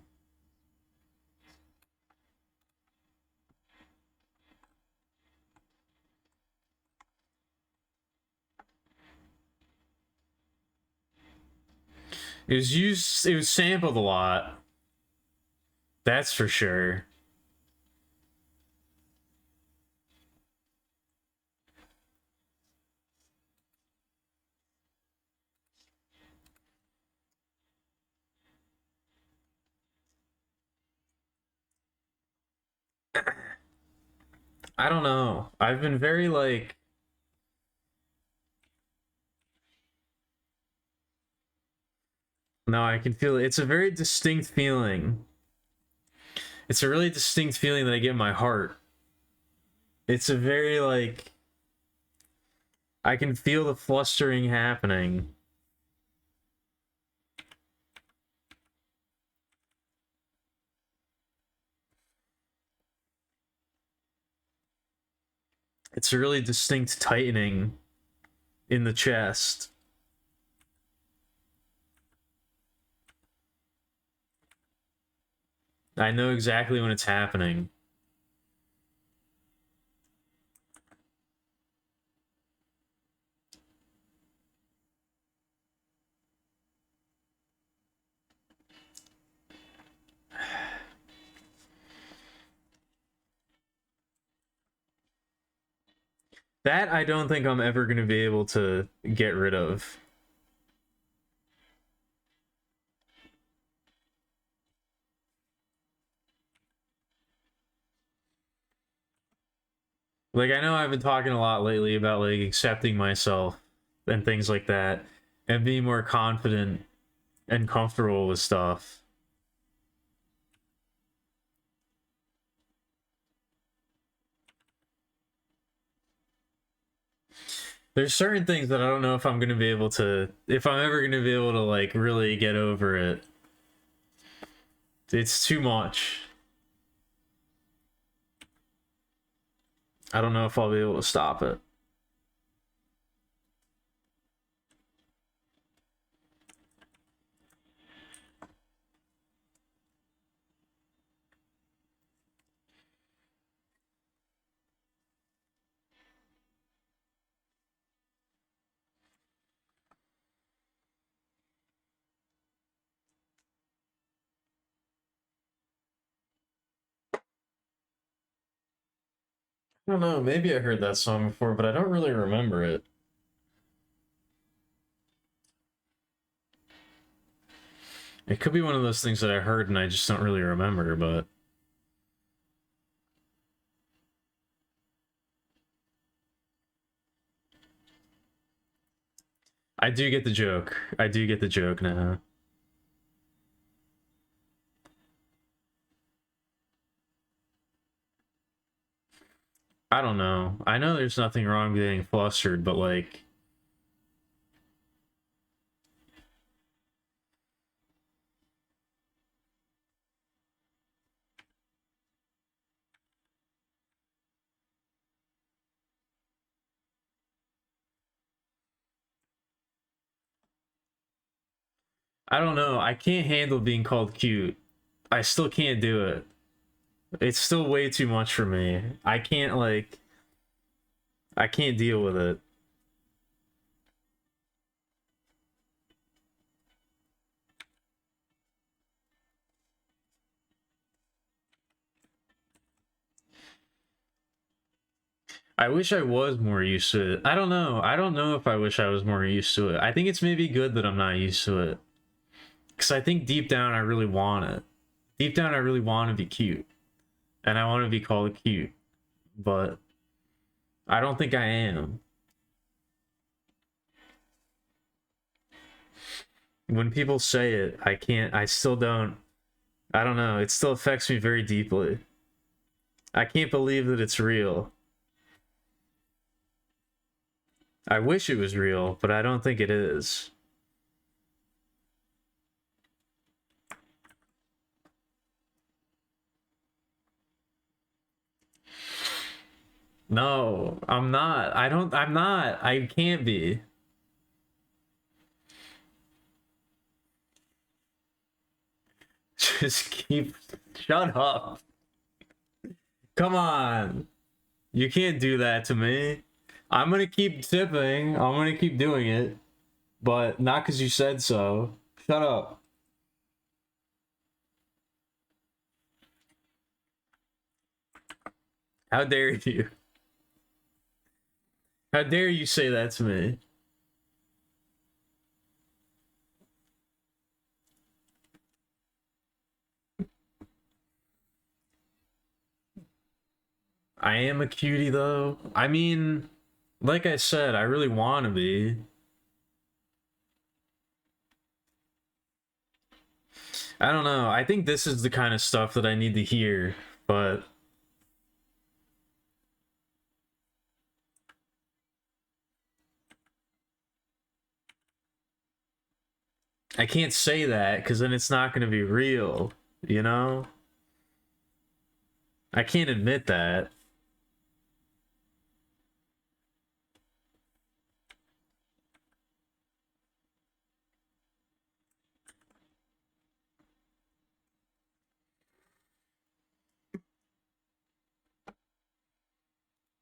It was sampled a lot. That's for sure. I don't know. I've been very like no, I can feel it. It's a very distinct feeling. It's a really distinct feeling that I get in my heart. It's a very like I can feel the flustering happening. It's a really distinct tightening in the chest. I know exactly when it's happening. That I don't think I'm ever going to be able to get rid of. Like I know I've been talking a lot lately about like accepting myself and things like that and being more confident and comfortable with stuff. There's certain things that I don't know if I'm going to be able to if I'm ever going to be able to like really get over it. It's too much. I don't know if I'll be able to stop it. I don't know, maybe I heard that song before, but I don't really remember it. It could be one of those things that I heard and I just don't really remember, but I do get the joke. I do get the joke now. I don't know. I know there's nothing wrong with getting flustered, but like, I don't know. I can't handle being called cute. I still can't do it. It's still way too much for me. I can't like, I can't deal with it. I wish I was more used to it. I don't know. I don't know if I wish I was more used to it. I think it's maybe good that I'm not used to it. Because I think deep down I really want it. Deep down I really want to be cute. And I want to be called cute. But I don't think I am. When people say it, I can't, I still don't, I don't know. It still affects me very deeply. I can't believe that it's real. I wish it was real, but I don't think it is. No, I'm not. I'm not. I can't be. Just keep, shut up. Come on. You can't do that to me. I'm gonna keep tipping. I'm gonna keep doing it. But not because you said so. Shut up. How dare you? How dare you say that to me? I am a cutie though. I mean, like I said, I really want to be. I don't know. I think this is the kind of stuff that I need to hear, but I can't say that because then it's not going to be real, you know? I can't admit that.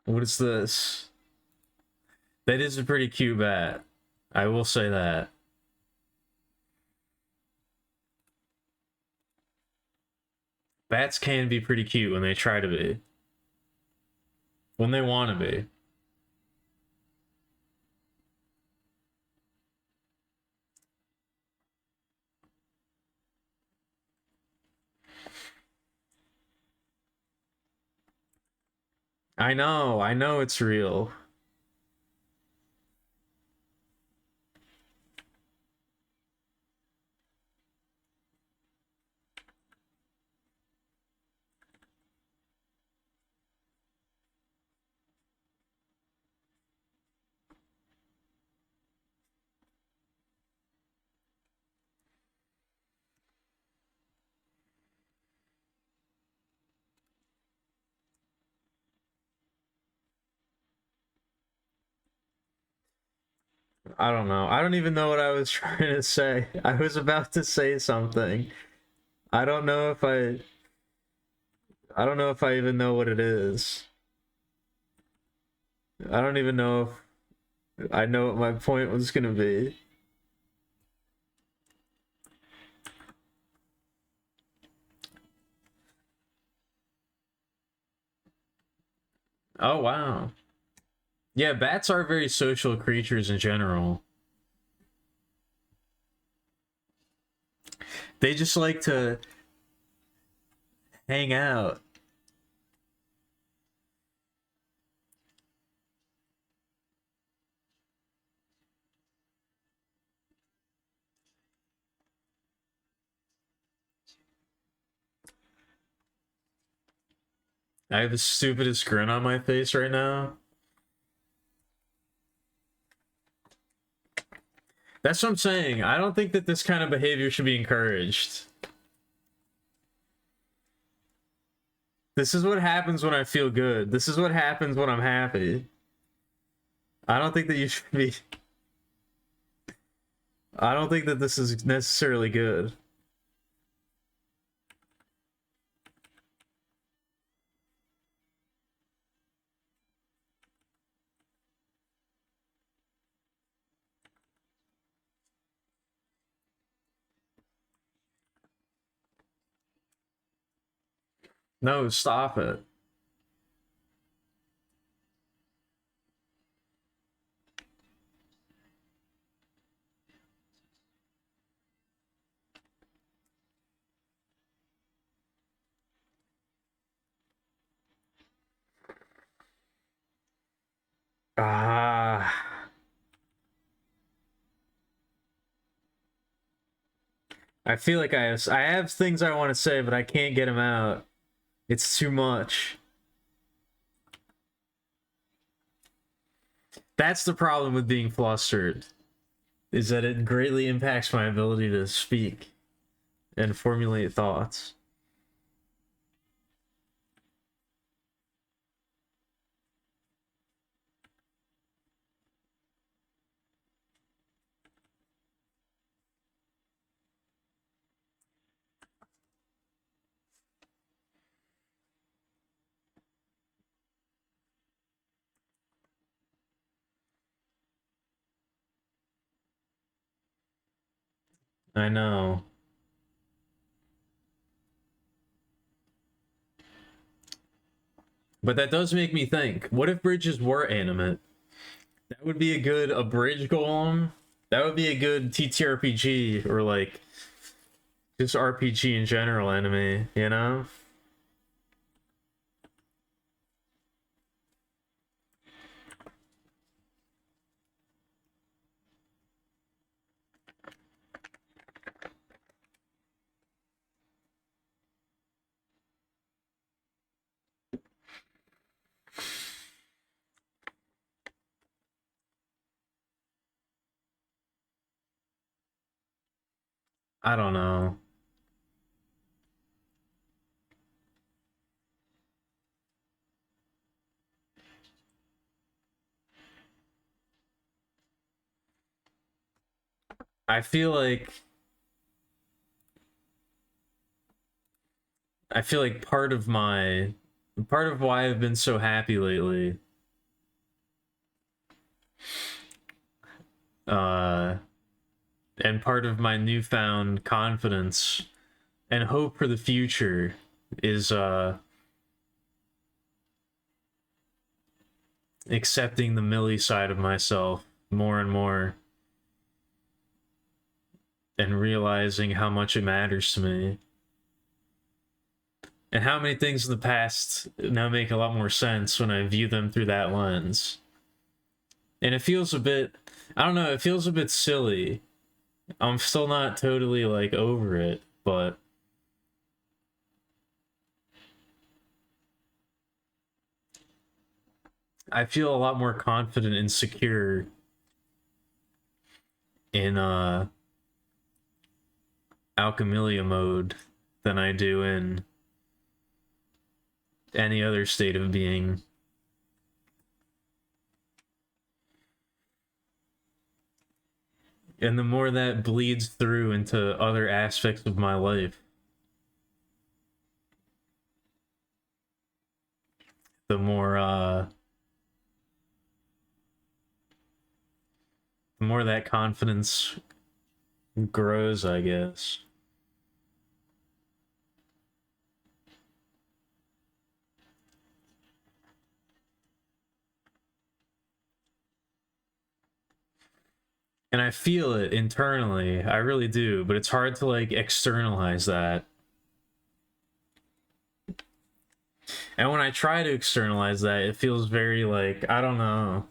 What is this? That is a pretty cute bat. I will say that. Bats can be pretty cute when they try to be. When they want to be. I know it's real. I don't know. I don't even know what I was trying to say. I was about to say something. I don't know if I don't know if I even know what it is. I don't even know if I know what my point was gonna be. Oh wow. Yeah, bats are very social creatures in general. They just like to hang out. I have the stupidest grin on my face right now. That's what I'm saying. I don't think that this kind of behavior should be encouraged. This is what happens when I feel good. This is what happens when I'm happy. I don't think that you should be... I don't think that this is necessarily good. No, stop it. Ah. I feel like I have things I want to say, but I can't get them out. It's too much. That's the problem with being flustered, is that it greatly impacts my ability to speak and formulate thoughts. I know. But that does make me think, what if bridges were animate? That would be a bridge golem. That would be a good TTRPG, or like just RPG in general anime, you know? I don't know. I feel like part of why I've been so happy lately, uh, and part of my newfound confidence and hope for the future is accepting the Millie side of myself more and more, and realizing how much it matters to me, and how many things in the past now make a lot more sense when I view them through that lens. And it feels a bit, I don't know, it feels a bit silly. I'm still not totally like over it, but I feel a lot more confident and secure in Alchemilia mode than I do in any other state of being. And the more that bleeds through into other aspects of my life, the more that confidence grows, I guess. And I feel it internally. I really do, but it's hard to like externalize that. And when I try to externalize that, it feels very like, I don't know.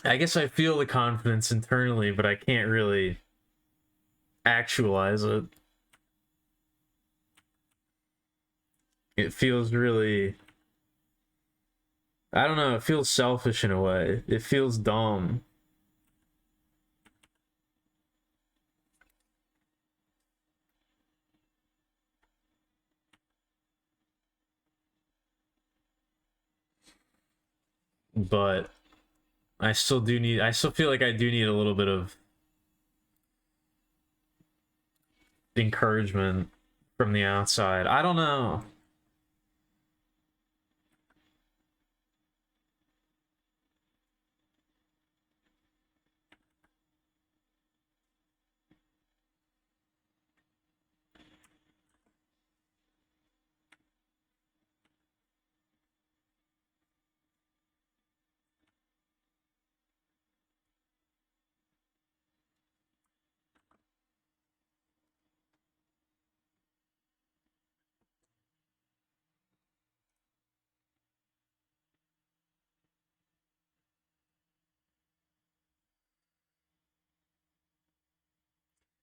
I guess I feel the confidence internally, but I can't really actualize it. It feels really, I don't know, it feels selfish in a way. It feels dumb. But I still feel like I do need a little bit of encouragement from the outside. I don't know.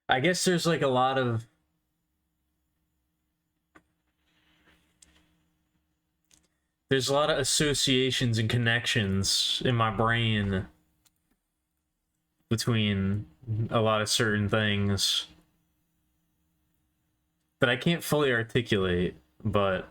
I guess there's like a lot of there's a lot of associations and connections in my brain between a lot of certain things that I can't fully articulate, but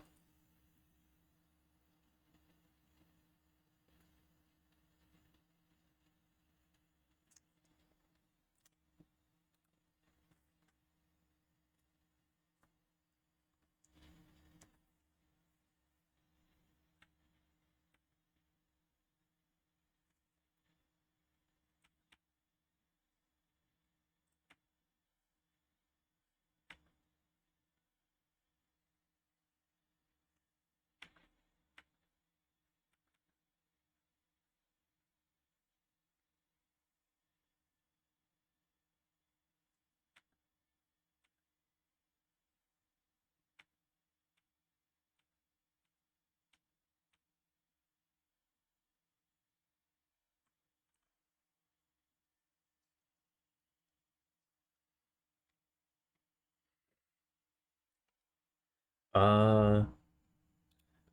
uh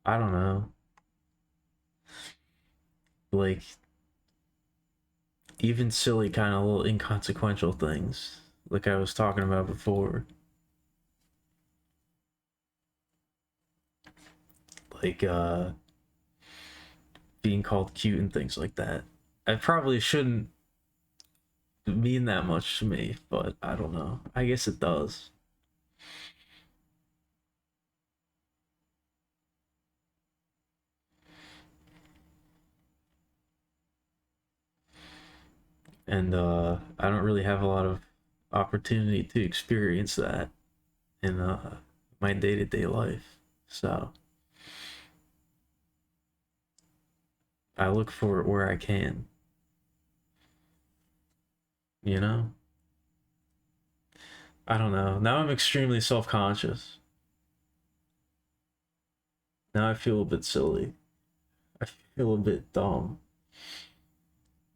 I don't know. Like even silly kind of little inconsequential things like I was talking about before. Like being called cute and things like that. I probably shouldn't mean that much to me, but I don't know. I guess it does. And I don't really have a lot of opportunity to experience that in my day-to-day life. So I look for it where I can, you know? I don't know. Now I'm extremely self-conscious. Now I feel a bit silly. I feel a bit dumb.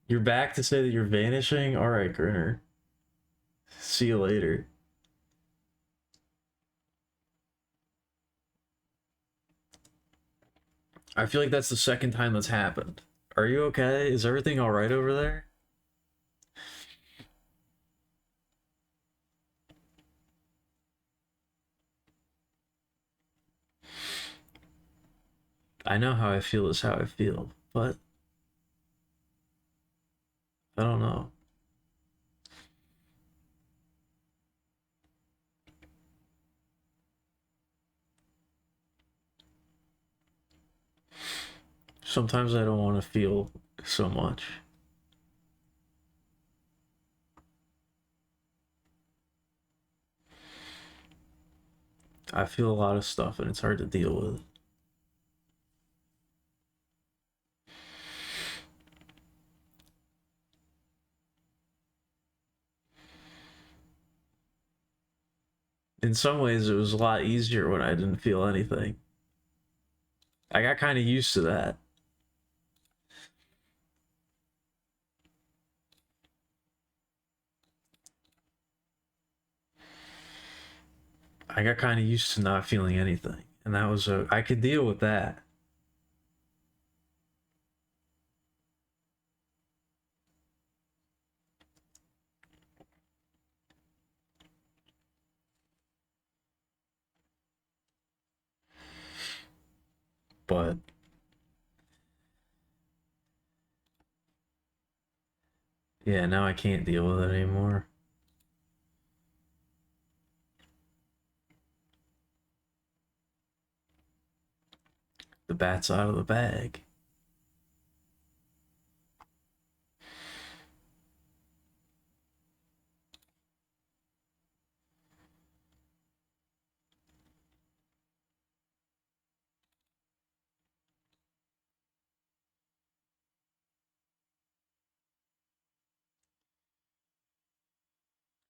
You're back to say that you're vanishing? Alright, Grinner. See you later. I feel like that's the second time that's happened. Are you okay? Is everything alright over there? I know how I feel is how I feel, but I don't know. Sometimes I don't want to feel so much. I feel a lot of stuff and it's hard to deal with. In some ways, it was a lot easier when I didn't feel anything. I got kind of used to that. I got kind of used to not feeling anything, and that was I could deal with that. But yeah, now I can't deal with it anymore. The bat's out of the bag.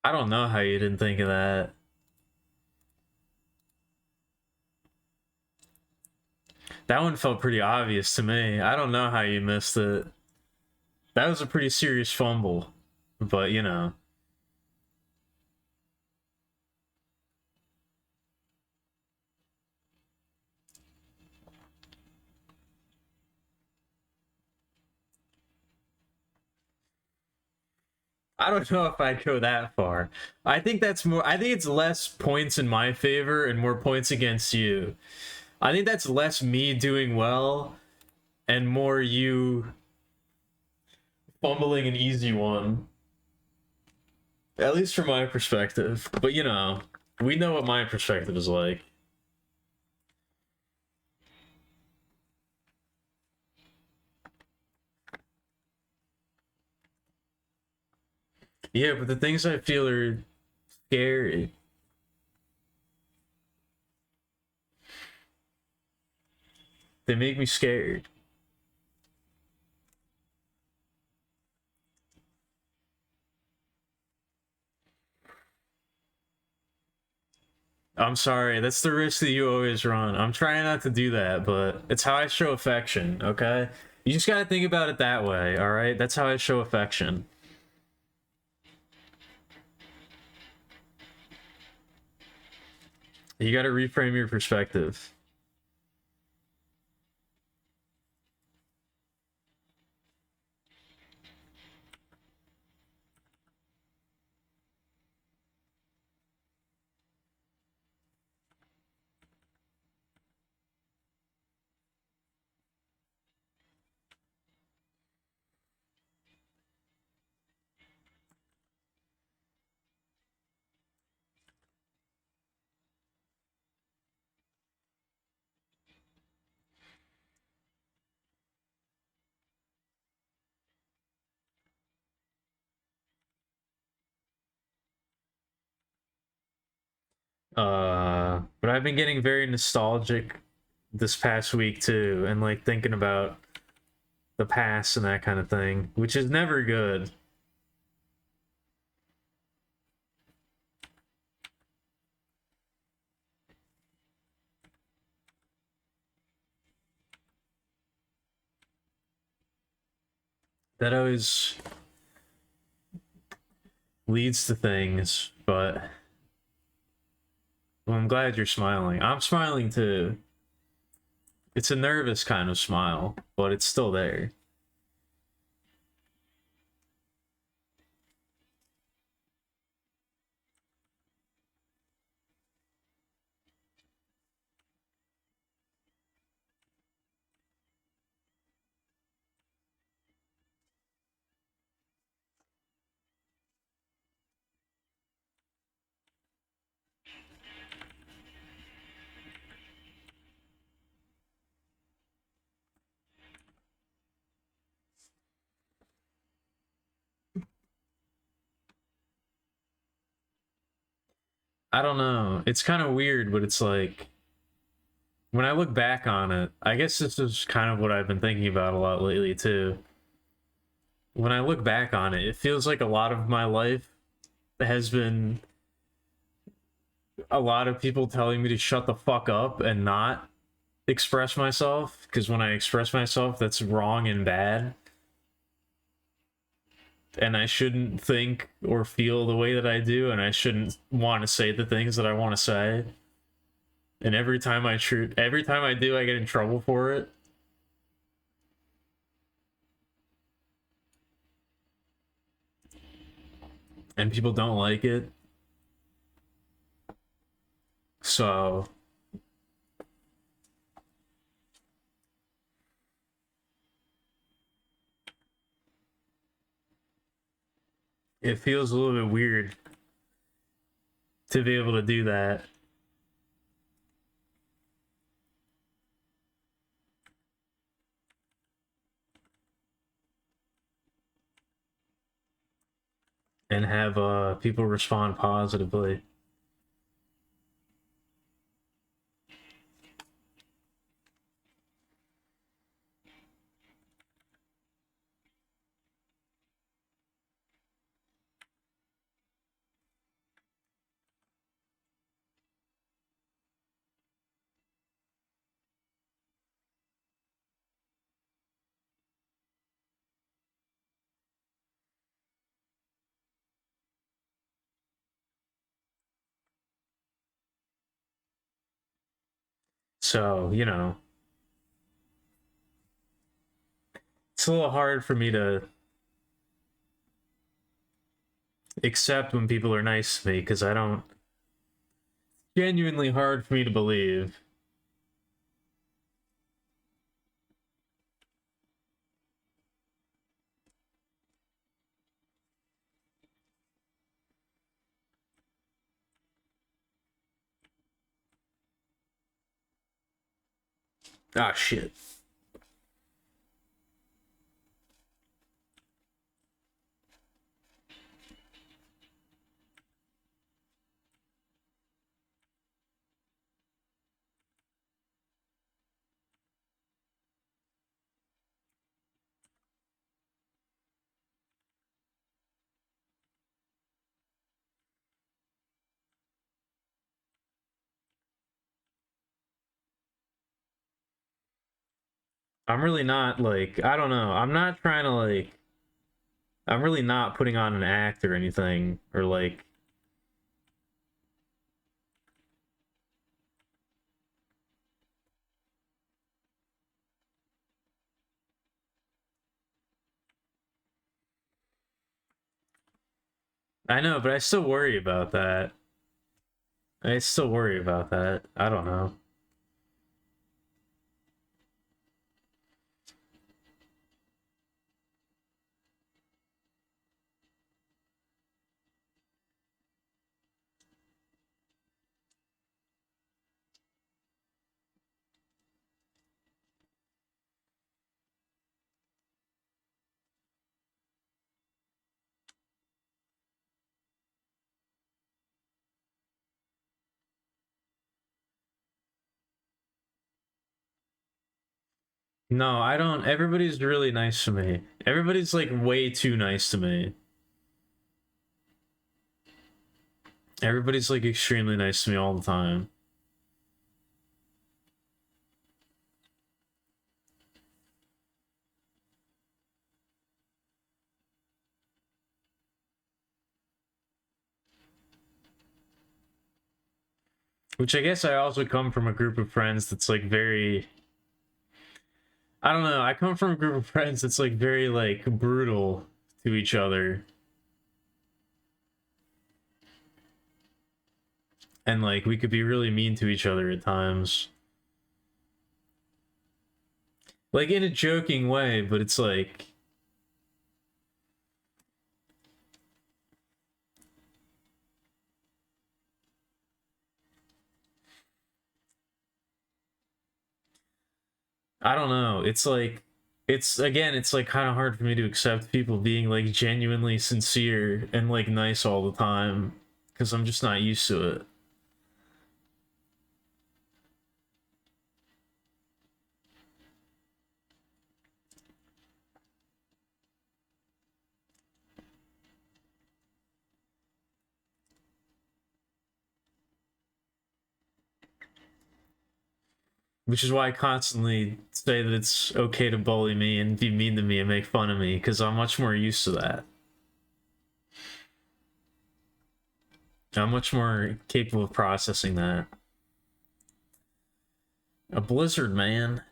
I don't know how you didn't think of that. That one felt pretty obvious to me. I don't know how you missed it. That was a pretty serious fumble, but you know. I don't know if I'd go that far. I think that's more. I think it's less points in my favor and more points against you. I think that's less me doing well and more you fumbling an easy one. At least from my perspective. But you know, we know what my perspective is like. Yeah, but the things I feel are scary. They make me scared. I'm sorry, that's the risk that you always run. I'm trying not to do that, but it's how I show affection, okay? You just gotta think about it that way, alright? That's how I show affection. You gotta reframe your perspective. But I've been getting very nostalgic this past week too, and like thinking about the past and that kind of thing, which is never good. That always leads to things, but well, I'm glad you're smiling. I'm smiling too. It's a nervous kind of smile, but it's still there. I don't know. It's kind of weird, but it's like when I look back on it, I guess this is kind of what I've been thinking about a lot lately too. When I look back on it, it feels like a lot of my life has been a lot of people telling me to shut the fuck up and not express myself, because when I express myself, that's wrong and bad. And I shouldn't think or feel the way that I do, and I shouldn't want to say the things that I want to say. And every time every time I do, I get in trouble for it. And people don't like it. So it feels a little bit weird to be able to do that. And have people respond positively. So, you know, it's a little hard for me to accept when people are nice to me, because I don't, genuinely hard for me to believe. Ah, shit. I'm really not like, I don't know. I'm not trying to like, I'm really not putting on an act or anything, or like, I know, but I still worry about that. I still worry about that. I don't know. No, I don't. Everybody's really nice to me. Everybody's like way too nice to me. Everybody's like extremely nice to me all the time. Which I guess I also come from a group of friends that's like very, I don't know, I come from a group of friends that's like very like brutal to each other. And like we could be really mean to each other at times. Like in a joking way, but it's like, I don't know. It's like, it's again, it's like kind of hard for me to accept people being like genuinely sincere and like nice all the time, because I'm just not used to it. Which is why I constantly say that it's okay to bully me and be mean to me and make fun of me, because I'm much more used to that. I'm much more capable of processing that. A blizzard, man.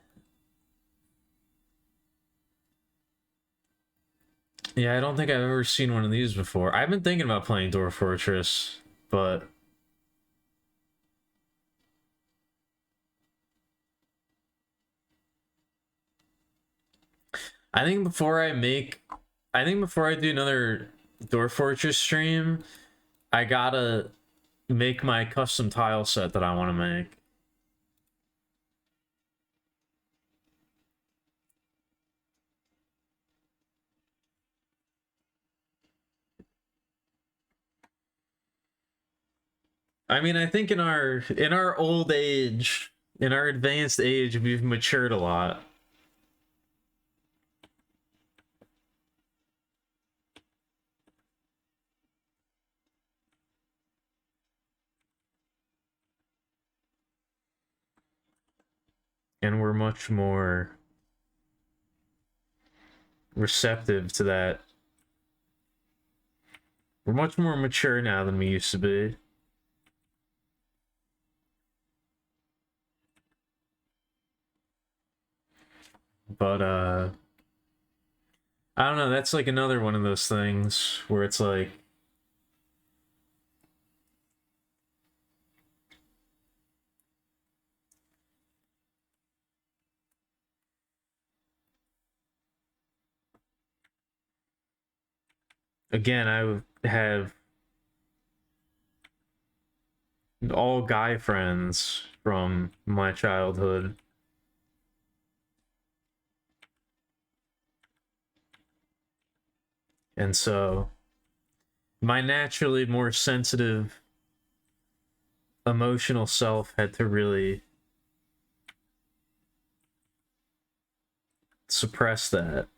Yeah, I don't think I've ever seen one of these before. I've been thinking about playing Dwarf Fortress, but I think before I do another Dwarf Fortress stream, I gotta make my custom tile set that I want to make. I mean, I think in our old age, in our advanced age, we've matured a lot. And we're much more receptive to that. We're much more mature now than we used to be. But I don't know, that's like another one of those things where it's like again, I have all guy friends from my childhood. And so my naturally more sensitive emotional self had to really suppress that.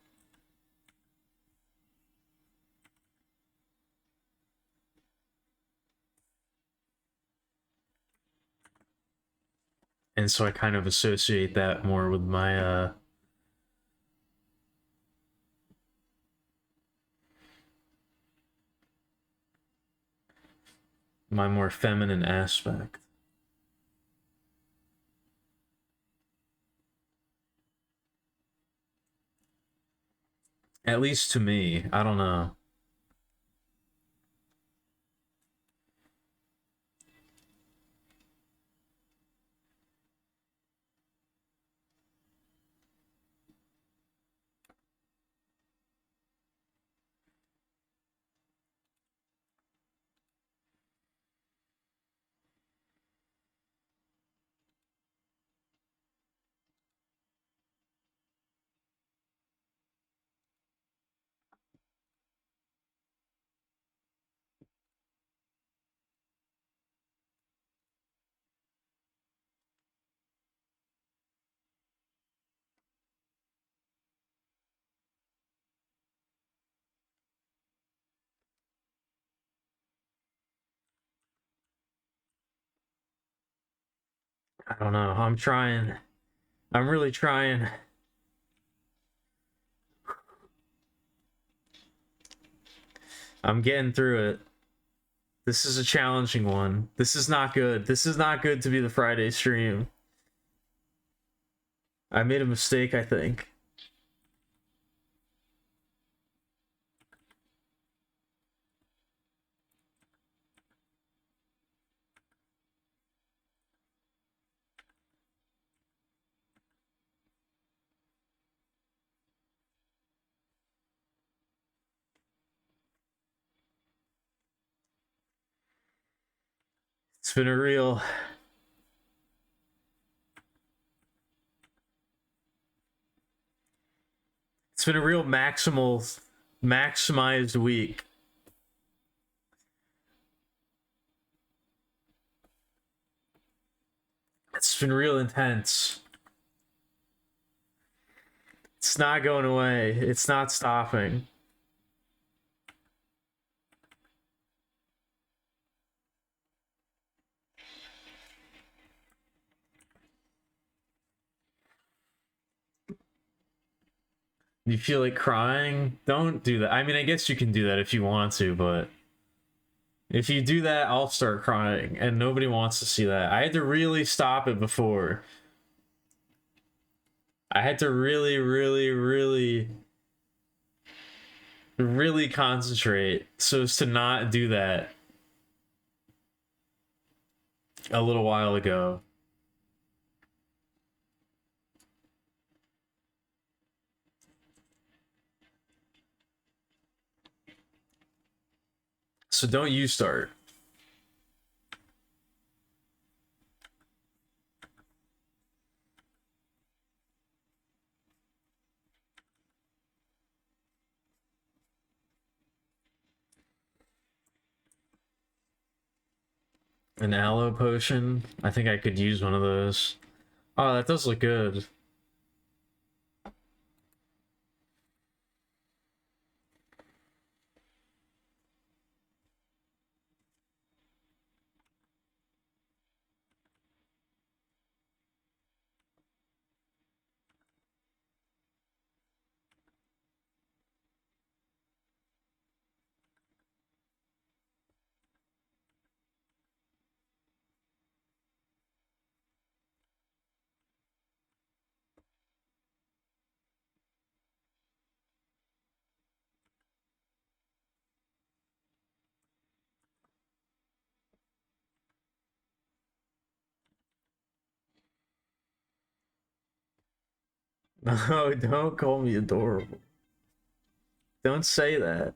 And so I kind of associate that more with my more feminine aspect. At least to me, I don't know. I don't know. I'm trying. I'm really trying. I'm getting through it. This is a challenging one. This is not good. This is not good to be the Friday stream. I made a mistake, I think. It's been a real maximized week. It's been real intense. It's not going away. It's not stopping. You feel like crying? Don't do that. I mean, I guess you can do that if you want to, but if you do that, I'll start crying, and nobody wants to see that. I had to really stop it before. I had to really, really, really, really concentrate so as to not do that a little while ago. So don't you start. An aloe potion? I think I could use one of those. Oh, that does look good. No, don't call me adorable. Don't say that.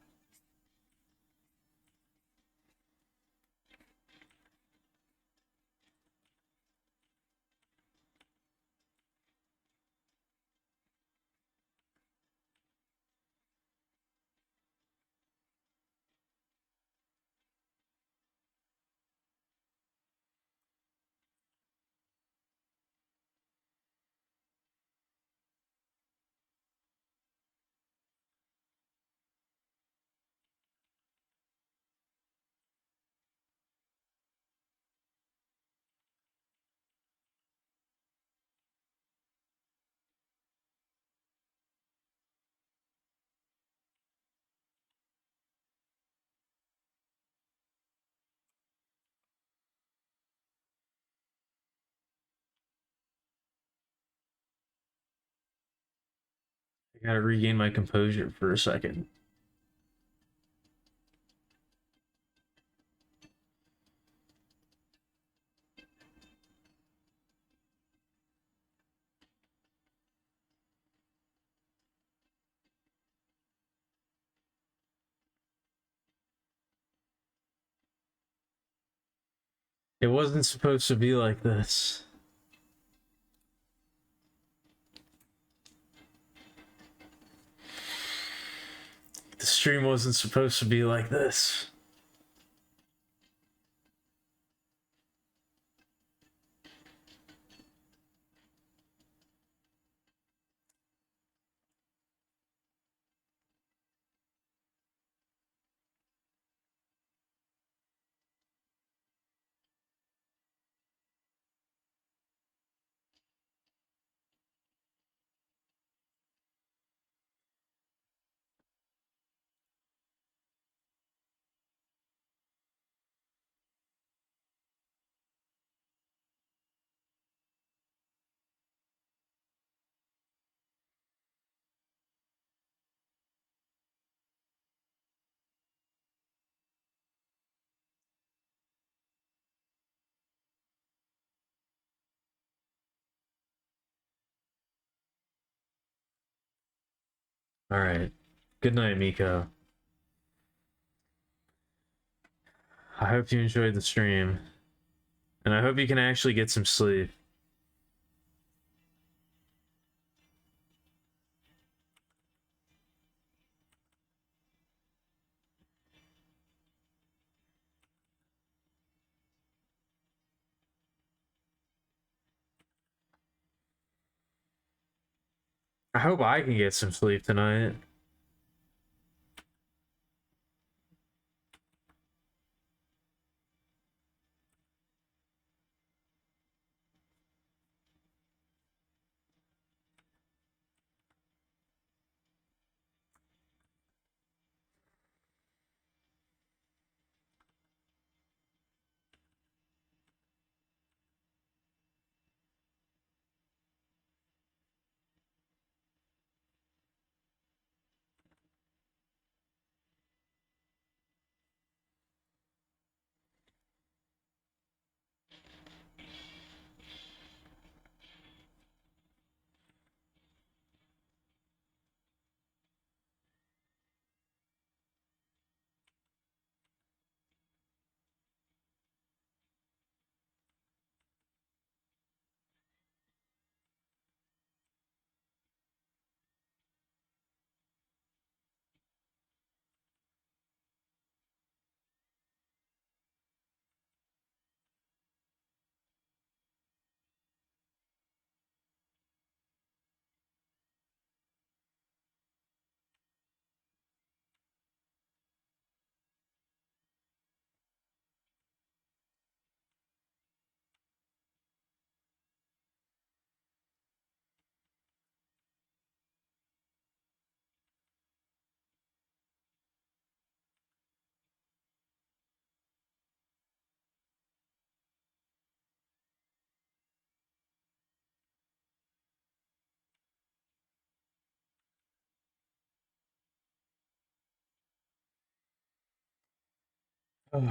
I gotta regain my composure for a second. It wasn't supposed to be like this. The stream wasn't supposed to be like this. Alright. Good night, Miko. I hope you enjoyed the stream. And I hope you can actually get some sleep. I hope I can get some sleep tonight. All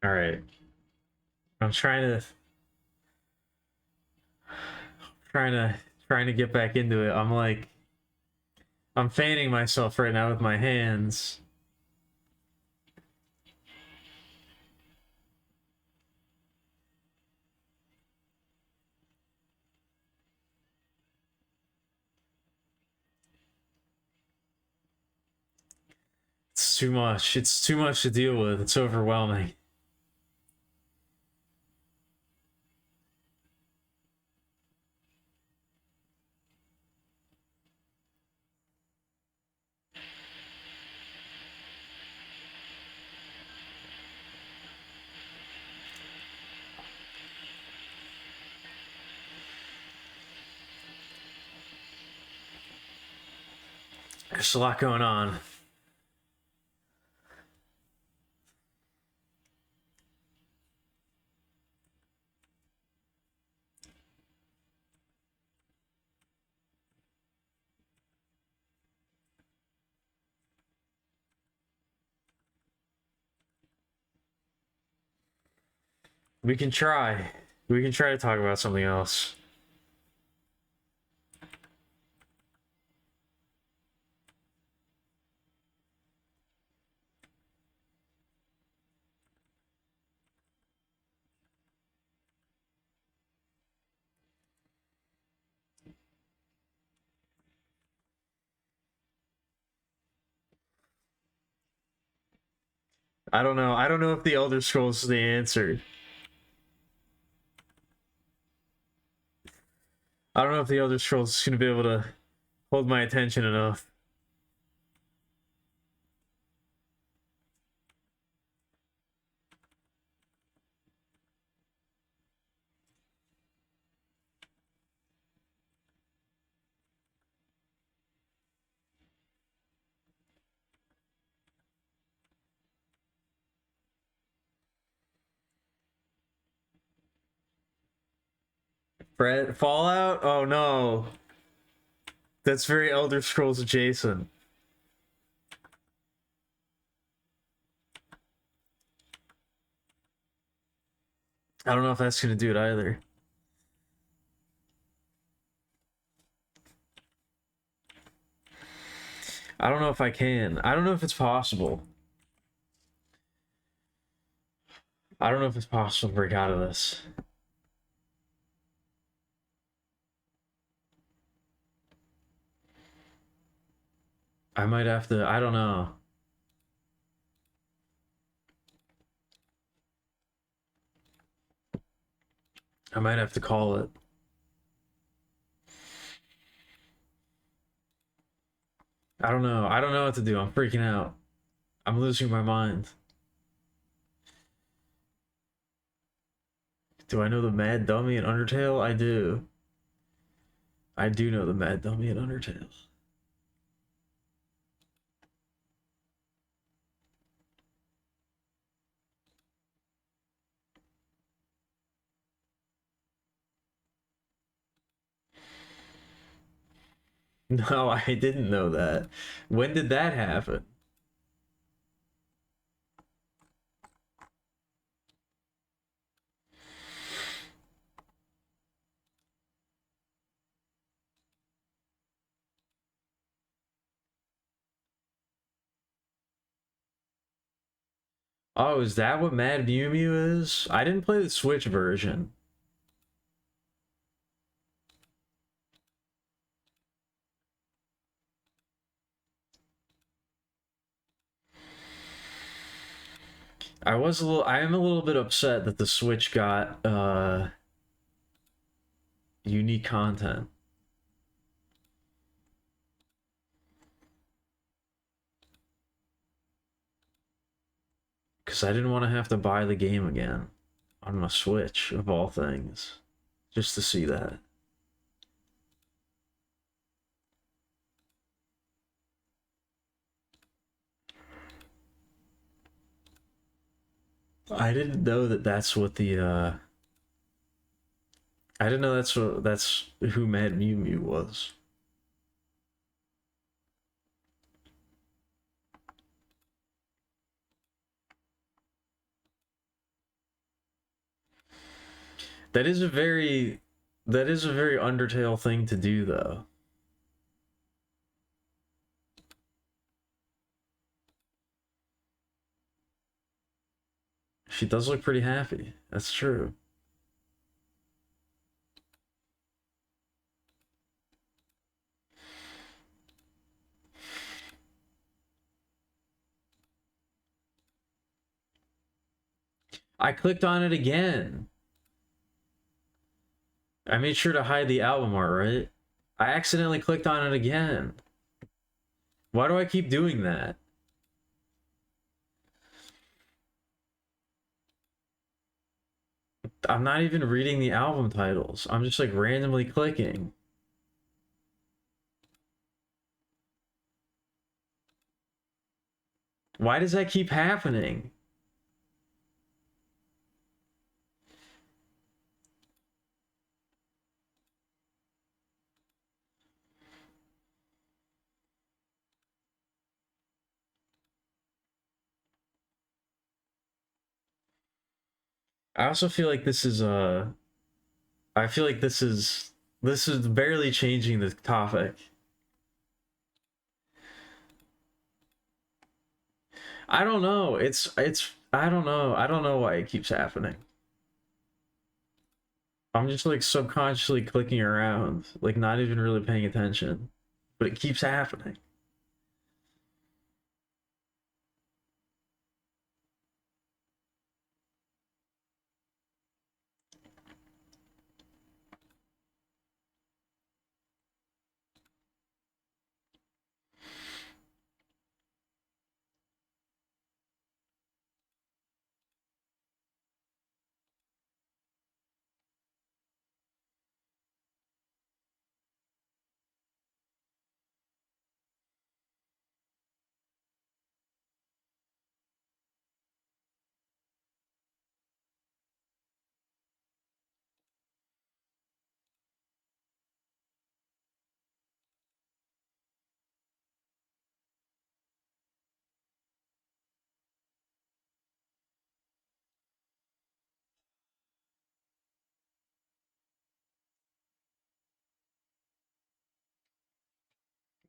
right. I'm trying to trying to get back into it. I'm fanning myself right now with my hands. It's too much. It's too much to deal with. It's overwhelming. There's a lot going on. We can try. We can try to talk about something else. I don't know. I don't know if the Elder Scrolls is the answer. I don't know if the Elder Scrolls is going to be able to hold my attention enough. Brett, Fallout? Oh no. That's very Elder Scrolls adjacent. I don't know if that's going to do it either. I don't know if I can. I don't know if it's possible. I don't know if it's possible to break out of this. I might have to. I don't know. I might have to call it. I don't know. I don't know what to do. I'm freaking out. I'm losing my mind. Do I know the Mad Dummy in Undertale? I do. I do know the Mad Dummy in Undertale. No, I didn't know that. When did that happen? Oh, is that what Mad Mew Mew is? I didn't play the Switch version. I am a little bit upset that the Switch got unique content. Because I didn't want to have to buy the game again on my Switch, of all things, just to see that. I didn't know that that's what the I didn't know that's who Mad Mew Mew was. That is a very Undertale thing to do though. She does look pretty happy. That's true. I clicked on it again. I made sure to hide the album art, right? I accidentally clicked on it again. Why do I keep doing that? I'm not even reading the album titles. I'm just like randomly clicking. Why does that keep happening? I also feel like this is I feel like this is barely changing the topic. I don't know. It's I don't know. I don't know why it keeps happening. I'm just like subconsciously clicking around, like not even really paying attention, but it keeps happening.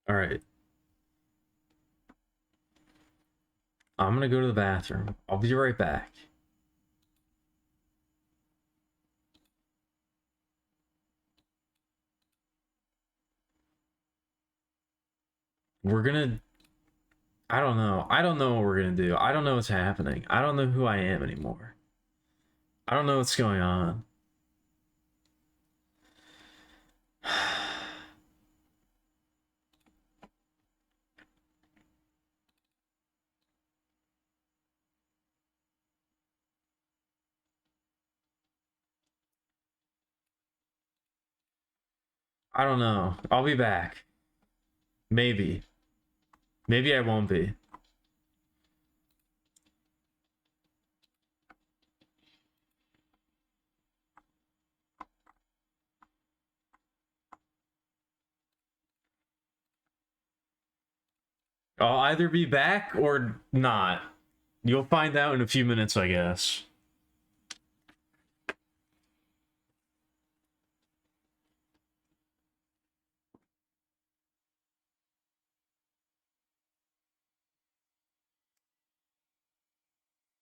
All right. I'm gonna go to the bathroom. I'll be right back. We're gonna. I don't know. I don't know what we're gonna do. I don't know what's happening. I don't know who I am anymore. I don't know what's going on. I don't know. I'll be back. Maybe. Maybe I won't be. I'll either be back or not. You'll find out in a few minutes, I guess.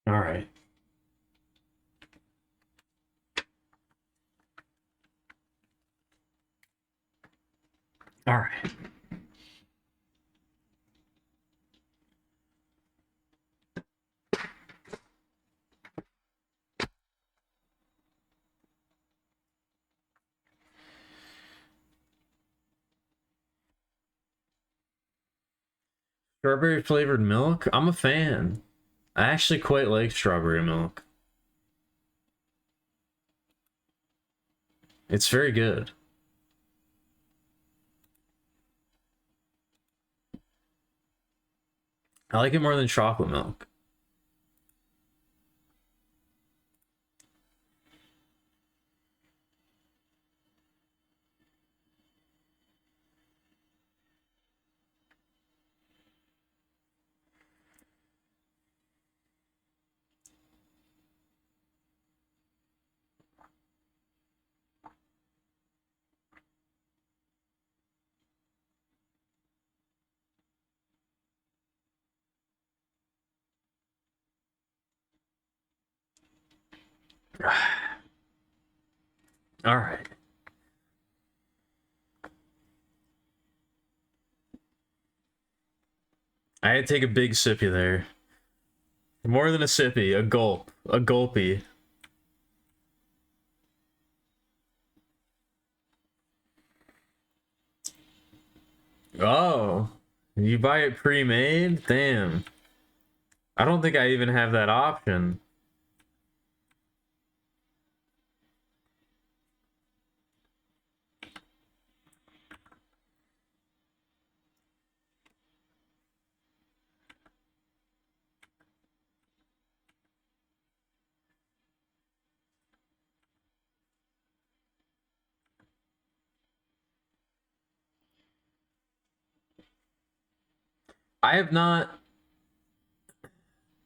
All right. All right. Strawberry flavored milk? I'm a fan. I actually quite like strawberry milk. It's very good. I like it more than chocolate milk. All right. I had to take a big sippy there. More than a sippy, a gulp. A gulpy. Oh. You buy it pre-made? Damn. I don't think I even have that option. I have not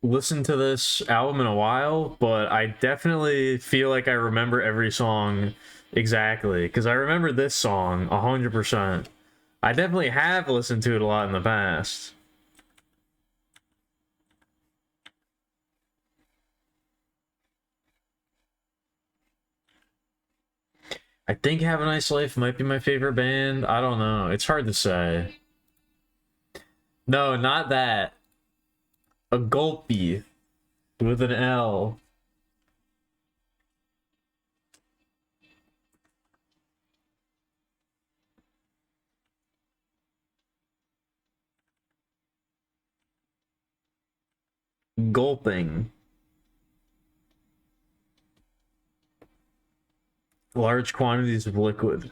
listened to this album in a while, but I definitely feel like I remember every song exactly. Because I remember this song 100%. I definitely have listened to it a lot in the past. I think Have a Nice Life might be my favorite band. I don't know. It's hard to say. No, not that. A gulpy with an L. Gulping. Large quantities of liquid.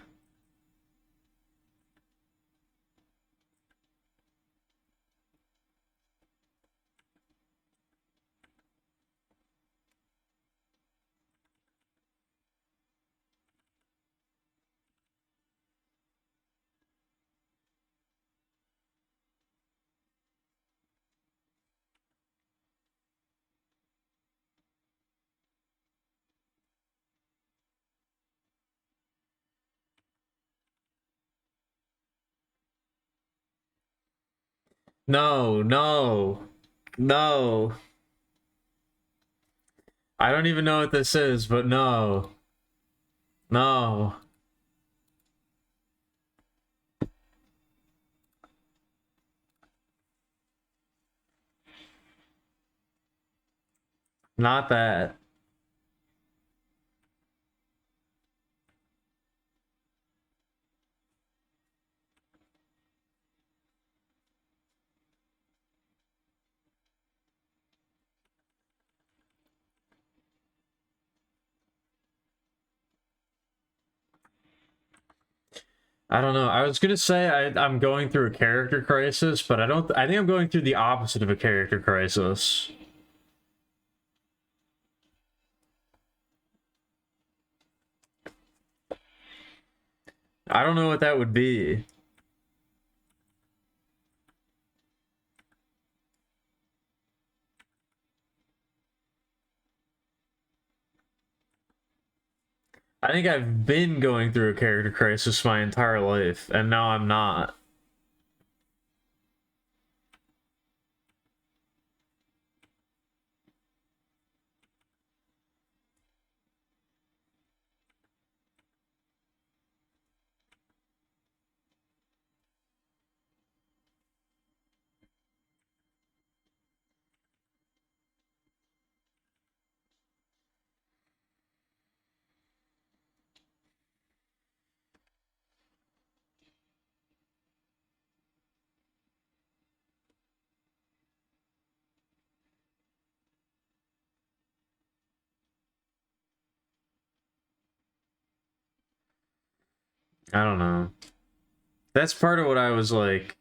No, no, no. I don't even know what this is, but no. No. Not that. I don't know. I was gonna say I'm going through a character crisis, but I don't. I think I'm going through the opposite of a character crisis. I don't know what that would be. I think I've been going through a character crisis my entire life, and now I'm not. I don't know. That's part of what I was like.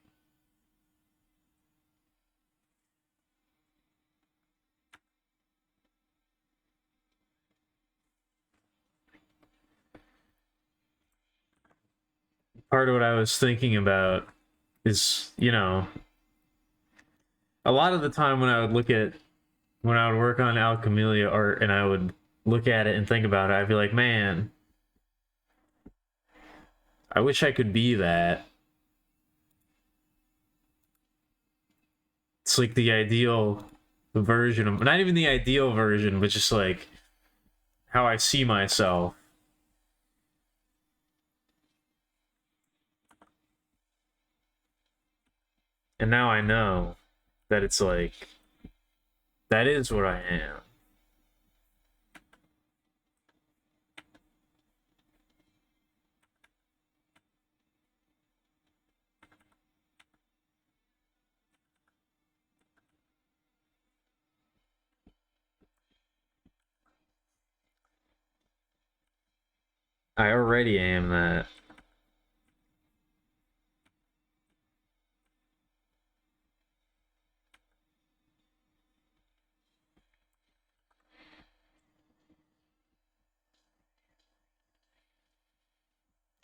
Part of what I was thinking about is, a lot of the time when I would work on Alchemilla art and I would look at it and think about it, I'd be like, man, I wish I could be that. It's like the ideal version of, not even the ideal version, but just like how I see myself. And now I know that it's like, that is what I am. I already am that.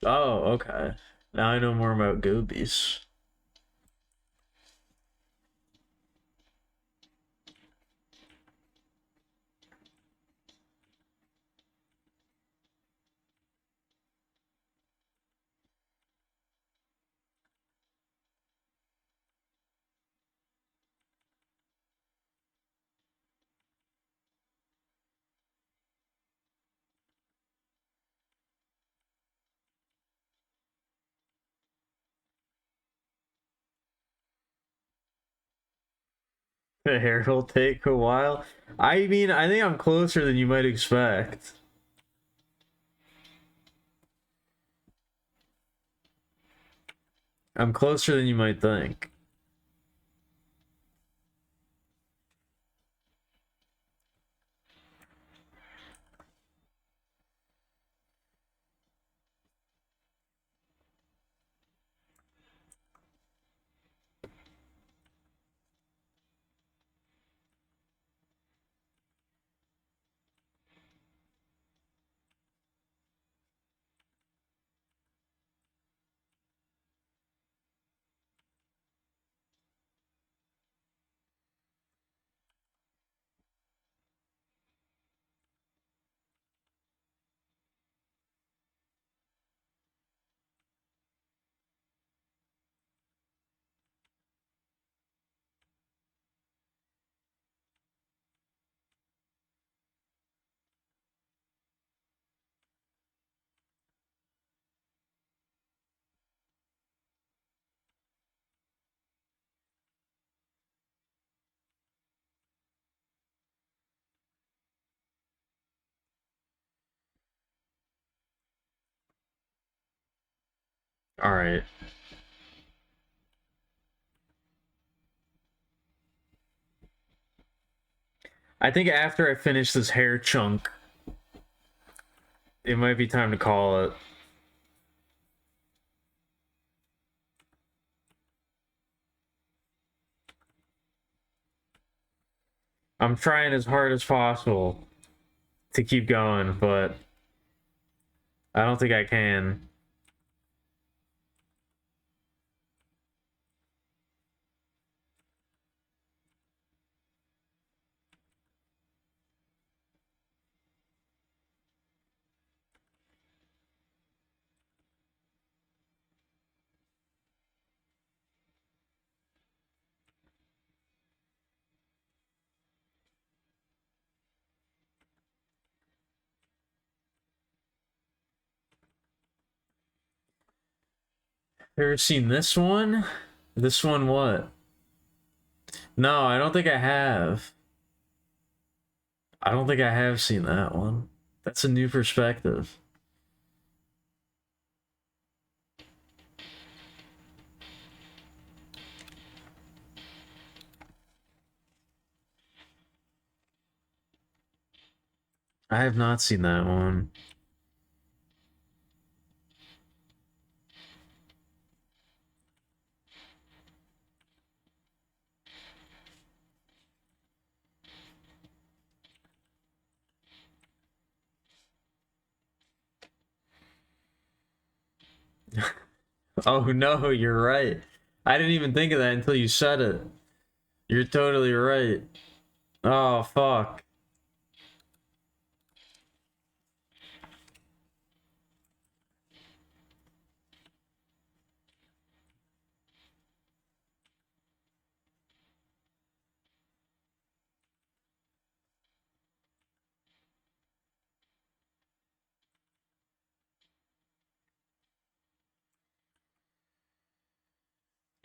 Oh, okay. Now I know more about Gobies. The hair will take a while. I mean, I think I'm closer than you might expect. I'm closer than you might think. All right. I think after I finish this hair chunk, it might be time to call it. I'm trying as hard as possible to keep going, but I don't think I can. Ever seen this one? This one what? No, I don't think I have. I don't think I have seen that one. That's a new perspective. I have not seen that one. Oh no, you're right. I didn't even think of that until you said it. You're totally right. Oh fuck.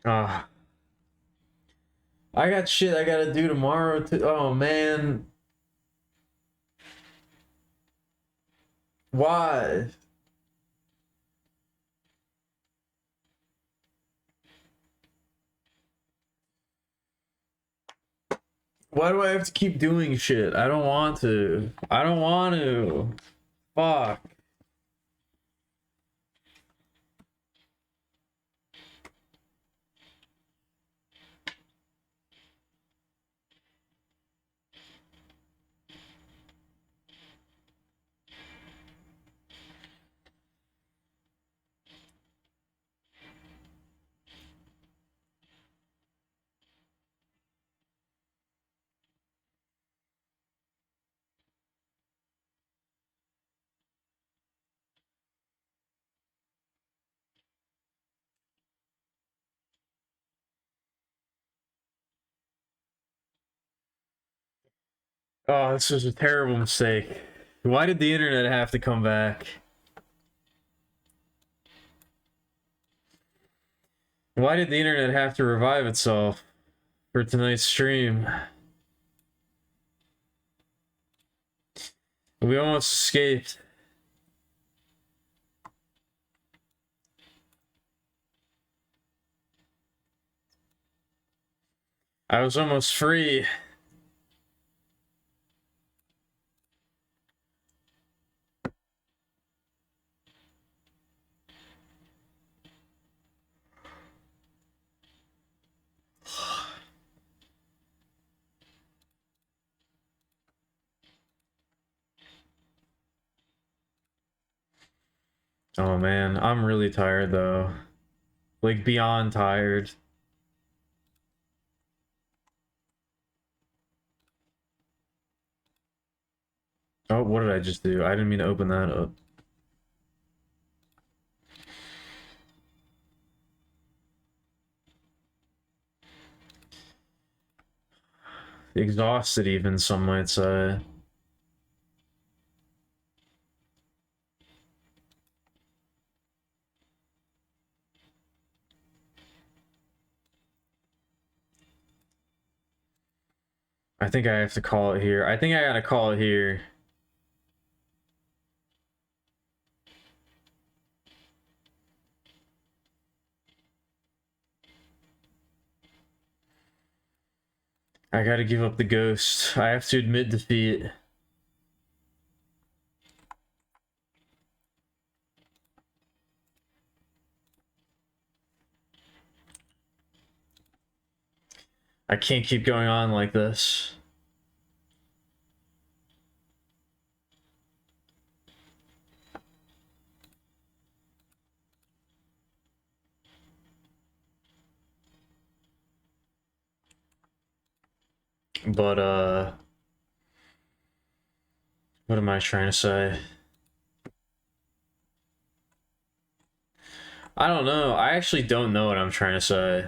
Ah, I got shit I gotta do tomorrow. Oh man, why? Why do I have to keep doing shit? I don't want to. I don't want to. Fuck. Oh, this was a terrible mistake. Why did the internet have to come back? Why did the internet have to revive itself for tonight's stream? We almost escaped. I was almost free. Oh man, I'm really tired though. Like beyond tired. Oh, what did I just do? I didn't mean to open that up. Exhausted even, some might say. I think I have to call it here. I think I gotta call it here. I gotta give up the ghost. I have to admit defeat. I can't keep going on like this. But, what am I trying to say? I don't know. I actually don't know what I'm trying to say.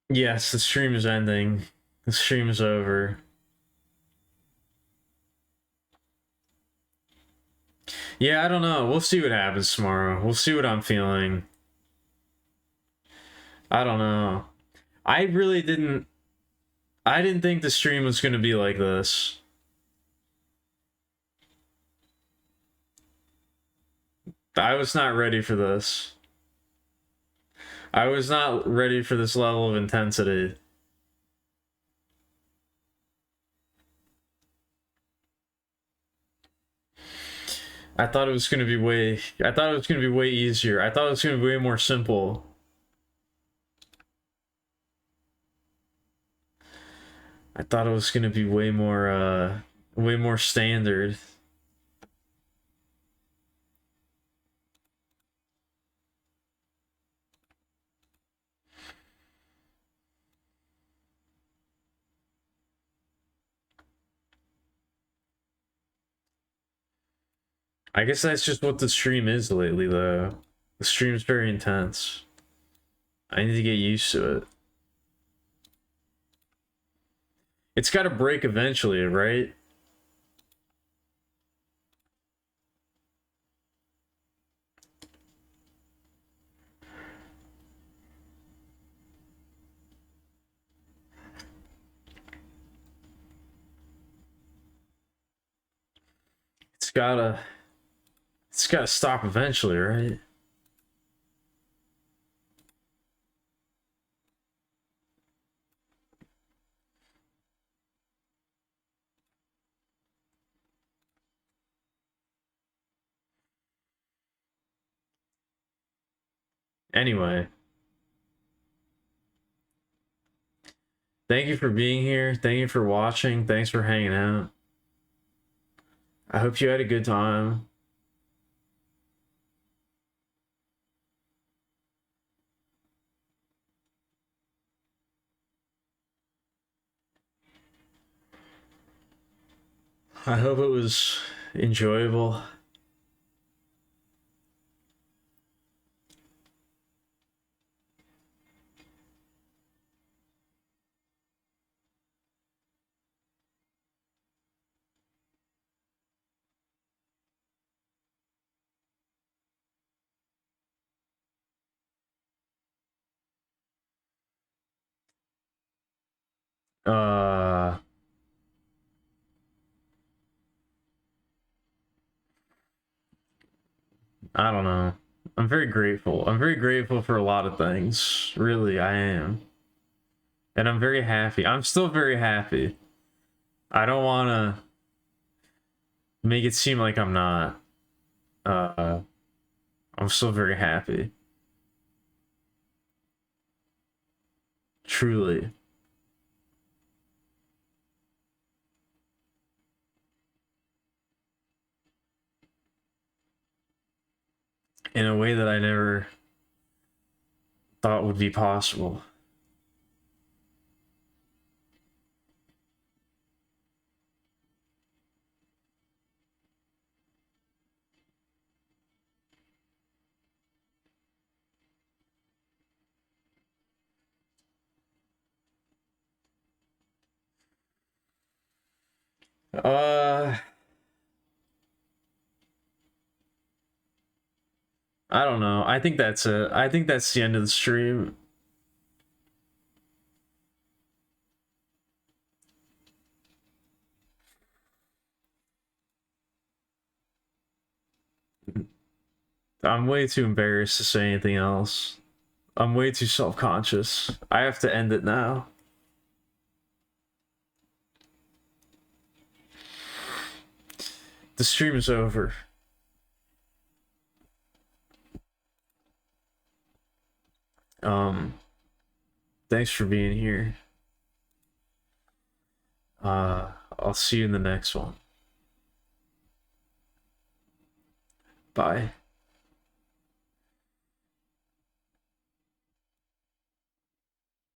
Yes, the stream is ending. The stream is over. Yeah, I don't know. We'll see what happens tomorrow. We'll see what I'm feeling. I don't know. I really didn't. I didn't think the stream was gonna be like this. I was not ready for this. I was not ready for this level of intensity. I thought it was gonna be way. I thought it was gonna be way easier. I thought it was gonna be way more simple. I thought it was gonna be way more standard. I guess that's just what the stream is lately, though. The stream's very intense. I need to get used to it. It's got to break eventually, right? It's gotta it's gotta stop eventually, right? Anyway, thank you for being here. Thank you for watching. Thanks for hanging out. I hope you had a good time. I hope it was enjoyable. Uh, I don't know. I'm very grateful. I'm very grateful for a lot of things. Really, I am. And I'm very happy. I'm still very happy. I don't want to make it seem like I'm not. Uh, I'm still very happy. Truly. In a way that I never thought would be possible. Uh, I don't know. I think that's it. I think that's the end of the stream. I'm way too embarrassed to say anything else. I'm way too self-conscious. I have to end it now. The stream is over. Thanks for being here. I'll see you in the next one. Bye.